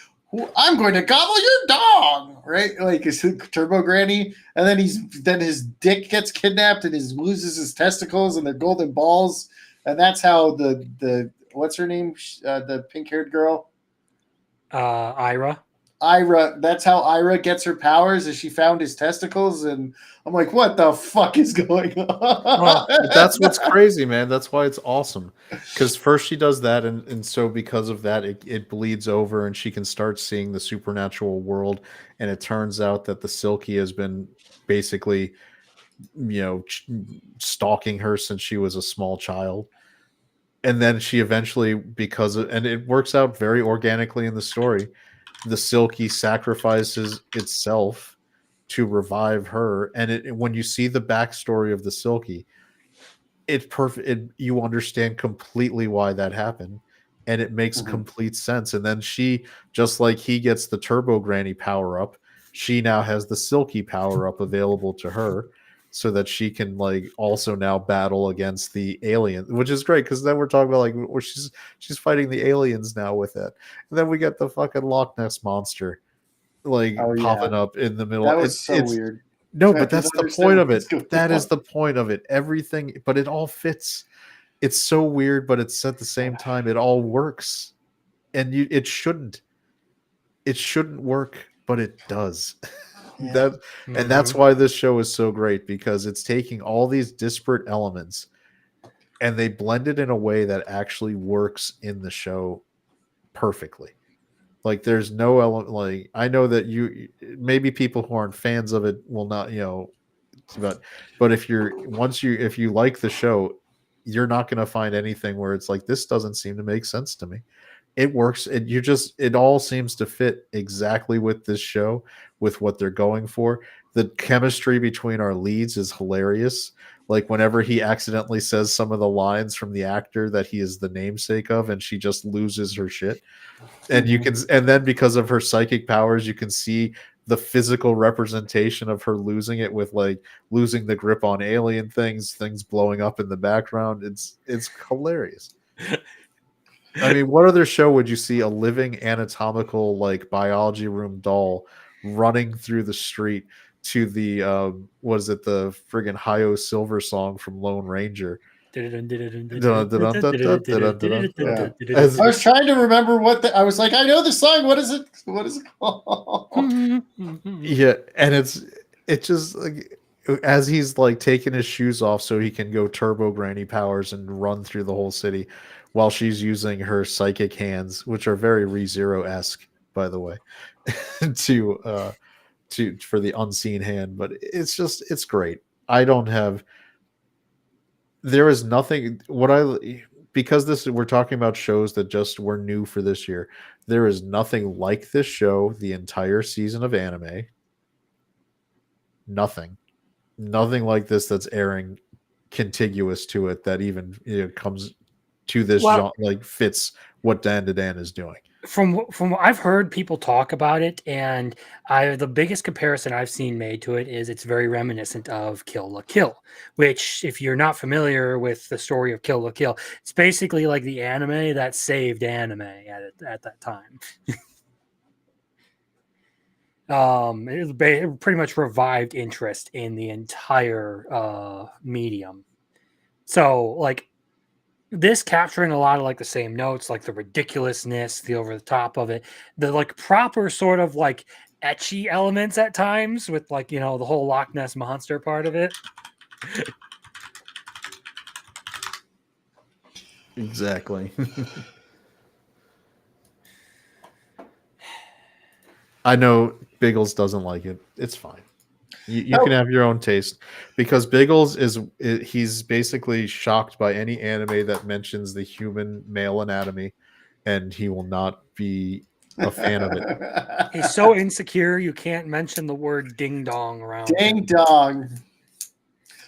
I'm going to gobble your dog, right? Like it's Turbo Granny, and then his dick gets kidnapped and loses his testicles and their golden balls, and that's how the what's her name, the pink haired girl, Ira. That's how Ira gets her powers, is she found his testicles, and I'm like, what the fuck is going on? Well, that's what's crazy, man. That's why it's awesome. Because first she does that, and so because of that, it bleeds over, and she can start seeing the supernatural world. And it turns out that the Silky has been basically, stalking her since she was a small child. And then she eventually, and it works out very organically in the story, the Silky sacrifices itself to revive her. And when you see the backstory of the Silky, it's perfect. You understand completely why that happened, and it makes complete sense. And then she, just like he gets the Turbo Granny power up, she now has the Silky power up available to her, so that she can like also now battle against the alien, which is great because then we're talking about like where she's fighting the aliens now with it. And then we get the fucking Loch Ness monster. popping up in the middle. That was It's weird. no, I but didn't that's the understand point of what's it. going That is on. the point of it. Everything, but it all fits. It's so weird, but it's at the same time it all works. And it shouldn't work, but it does. Yeah. And that's why this show is so great, because it's taking all these disparate elements and they blend it in a way that actually works in the show perfectly. Like there's no element, like I know that maybe people who aren't fans of it will not, but if you like the show, you're not going to find anything where it's like, this doesn't seem to make sense to me. It works. It all seems to fit exactly with this show, with what they're going for. The chemistry between our leads is hilarious. Like whenever he accidentally says some of the lines from the actor that he is the namesake of, and she just loses her shit. And and then because of her psychic powers, you can see the physical representation of her losing it, with like losing the grip on alien things blowing up in the background. It's hilarious. I mean, what other show would you see a living anatomical like biology room doll running through the street to the was it the friggin' Hi-Yo Silver song from Lone Ranger? I As- was trying to remember I was like, I know the song. What is it? What is it called? yeah, and it's just like as he's like taking his shoes off so he can go turbo granny powers and run through the whole city while she's using her psychic hands, which are very ReZero-esque, by the way, for the unseen hand. But it's great. There is nothing because we're talking about shows that just were new for this year. There is nothing like this show the entire season of anime. Nothing like this that's airing contiguous to it that even comes to this genre, like fits what Dan to Dan is doing. From what I've heard people talk about it, and the biggest comparison I've seen made to it is it's very reminiscent of Kill la Kill, which, if you're not familiar with the story of Kill la Kill, it's basically like the anime that saved anime at that time. It pretty much revived interest in the entire medium. So, like, this capturing a lot of like the same notes, like the ridiculousness, the over the top of it, the like proper sort of like etchy elements at times, with like, the whole Loch Ness monster part of it. Exactly. I know Biggles doesn't like it. It's fine. You can have your own taste, because Biggles he's basically shocked by any anime that mentions the human male anatomy, and he will not be a fan of it. He's so insecure you can't mention the word ding dong around. Ding dong.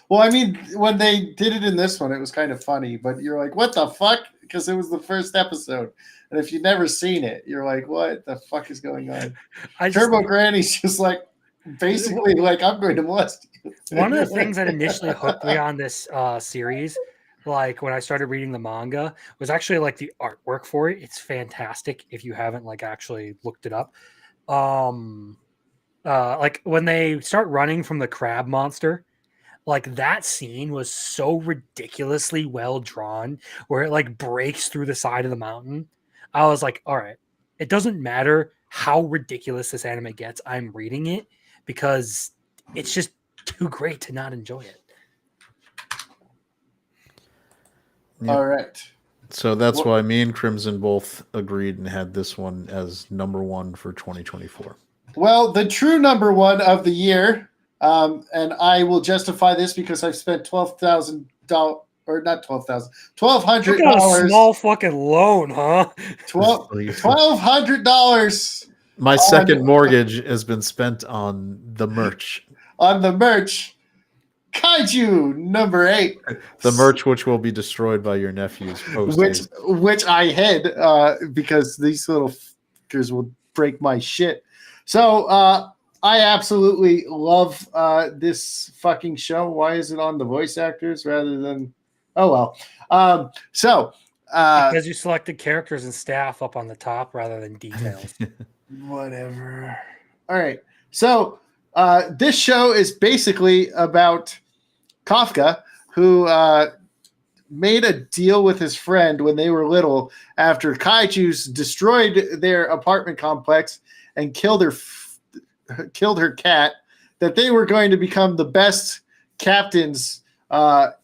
Well, I mean, when they did it in this one, it was kind of funny, but you're like, what the fuck? Because it was the first episode. And if you've never seen it, you're like, what the fuck is going on? Turbo Granny's just like, basically like, I'm going to molest you. One of the things that initially hooked me on this series, like when I started reading the manga, was actually like the artwork for it. It's fantastic if you haven't like actually looked it up. Like when they start running from the crab monster, like that scene was so ridiculously well drawn, where it like breaks through the side of the mountain. I was like, all right, it doesn't matter how ridiculous this anime gets, I'm reading it, because it's just too great to not enjoy it. Yeah. All right. So that's why me and Crimson both agreed and had this one as number one for 2024. Well, the true number one of the year, and I will justify this because I've spent $12,000, or not $12,000, $1,200. Small fucking loan, huh? $1,200. My second mortgage has been spent on the merch. On the merch. Kaiju number 8. The merch which will be destroyed by your nephews post which I hid because these little fuckers will break my shit. So I absolutely love this fucking show. Why is it on the voice actors rather than well. Because you selected characters and staff up on the top rather than details. Whatever. All right. So this show is basically about Kafka, who made a deal with his friend when they were little after kaijus destroyed their apartment complex and killed her cat, that they were going to become the best captains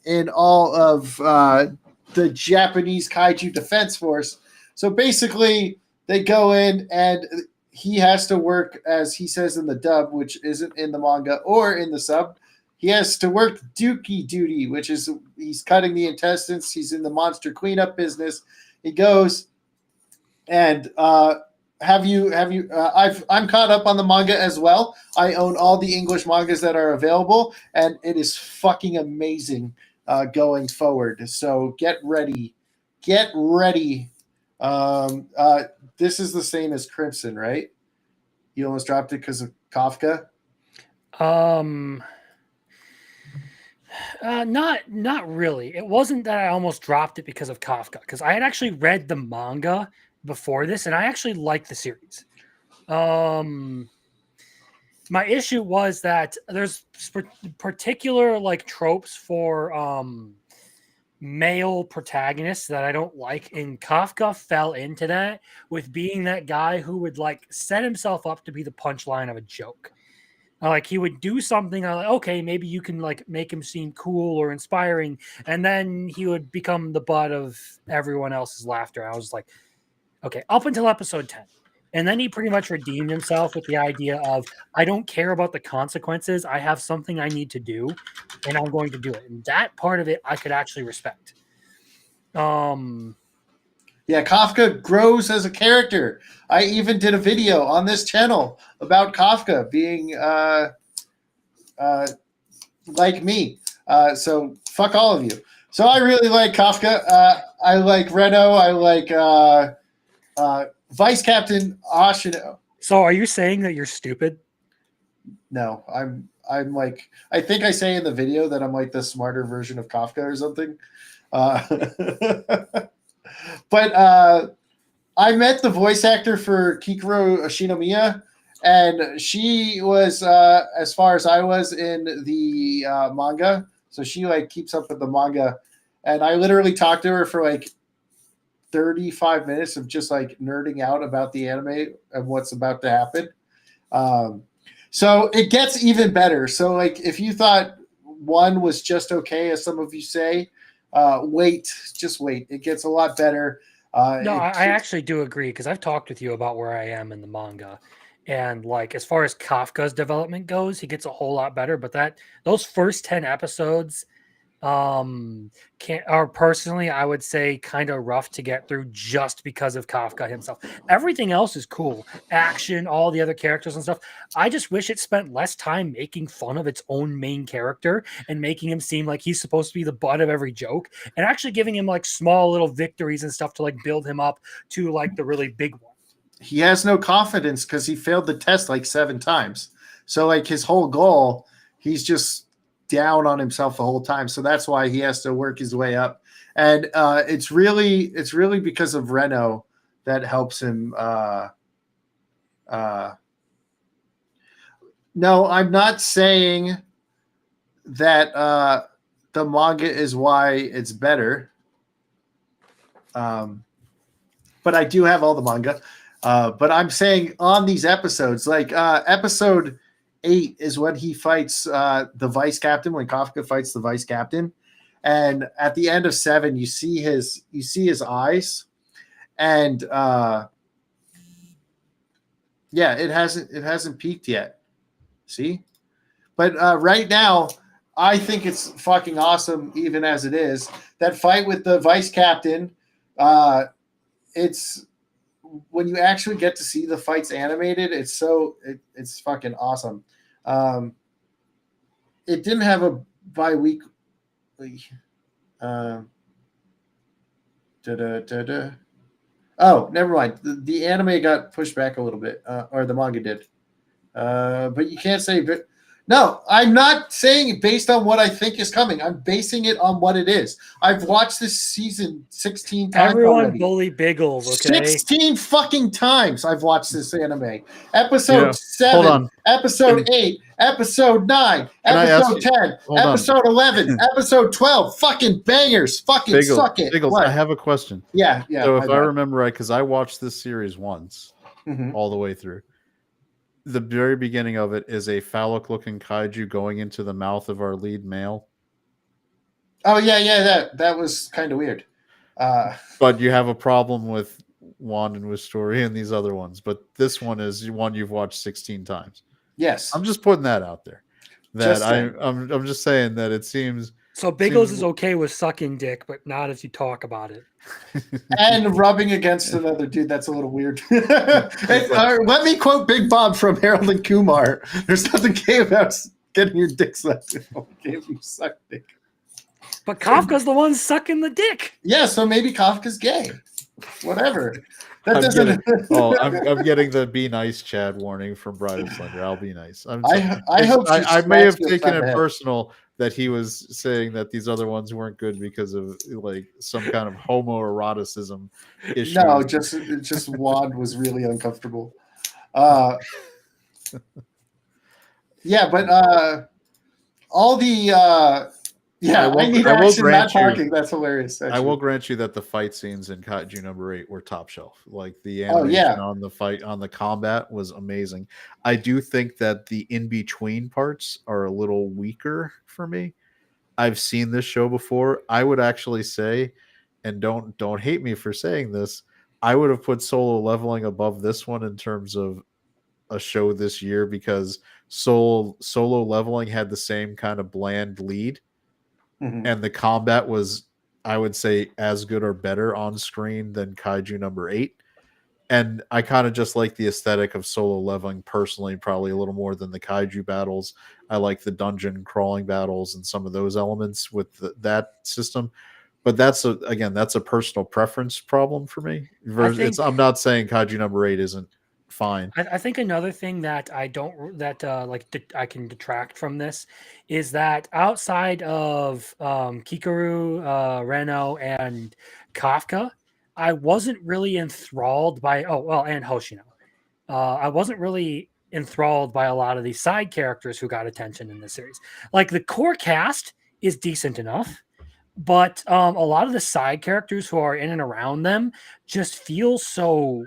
in all of the Japanese kaiju defense force. So basically, they go in and he has to work, as he says in the dub, which isn't in the manga or in the sub. He has to work dookie duty, which is he's cutting the intestines. He's in the monster cleanup business. He goes and I'm caught up on the manga as well. I own all the English mangas that are available, and it is fucking amazing going forward. So get ready. Get ready. This is the same as Crimson, right? You almost dropped it because of Kafka? Not really. It wasn't that I almost dropped it because of Kafka, because I had actually read the manga before this, and I actually liked the series. My issue was that there's particular like tropes for male protagonists that I don't like, and Kafka fell into that with being that guy who would like set himself up to be the punchline of a joke. Like he would do something, like, okay, maybe you can like make him seem cool or inspiring, and then he would become the butt of everyone else's laughter. I was like, okay, up until episode 10. And then he pretty much redeemed himself with the idea of, I don't care about the consequences. I have something I need to do, and I'm going to do it. And that part of it, I could actually respect. Yeah, Kafka grows as a character. I even did a video on this channel about Kafka being like me. So fuck all of you. So I really like Kafka. I like Reno. I like Vice Captain Ashino. So are you saying that you're stupid? No, I'm like, I think I say in the video that I'm like the smarter version of Kafka or something. But I met the voice actor for Kikuro Shinomiya, and she was as far as I was in the manga. So she like keeps up with the manga, and I literally talked to her for like 35 minutes of just like nerding out about the anime and what's about to happen. So it gets even better. So like if you thought one was just okay, as some of you say, just wait. It gets a lot better. No, I actually do agree, because I've talked with you about where I am in the manga, and like as far as Kafka's development goes, he gets a whole lot better. But those first 10 episodes are personally, I would say, kind of rough to get through just because of Kafka himself. Everything else is cool, action, all the other characters and stuff. I just wish it spent less time making fun of its own main character and making him seem like he's supposed to be the butt of every joke, and actually giving him like small little victories and stuff to like build him up to like the really big one. He has no confidence because he failed the test like 7 times. So like his whole goal, he's just down on himself the whole time. So that's why he has to work his way up. And it's really because of Reno that helps him. No, I'm not saying that the manga is why it's better. But I do have all the manga. But I'm saying on these episodes, like episode 8 is when he fights the vice captain, when Kafka fights the vice captain. And at the end of 7, you see his eyes. And yeah, it hasn't peaked yet. See? But right now, I think it's fucking awesome, even as it is. That fight with the vice captain, it's when you actually get to see the fights animated, it's fucking awesome. It didn't have a bi-weekly. Oh, never mind. The anime got pushed back a little bit, or the manga did. But you can't say No, I'm not saying it based on what I think is coming. I'm basing it on what it is. I've watched this season 16 times Everyone already. bully Biggles, okay? 16 fucking times I've watched this anime. Episode You know, 7, hold on. episode 8, episode 9, Can I ask episode you- 10, hold on. episode 11, episode 12. Fucking bangers. Fucking suck it. Biggles, What? I have a question. Yeah. So my if I bad. remember right, because I watched this series once, Mhm. all the way through. The very beginning of it is a phallic-looking kaiju going into the mouth of our lead male. Oh, yeah. That was kind of weird. But you have a problem with Wand and Wistoria and these other ones. But this one is one you've watched 16 times. Yes. I'm just putting that out there. That Just saying. I'm just saying that it seems. So Biggles is okay with sucking dick, but not if you talk about it. And rubbing against another dude, that's a little weird. Let me quote Big Bob from Harold and Kumar. There's nothing gay about getting your dick sucked. Okay, if you suck dick. But Kafka's the one sucking the dick. Yeah, so maybe Kafka's gay. Whatever. That I'm doesn't. I'm getting the be nice Chad warning from Bride of Slender. I'll be nice. I hope she I may have smacks you taken upside the it head. personal that he was saying that these other ones weren't good because of like some kind of homoeroticism issue. No, just Wand was really uncomfortable. Yeah, but all the I will action, not grant you- talking. That's hilarious. I actually. will grant you that the fight scenes in Kaiju number 8 were top shelf. Like the Oh, animation yeah. on the fight, on the combat was amazing. I do think that the in-between parts are a little weaker for me. I've seen this show before. I would actually say, and don't hate me for saying this, I would have put Solo Leveling above this one in terms of a show this year because Solo Leveling had the same kind of bland lead. Mhm. And the combat was, I would say, as good or better on screen than Kaiju number 8. And I kind of just like the aesthetic of Solo Leveling personally, probably a little more than the Kaiju battles. I like the dungeon crawling battles and some of those elements with that system. But that's a personal preference problem for me. I'm not saying Kaiju number 8 isn't fine. I think another thing that I can detract from this is that outside of Kikaru, Reno, and Kafka, I wasn't really enthralled by and Hoshino. I wasn't really enthralled by a lot of these side characters who got attention in this series. Like the core cast is decent enough, but a lot of the side characters who are in and around them just feel so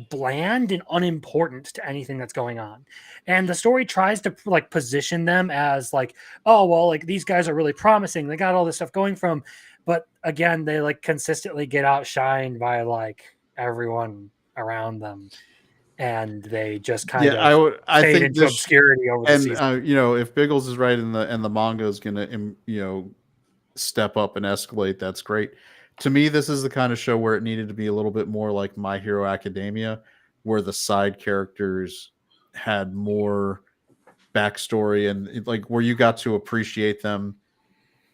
bland and unimportant to anything that's going on. And the story tries to like position them as like, oh, well, like these guys are really promising. They got all this stuff going from, but again, they like consistently get outshined by like everyone around them. And they just kind of fade into obscurity over the season. If Biggles is right and the manga is going to, step up and escalate, that's great. To me, this is the kind of show where it needed to be a little bit more like My Hero Academia, where the side characters had more backstory and like where you got to appreciate them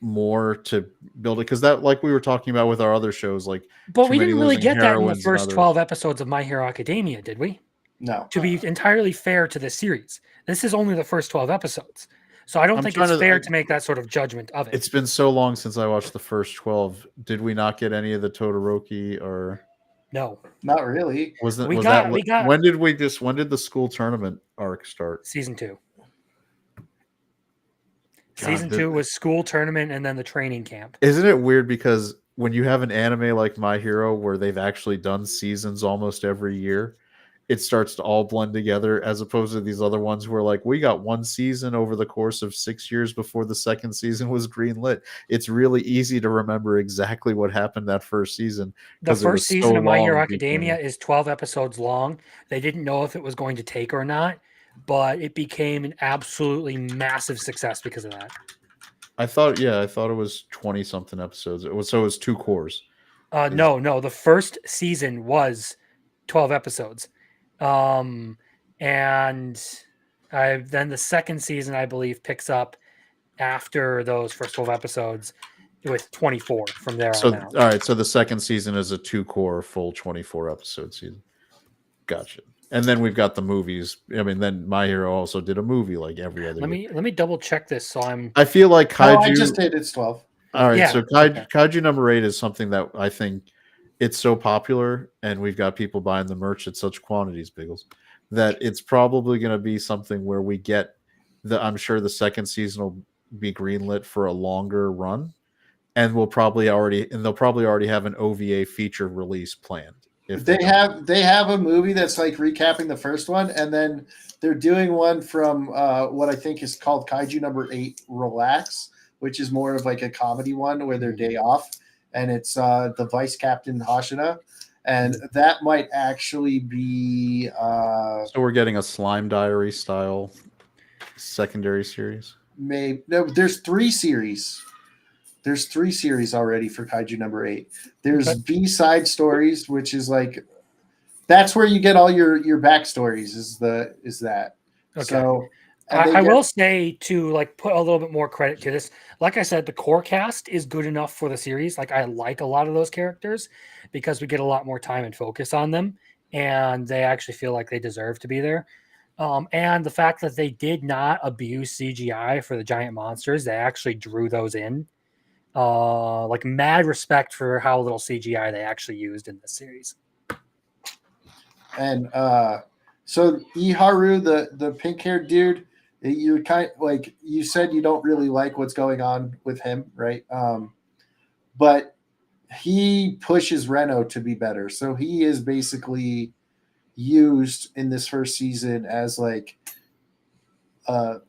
more to build it. Because that, like we were talking about with our other shows, like, but we didn't really get that in the first 12 episodes of My Hero Academia, did we? No. To be entirely fair to the series, this is only the first 12 episodes. So I don't think it's fair to make that sort of judgment of it. It's been so long since I watched the first 12. Did we not get any of the Todoroki or? No, not really. When did the school tournament arc start? Season 2. Season 2 was school tournament and then the training camp. Isn't it weird because when you have an anime like My Hero where they've actually done seasons almost every year, it starts to all blend together as opposed to these other ones where like we got one season over the course of 6 years before the second season was greenlit. It's really easy to remember exactly what happened that first season. The first season of My Hero Academia is 12 episodes long. They didn't know if it was going to take or not, but it became an absolutely massive success because of that. I thought it was 20 something episodes. It was 2 cores. No, the first season was 12 episodes. And then the second season, I believe, picks up after those first 12 episodes with 24 from there on out. All right, so the second season is a 2 core full 24 episode season. Gotcha. And then we've got the movies. I mean, then My Hero also did a movie like every other Let year. me double check this. So I'm I feel like No, Kaiju. I just did. It's 12. All right, Yeah, so okay. Kaiju number 8 is something that I think it's so popular, and we've got people buying the merch at such quantities, Biggles, that it's probably going to be something where we get I'm sure the second season will be greenlit for a longer run, and they'll probably already have an OVA feature release planned. If They don't. have a movie that's like recapping the first one, and then they're doing one from what I think is called Kaiju number 8 Relax, which is more of like a comedy one where they're day off, and it's the Vice Captain Hashina, and that might actually be So we're getting a Slime Diary style secondary series. maybe no. There's 3 series. There's 3 series already for Kaiju number 8. There's Okay. B-side stories, which is like that's where you get all your backstories. Is that Okay. so? I will say to like put a little bit more credit to this. Like I said, the core cast is good enough for the series. Like I like a lot of those characters because we get a lot more time and focus on them, and they actually feel like they deserve to be there. And the fact that they did not abuse CGI for the giant monsters, they actually drew those in. Like mad respect for how little CGI they actually used in this series. And so Iharu, the pink haired dude, you're kind like you said you don't really like what's going on with him, right? But he pushes Reno to be better, so he is basically used in this first season as like a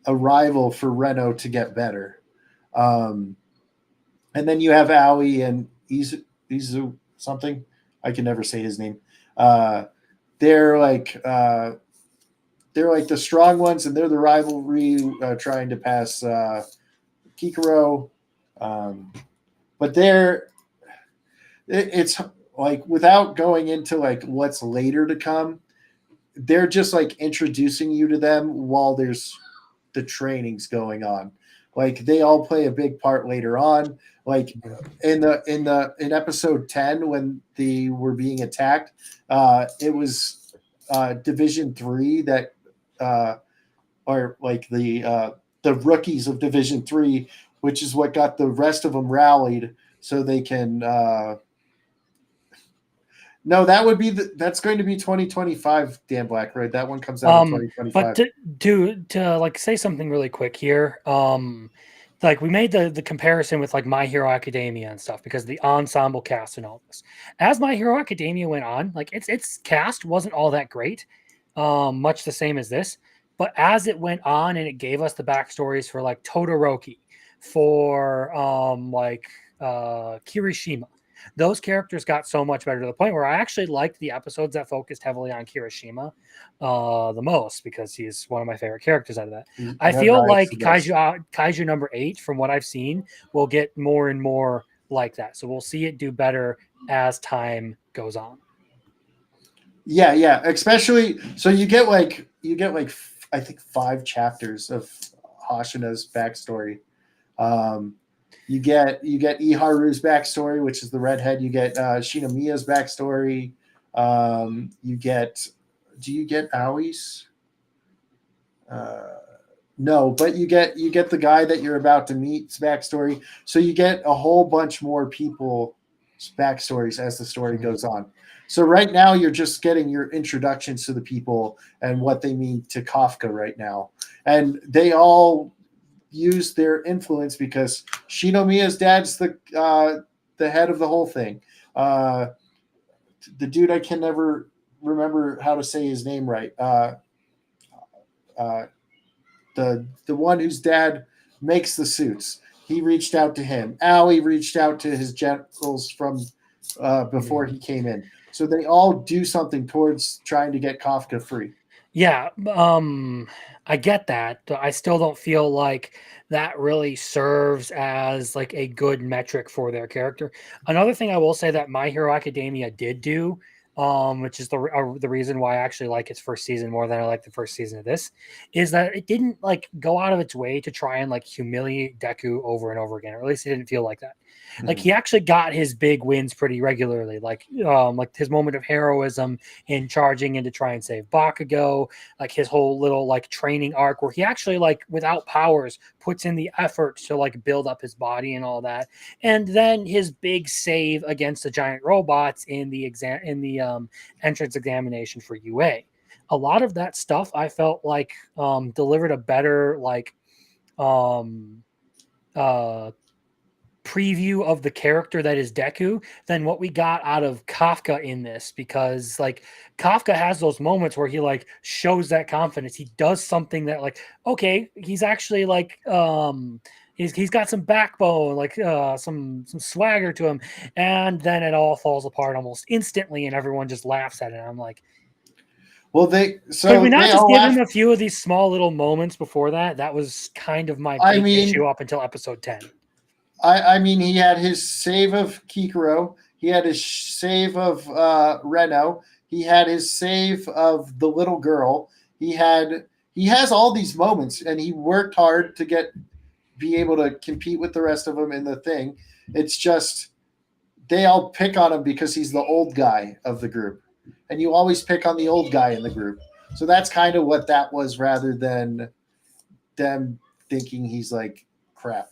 rival for Reno to get better. Um, and then you have Aoi and Izu something. I can never say his name. Uh, they're like the strong ones, and they're the rivalry trying to pass Kikuro. But it's like without going into like what's later to come, they're just like introducing you to them while there's the trainings going on. Like they all play a big part later on. Like in episode 10 when they were being attacked, it was Division 3 that are like the rookies of Division 3, which is what got the rest of them rallied so they can no, that's going to be 2025, Dan Black, right? That one comes out in 2025. But to like say something really quick here, like we made the comparison with like My Hero Academia and stuff because the ensemble cast and all this. As My Hero Academia went on, like its cast wasn't all that great, much the same as this. But as it went on and it gave us the backstories for like Todoroki, for Kirishima, those characters got so much better to the point where I actually liked the episodes that focused heavily on Kirishima the most because he's one of my favorite characters out of that. I feel like Kaiju number 8, from what I've seen, will get more and more like that. So we'll see it do better as time goes on. Yeah. Especially so you get like I think 5 chapters of Hashina's backstory. You get Iharu's backstory, which is the redhead. You get Shinomiya's backstory. Do you get Aoi's? No, but you get the guy that you're about to meet's backstory. So you get a whole bunch more people's backstories as the story goes on. So right now you're just getting your introductions to the people and what they mean to Kafka right now, and they all use their influence because Shinomiya's dad's the head of the whole thing. The dude I can never remember how to say his name right. The one whose dad makes the suits. He reached out to him. Aoi reached out to his generals from before he came in. So they all do something towards trying to get Kafka free. Yeah, I get that. But I still don't feel like that really serves as like a good metric for their character. Another thing I will say that My Hero Academia did do, which is the reason why I actually like its first season more than I like the first season of this, is that it didn't like go out of its way to try and like humiliate Deku over and over again, or at least it didn't feel like that. Like he actually got his big wins pretty regularly, like his moment of heroism in charging in to try and save Bakugo, like his whole little like training arc where he actually like without powers puts in the effort to like build up his body and all that, and then his big save against the giant robots in the entrance examination for UA. A lot of that stuff I felt like delivered a better like preview of the character that is Deku than what we got out of Kafka in this, because like Kafka has those moments where he like shows that confidence. He does something that like, okay, he's actually like he's got some backbone, like some swagger to him, and then it all falls apart almost instantly and everyone just laughs at it. I'm like, well, could we not just give him a few of these small little moments before that? That was kind of my big issue up until episode 10. I mean, he had his save of Kikuro. He had his save of Reno. He had his save of the little girl. He has all these moments, and he worked hard to be able to compete with the rest of them in the thing. It's just they all pick on him because he's the old guy of the group, and you always pick on the old guy in the group. So that's kind of what that was, rather than them thinking he's like crap.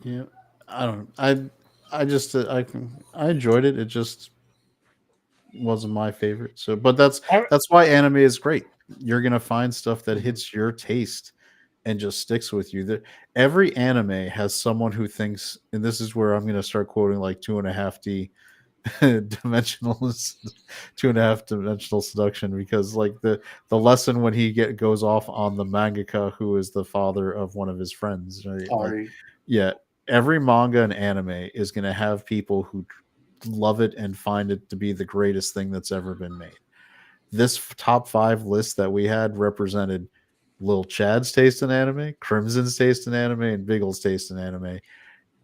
Yeah, I don't. I just I enjoyed it. It just wasn't my favorite. So, but that's why anime is great. You're gonna find stuff that hits your taste and just sticks with you. Every anime has someone who thinks, and this is where I'm gonna start quoting like 2.5D dimensional 2.5 dimensional seduction, because like the lesson when he goes off on the mangaka who is the father of one of his friends, right? Like, yeah, every manga and anime is going to have people who love it and find it to be the greatest thing that's ever been made. This top 5 list that we had represented Lil Chad's taste in anime, Crimson's taste in anime, and Biggles' taste in anime.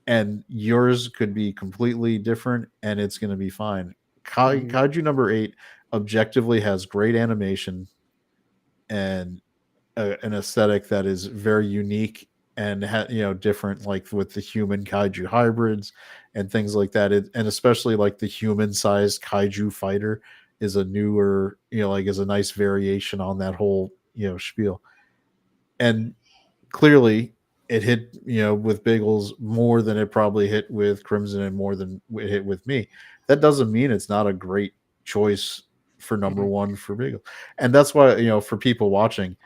And yours could be completely different, and it's going to be fine. Kaiju number 8 objectively has great animation and an aesthetic that is very unique and different, like with the human kaiju hybrids and things like that. And especially like the human-sized kaiju fighter is a newer, like is a nice variation on that whole spiel. And clearly it hit with Biggles more than it probably hit with Crimson and more than it hit with me. That doesn't mean it's not a great choice for number one for Biggles. And that's why for people watching,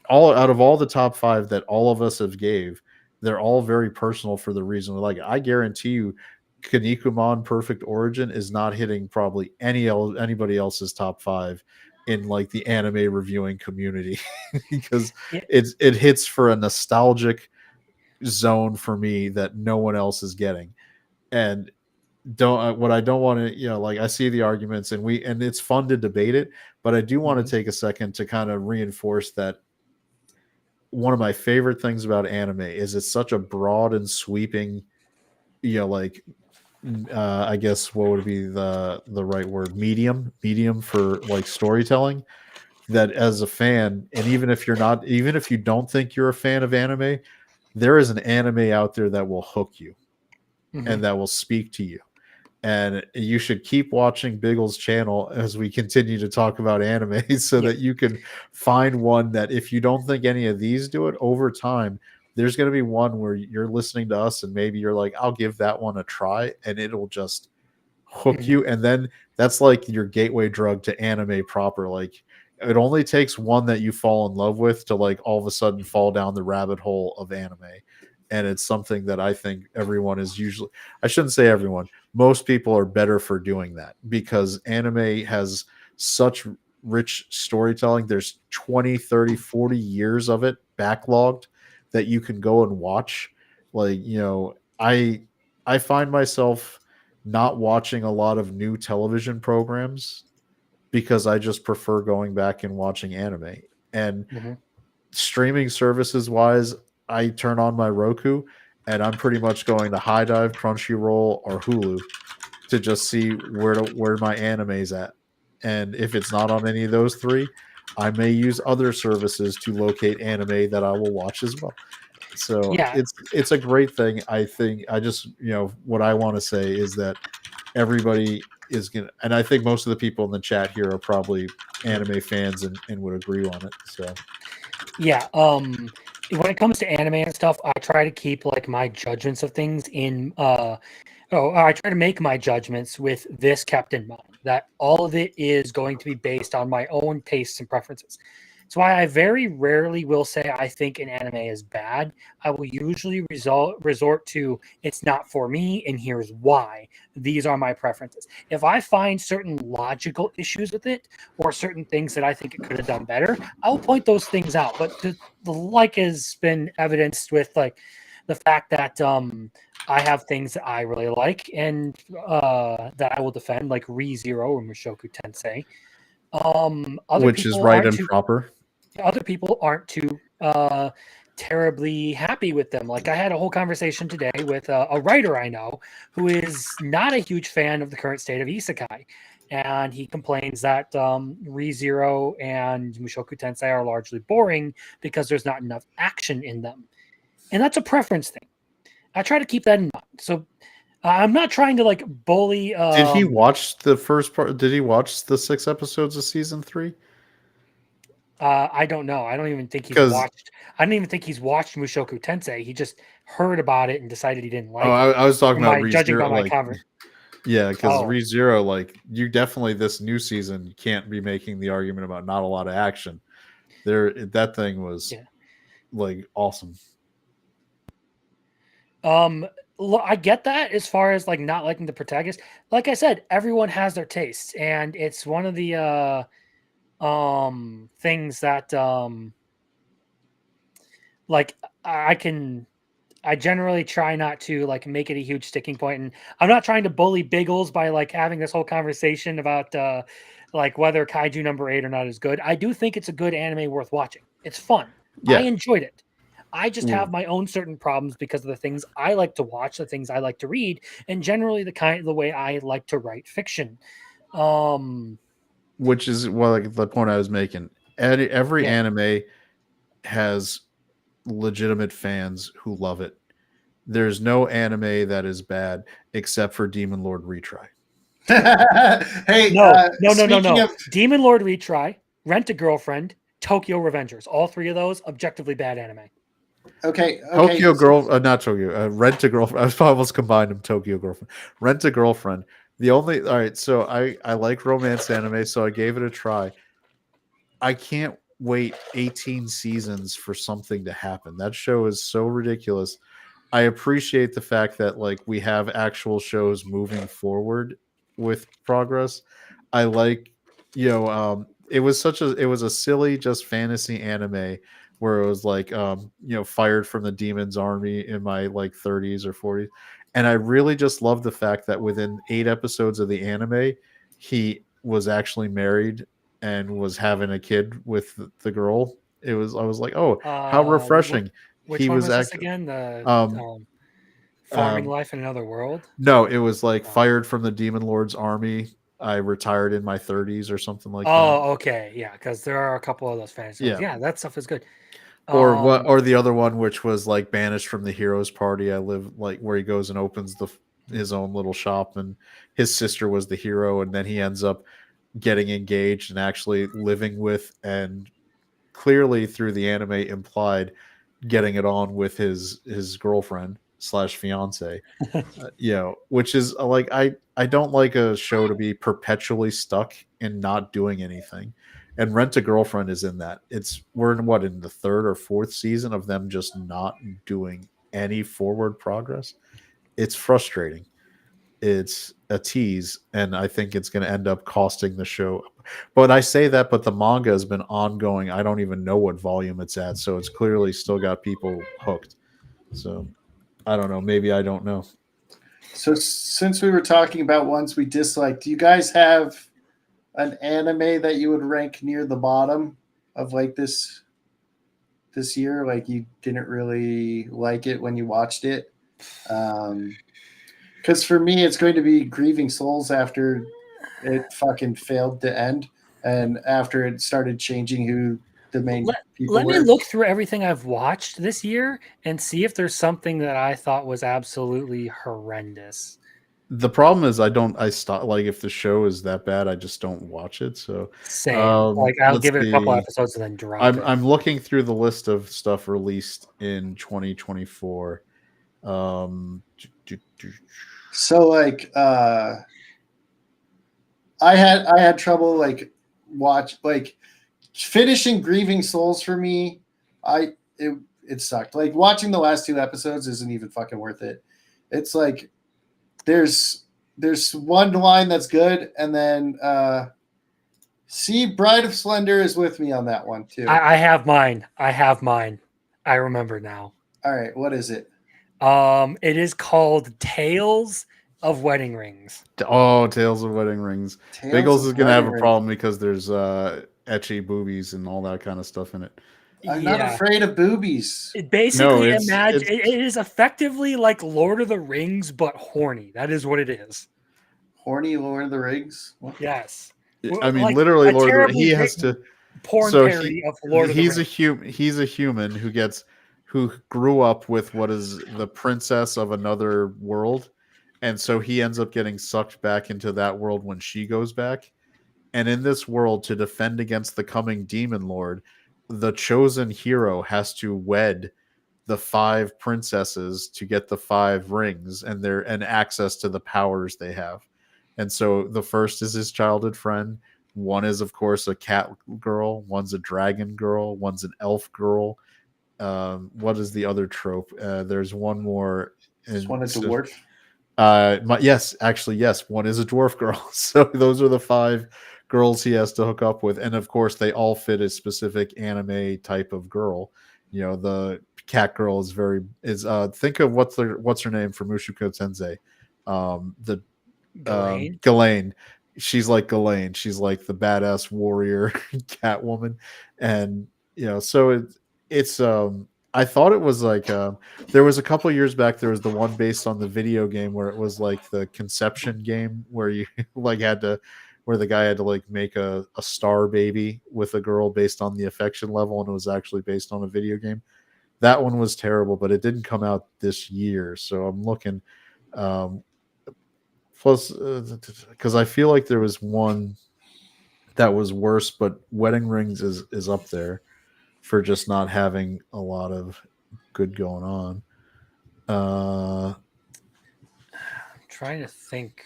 all out of all the top 5 that all of us have gave, they're all very personal for the reason. Like, I guarantee you Kinnikuman Perfect Origin is not hitting probably anybody else's top 5 in like the anime reviewing community because it hits for a nostalgic zone for me that no one else is getting. And what I don't want to, like, I see the arguments and it's fun to debate it, but I do want to take a second to kind of reinforce that one of my favorite things about anime is it's such a broad and sweeping, like, I guess what would be the right word, medium for like storytelling, that as a fan, and even if you don't think you're a fan of anime, there is an anime out there that will hook you and that will speak to you. And you should keep watching Biggles' channel as we continue to talk about anime so that you can find one that, if you don't think any of these do it, over time, there's going to be one where you're listening to us and maybe you're like, I'll give that one a try, and it'll just hook you. And then that's like your gateway drug to anime proper. Like, it only takes one that you fall in love with to like all of a sudden fall down the rabbit hole of anime. And it's something that I think everyone is usually, I shouldn't say everyone, most people are better for doing that, because anime has such rich storytelling. There's 20, 30, 40 years of it backlogged that you can go and watch. Like, I find myself not watching a lot of new television programs because I just prefer going back and watching anime. And streaming services wise, I turn on my Roku and I'm pretty much going to High Dive, Crunchyroll, or Hulu to just see where my anime's at. And if it's not on any of those 3, I may use other services to locate anime that I will watch as well. So Yeah. it's a great thing. I think I just what I want to say is that everybody is gonna, and I think most of the people in the chat here are probably anime fans and would agree on it. So Yeah. When it comes to anime and stuff, I try to keep like my judgments of things in I try to make my judgments with this kept in mind, that all of it is going to be based on my own tastes and preferences. That's why I very rarely will say I think an anime is bad. I will usually resort to it's not for me, and here's why. These are my preferences. If I find certain logical issues with it or certain things that I think it could have done better, I'll point those things out. But the like has been evidenced with like the fact that I have things that I really like and that I will defend, like ReZero or Mushoku Tensei. Other which is people right aren't and too. proper. Other people aren't too terribly happy with them. Like I had a whole conversation today with a writer I know who is not a huge fan of the current state of isekai, and he complains that ReZero and Mushoku Tensei are largely boring because there's not enough action in them, and that's a preference thing. I try to keep that in mind. So I'm not trying to like bully. Did he watch the first part? Did he watch the 6 episodes of season 3? I don't know. I don't even think he's Because watched. I don't even think he's watched Mushoku Tensei. He just heard about it and decided he didn't oh, like it. I was talking about Judging by ReZero, my like conver. yeah, because Oh, ReZero, like you definitely this new season can't be making the argument about not a lot of action. That thing was yeah. like awesome. I get that as far as like not liking the protagonist. Like I said, everyone has their tastes, and it's one of the things that like I generally try not to like make it a huge sticking point, and I'm not trying to bully Biggles by like having this whole conversation about like whether Kaiju number 8 or not is good. I do think it's a good anime worth watching. It's fun. I Yeah. enjoyed it. I just have Mm. my own certain problems because of the things I like to watch, the things I like to read, and generally the way I like to write fiction. Which is like the point I was making. Every Yeah. anime has legitimate fans who love it. There's no anime that is bad except for Demon Lord Retry. Hey, speaking No. of Demon Lord Retry, Rent a Girlfriend, Tokyo Revengers. All three of those objectively bad anime. okay, Tokyo Girl, not Tokyo, Rent a Girlfriend. I was almost combined them. Tokyo Girlfriend, Rent a Girlfriend. The only all right. So I like romance anime, so I gave it a try. I can't wait 18 seasons for something to happen. That show is so ridiculous. I appreciate the fact that like we have actual shows moving forward with progress. I like, it was a silly just fantasy anime where it was like fired from the demon's army in my like 30s or 40s, and I really just love the fact that within 8 episodes of the anime he was actually married and was having a kid with the girl. I was like, oh, how refreshing. Which He one was was this act again? The um Farming um Life in Another World? no, it was like Oh. fired from the demon lord's army. I retired in my 30s or something like that. Oh, okay. Yeah, because there are a couple of those fantasy ones. Yeah. Yeah, that stuff is good. Or the other one which was like banished from the heroes party. I live like where he goes and opens his own little shop, and his sister was the hero, and then he ends up getting engaged and actually living with, and clearly through the anime implied getting it on with his girlfriend slash fiance. Which is like I don't like a show to be perpetually stuck in not doing anything. And Rent a Girlfriend is in that. We're in the 3rd or 4th season of them just not doing any forward progress. It's frustrating. It's a tease, and I think it's going to end up costing the show. But I say that, but the manga has been ongoing. I don't even know what volume it's at, so it's clearly still got people hooked. So I don't know. Maybe I don't know. So since we were talking about ones we dislike, do you guys have an anime that you would rank near the bottom of like this year? Like you didn't really like it when you watched it? Because for me, it's going to be Grieving Souls after it fucking failed to end, and after it started changing who the main people Let were. me look through everything I've watched this year and see if there's something that I thought was absolutely horrendous. The problem is I stop, like, if the show is that bad, I just don't watch it. So Same. Like I'll let's give it a couple see. episodes and then drop it. I'm looking through the list of stuff released in 2024. So like I had trouble like finishing Grieving Souls for me. It sucked. Like watching the last 2 episodes isn't even fucking worth it. It's like there's one line that's good, and then see, Bride of Slender is with me on that one too. I have mine. I remember now. All right, what is it? It is called Tales of Wedding Rings. Oh, Tales of Wedding Rings. Tales Biggles of is gonna have a Wedding problem because there's etchy boobies and all that kind of stuff in it. I'm not afraid of boobies. It basically, it's- it is effectively like Lord of the Rings, but horny. That is what it is. Horny Lord of the Rings? What? Yes. I mean, Like literally, a Lord of the, terribly he has to. porn So parody of Lord of the he's Rings. he's a human who grew up with what is the princess of another world, and so he ends up getting sucked back into that world when she goes back. And in this world, to defend against the coming demon lord, the chosen hero has to wed the 5 princesses to get the 5 rings and access to the powers they have. And so the first is his childhood friend. One is, of course, a cat girl. One's a dragon girl. One's an elf girl. What is the other trope? There's one more. Is one a dwarf? Yes, actually, yes. One is a dwarf girl. So those are the 5 girls he has to hook up with, and of course, they all fit a specific anime type of girl. You know, the cat girl is think of what's her name from Mushoku Tensei, the Ghislaine. She's like Ghislaine. She's like the badass warrior cat woman, and so it's I thought it was like there was a couple years back, there was the one based on the video game where it was like the conception game where you like where the guy had to like make a star baby with a girl based on the affection level, and it was actually based on a video game. That one was terrible, but it didn't come out this year, so I'm looking. Plus, because I feel like there was one that was worse, but Wedding Rings is up there for just not having a lot of good going on. I'm trying to think.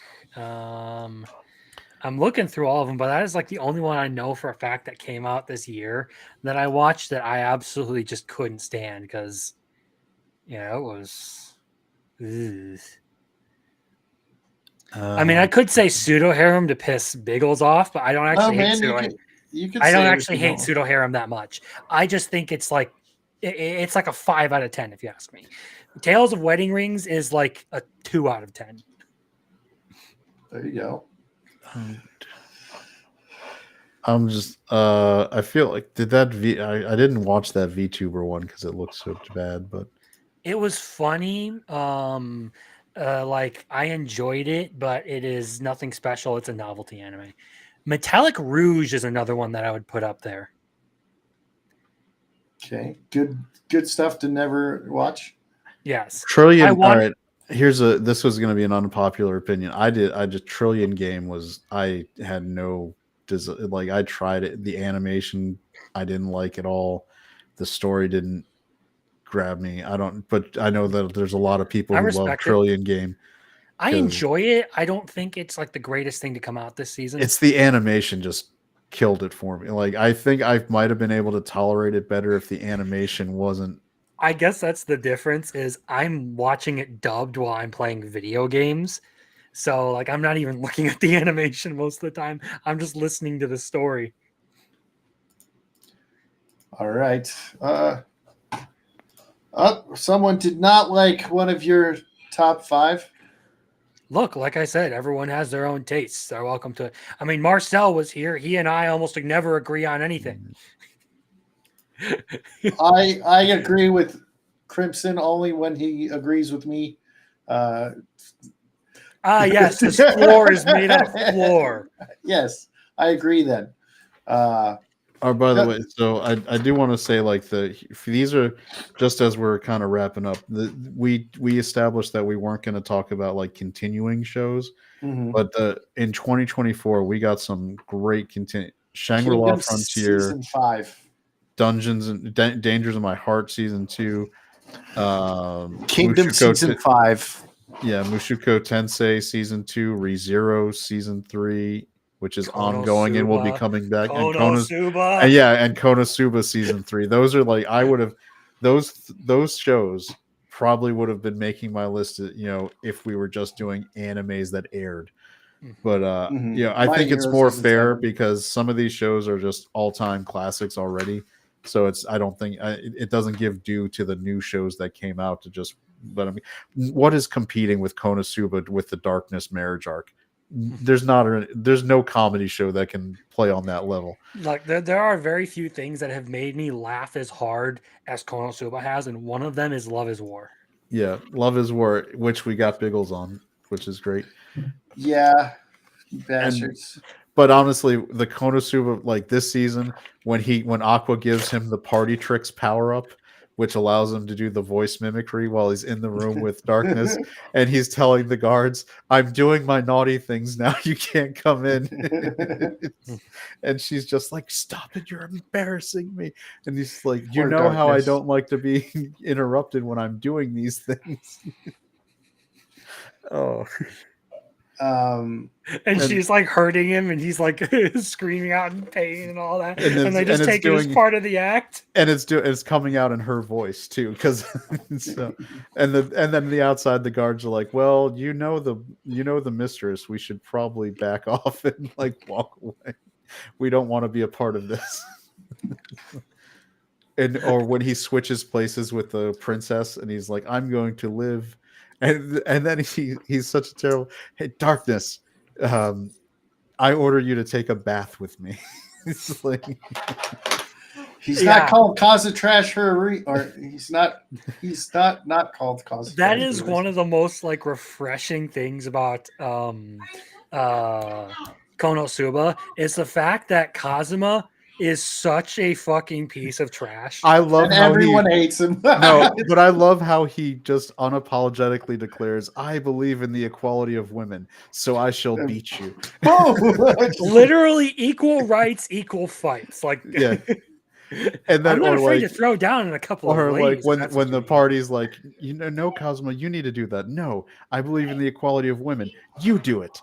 I'm looking through all of them, but that is like the only one I know for a fact that came out this year that I watched that I absolutely just couldn't stand because, it was. Ugh. I mean, I could say pseudo harem to piss Biggles off, but I don't actually hate pseudo. I don't actually hate pseudo harem that much. I just think it's like it's like a 5 out of 10 if you ask me. Tales of Wedding Rings is like a 2 out of 10. There you go. I'm just I feel like I didn't watch that VTuber one because it looked so bad, but it was funny. Like I enjoyed it, but it is nothing special. It's a novelty anime. Metallic Rouge is another one that I would put up there. Okay, good stuff to never watch. Yes, Trillion. All right, this was going to be an unpopular opinion. Trillion game I had no like. I tried it. The animation I didn't like at all. The story didn't grab me. But I know that there's a lot of people who love Trillion game. I enjoy it. I don't think it's like the greatest thing to come out this season. It's the animation just killed it for me. Like I think I might have been able to tolerate it better if the animation wasn't. I guess that's the difference is I'm watching it dubbed while I'm playing video games. So like I'm not even looking at the animation most of the time. I'm just listening to the story. All right. Someone did not like one of your top 5. Look, like I said, everyone has their own tastes. They're welcome to it. I mean, Marcel was here. He and I almost never agree on anything. I agree with Crimson only when he agrees with me. Yes, his floor is made out of floor. Yes, I agree then. Oh, by the way, so I do want to say, like, these are just as we're kind of wrapping up. We established that we weren't going to talk about like continuing shows, but in 2024 we got some great Shangri-La Kingdom Frontier, season 5, Dungeons and Dangers of My Heart season 2, Kingdom Mushoku season 5. Yeah, Mushoku Tensei season 2, ReZero season 3, which is ongoing and will be coming back, and Konosuba. and Konosuba season 3. Those are like, I would have those shows probably would have been making my list, if we were just doing animes that aired. But I My think it's Hero more season fair 7. because some of these shows are just all-time classics already. So I don't think it doesn't give due to the new shows that came out to just. But I mean, what is competing with Konosuba with the Darkness marriage arc? There's no comedy show that can play on that level. Like there are very few things that have made me laugh as hard as Konosuba has, and one of them is Love is War. Yeah, Love is War, which we got Biggles on, which is great. Yeah, bastards. But honestly, the Konosuba, like this season, when Aqua gives him the party tricks power up, which allows him to do the voice mimicry while he's in the room with Darkness, and he's telling the guards, "I'm doing my naughty things now. You can't come in." And she's just like, "Stop it! You're embarrassing me." And he's like, "You know how I don't like to be interrupted when I'm doing these things." Oh. And she's like hurting him, and he's like screaming out in pain and all that, and they just take it as part of the act. And it's coming out in her voice too, because and then the outside the guards are like, "Well, the mistress. We should probably back off and like walk away. We don't want to be a part of this." Or when he switches places with the princess, and he's like, "I'm going to live." And then he's such a terrible. "Hey, Darkness, I order you to take a bath with me." It's like, he's not called Cause of Trash for a or he's not called Cause of Trash. That is one of the most like refreshing things about Konosuba is the fact that Kazuma is such a fucking piece of trash. I love and how everyone hates him. No, but I love how he just unapologetically declares, "I believe in the equality of women, so I shall beat you." Literally equal rights, equal fights. Like, yeah. And then, I'm not afraid to throw down in a couple of ladies. Or like when the party's like, "No, Cosmo, you need to do that." "No, I believe in the equality of women. You do it."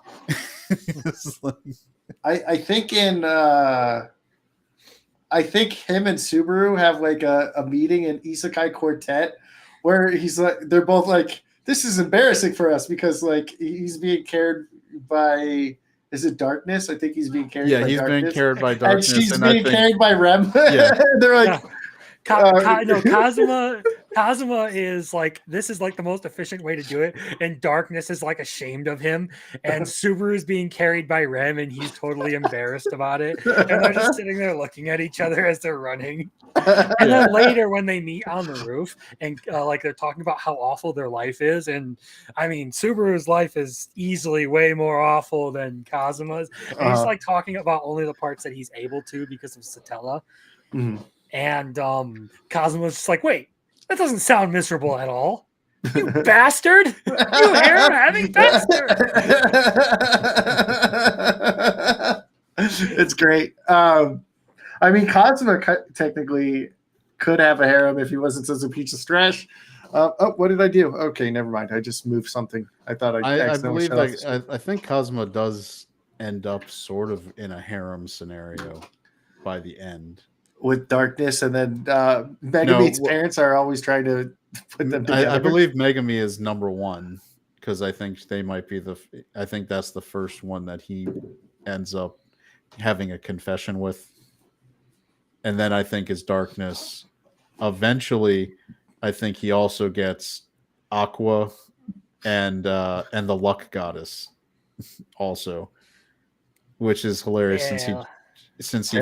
Like, I think him and Subaru have like a meeting in Isekai Quartet where he's like, they're both like, "This is embarrassing for us," because like he's being cared by, is it Darkness? I think he's being carried by Darkness. Being carried by Darkness. And she's being carried by Rem. Yeah. They're like, Kazuma is like, this is like the most efficient way to do it, and Darkness is like ashamed of him, and Subaru is being carried by Rem, and he's totally embarrassed about it, and they're just sitting there looking at each other as they're running. And then later when they meet on the roof and like they're talking about how awful their life is, and I mean Subaru's life is easily way more awful than Kazuma's, and he's like talking about only the parts that he's able to because of Satella. And Kazuma's just like, "Wait, that doesn't sound miserable at all. You bastard! You harem-having bastard!" It's great. I mean, Kazuma technically could have a harem if he wasn't such a piece of trash. What did I do? Okay, never mind. I just moved something. I thought I believe I think Kazuma does end up sort of in a harem scenario by the end. With Darkness, and then Megumi's parents are always trying to put them together. I believe Megumi is number one because I think they might be I think that's the first one that he ends up having a confession with, and then I think is Darkness. Eventually, I think he also gets Aqua and the Luck Goddess, also, which is hilarious since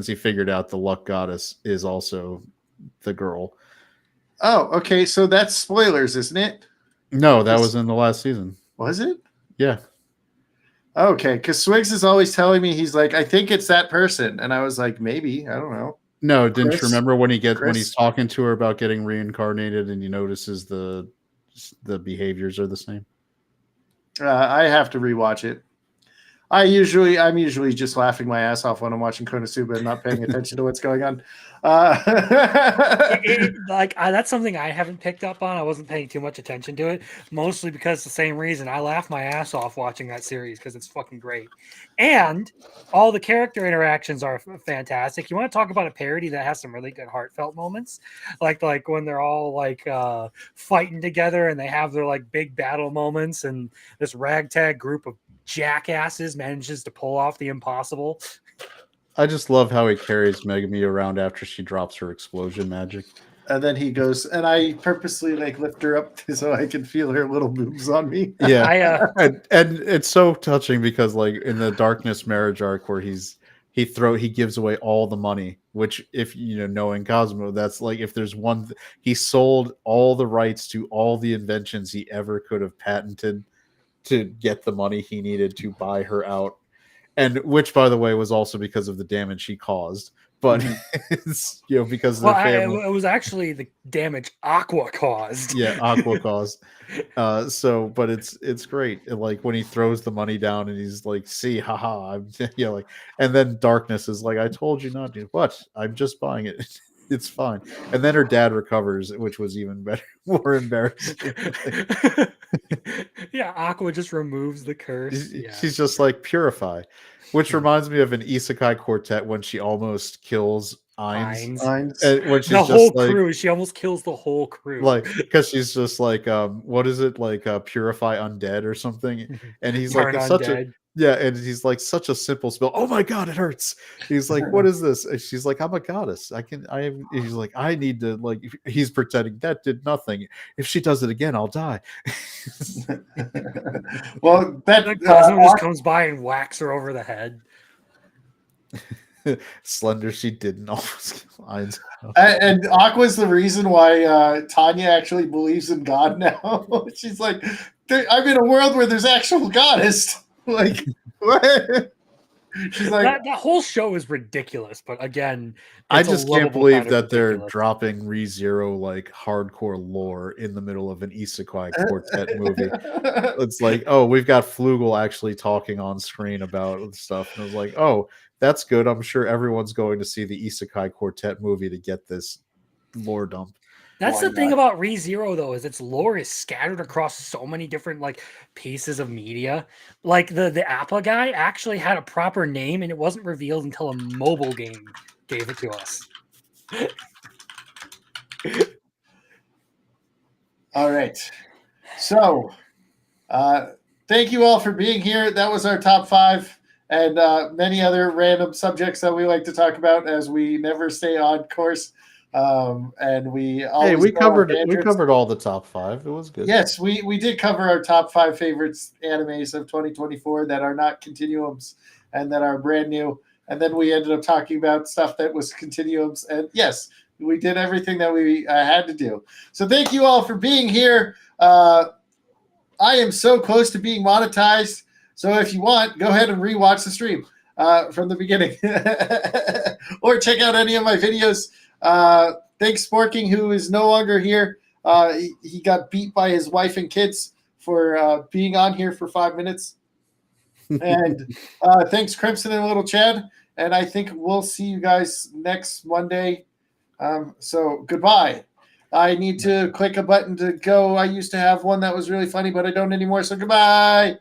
he figured out the Luck Goddess is also the girl. Oh, okay. So that's spoilers, isn't it? No, that was in the last season. Was it? Yeah. Okay, because Swigs is always telling me, he's like, I think it's that person, and I was like, maybe, I don't know. No, didn't Chris? you remember when he's Chris? talking to her about getting reincarnated and he notices the behaviors are the same? I have to rewatch it. I'm usually just laughing my ass off when I'm watching Konosuba and not paying attention to what's going on. That's something I haven't picked up on. I wasn't paying too much attention to it, mostly because the same reason. I laugh my ass off watching that series because it's fucking great, and all the character interactions are fantastic. You want to talk about a parody that has some really good heartfelt moments, like when they're all like fighting together and they have their like big battle moments, and this ragtag group of jackasses manages to pull off the impossible. I just love how he carries Megami around after she drops her explosion magic. And then he goes, and I purposely like lift her up so I can feel her little boobs on me. Yeah, and it's so touching because like in the Darkness marriage arc where he gives away all the money, which if knowing Cosmo, that's like if there's one he sold all the rights to all the inventions he ever could have patented to get the money he needed to buy her out. And which, by the way, was also because of the damage he caused. But it's because of the family. It was actually the damage Aqua caused. Yeah, Aqua caused. But it's great. Like when he throws the money down and he's like, "See, haha," like, and then Darkness is like, "I told you not to." What? I'm just buying it. It's fine. And then her dad recovers, which was even better, more embarrassing. Yeah, Aqua just removes the curse. She's just like purify, which reminds me of an Isekai Quartet when she almost kills Ainz. When she's the whole crew. She almost kills the whole crew. Like because she's just like, what is it like? Purify undead or something? And he's like, it's such a and he's like such a simple spell. Oh my god, it hurts. He's like, what is this? And she's like, I'm a goddess. He's like, I need to like. He's pretending that did nothing. If she does it again, I'll die. Well, that Cosmo just comes by and whacks her over the head. Slender, she didn't almost kill Ainz. And Aqua's the reason why Tanya actually believes in God now. She's like, I'm in a world where there's actual goddess. Like, what? She's like, that whole show is ridiculous. But again, I just can't believe that they're dropping ReZero like hardcore lore in the middle of an Isekai Quartet movie. It's like, oh, we've got Flugel actually talking on screen about stuff. And I was like, oh, that's good. I'm sure everyone's going to see the Isekai Quartet movie to get this lore dump. That's the thing about ReZero, though, is its lore is scattered across so many different like pieces of media. Like the Appa guy actually had a proper name, and it wasn't revealed until a mobile game gave it to us. All right. So, thank you all for being here. That was our top 5 and many other random subjects that we like to talk about as we never stay on course. And we always we covered all the top 5. It was good. Yes, we did cover our top 5 favorites animes of 2024 that are not continuums and that are brand new. And then we ended up talking about stuff that was continuums. And yes, we did everything that we had to do. So thank you all for being here. I am so close to being monetized. So if you want, go ahead and rewatch the stream from the beginning or check out any of my videos. Thanks, Sporking, who is no longer here. He got beat by his wife and kids for being on here for 5 minutes. And thanks, Crimson and Little Chad. And I think we'll see you guys next Monday. So goodbye. I need to click a button to go. I used to have one that was really funny, but I don't anymore. So goodbye.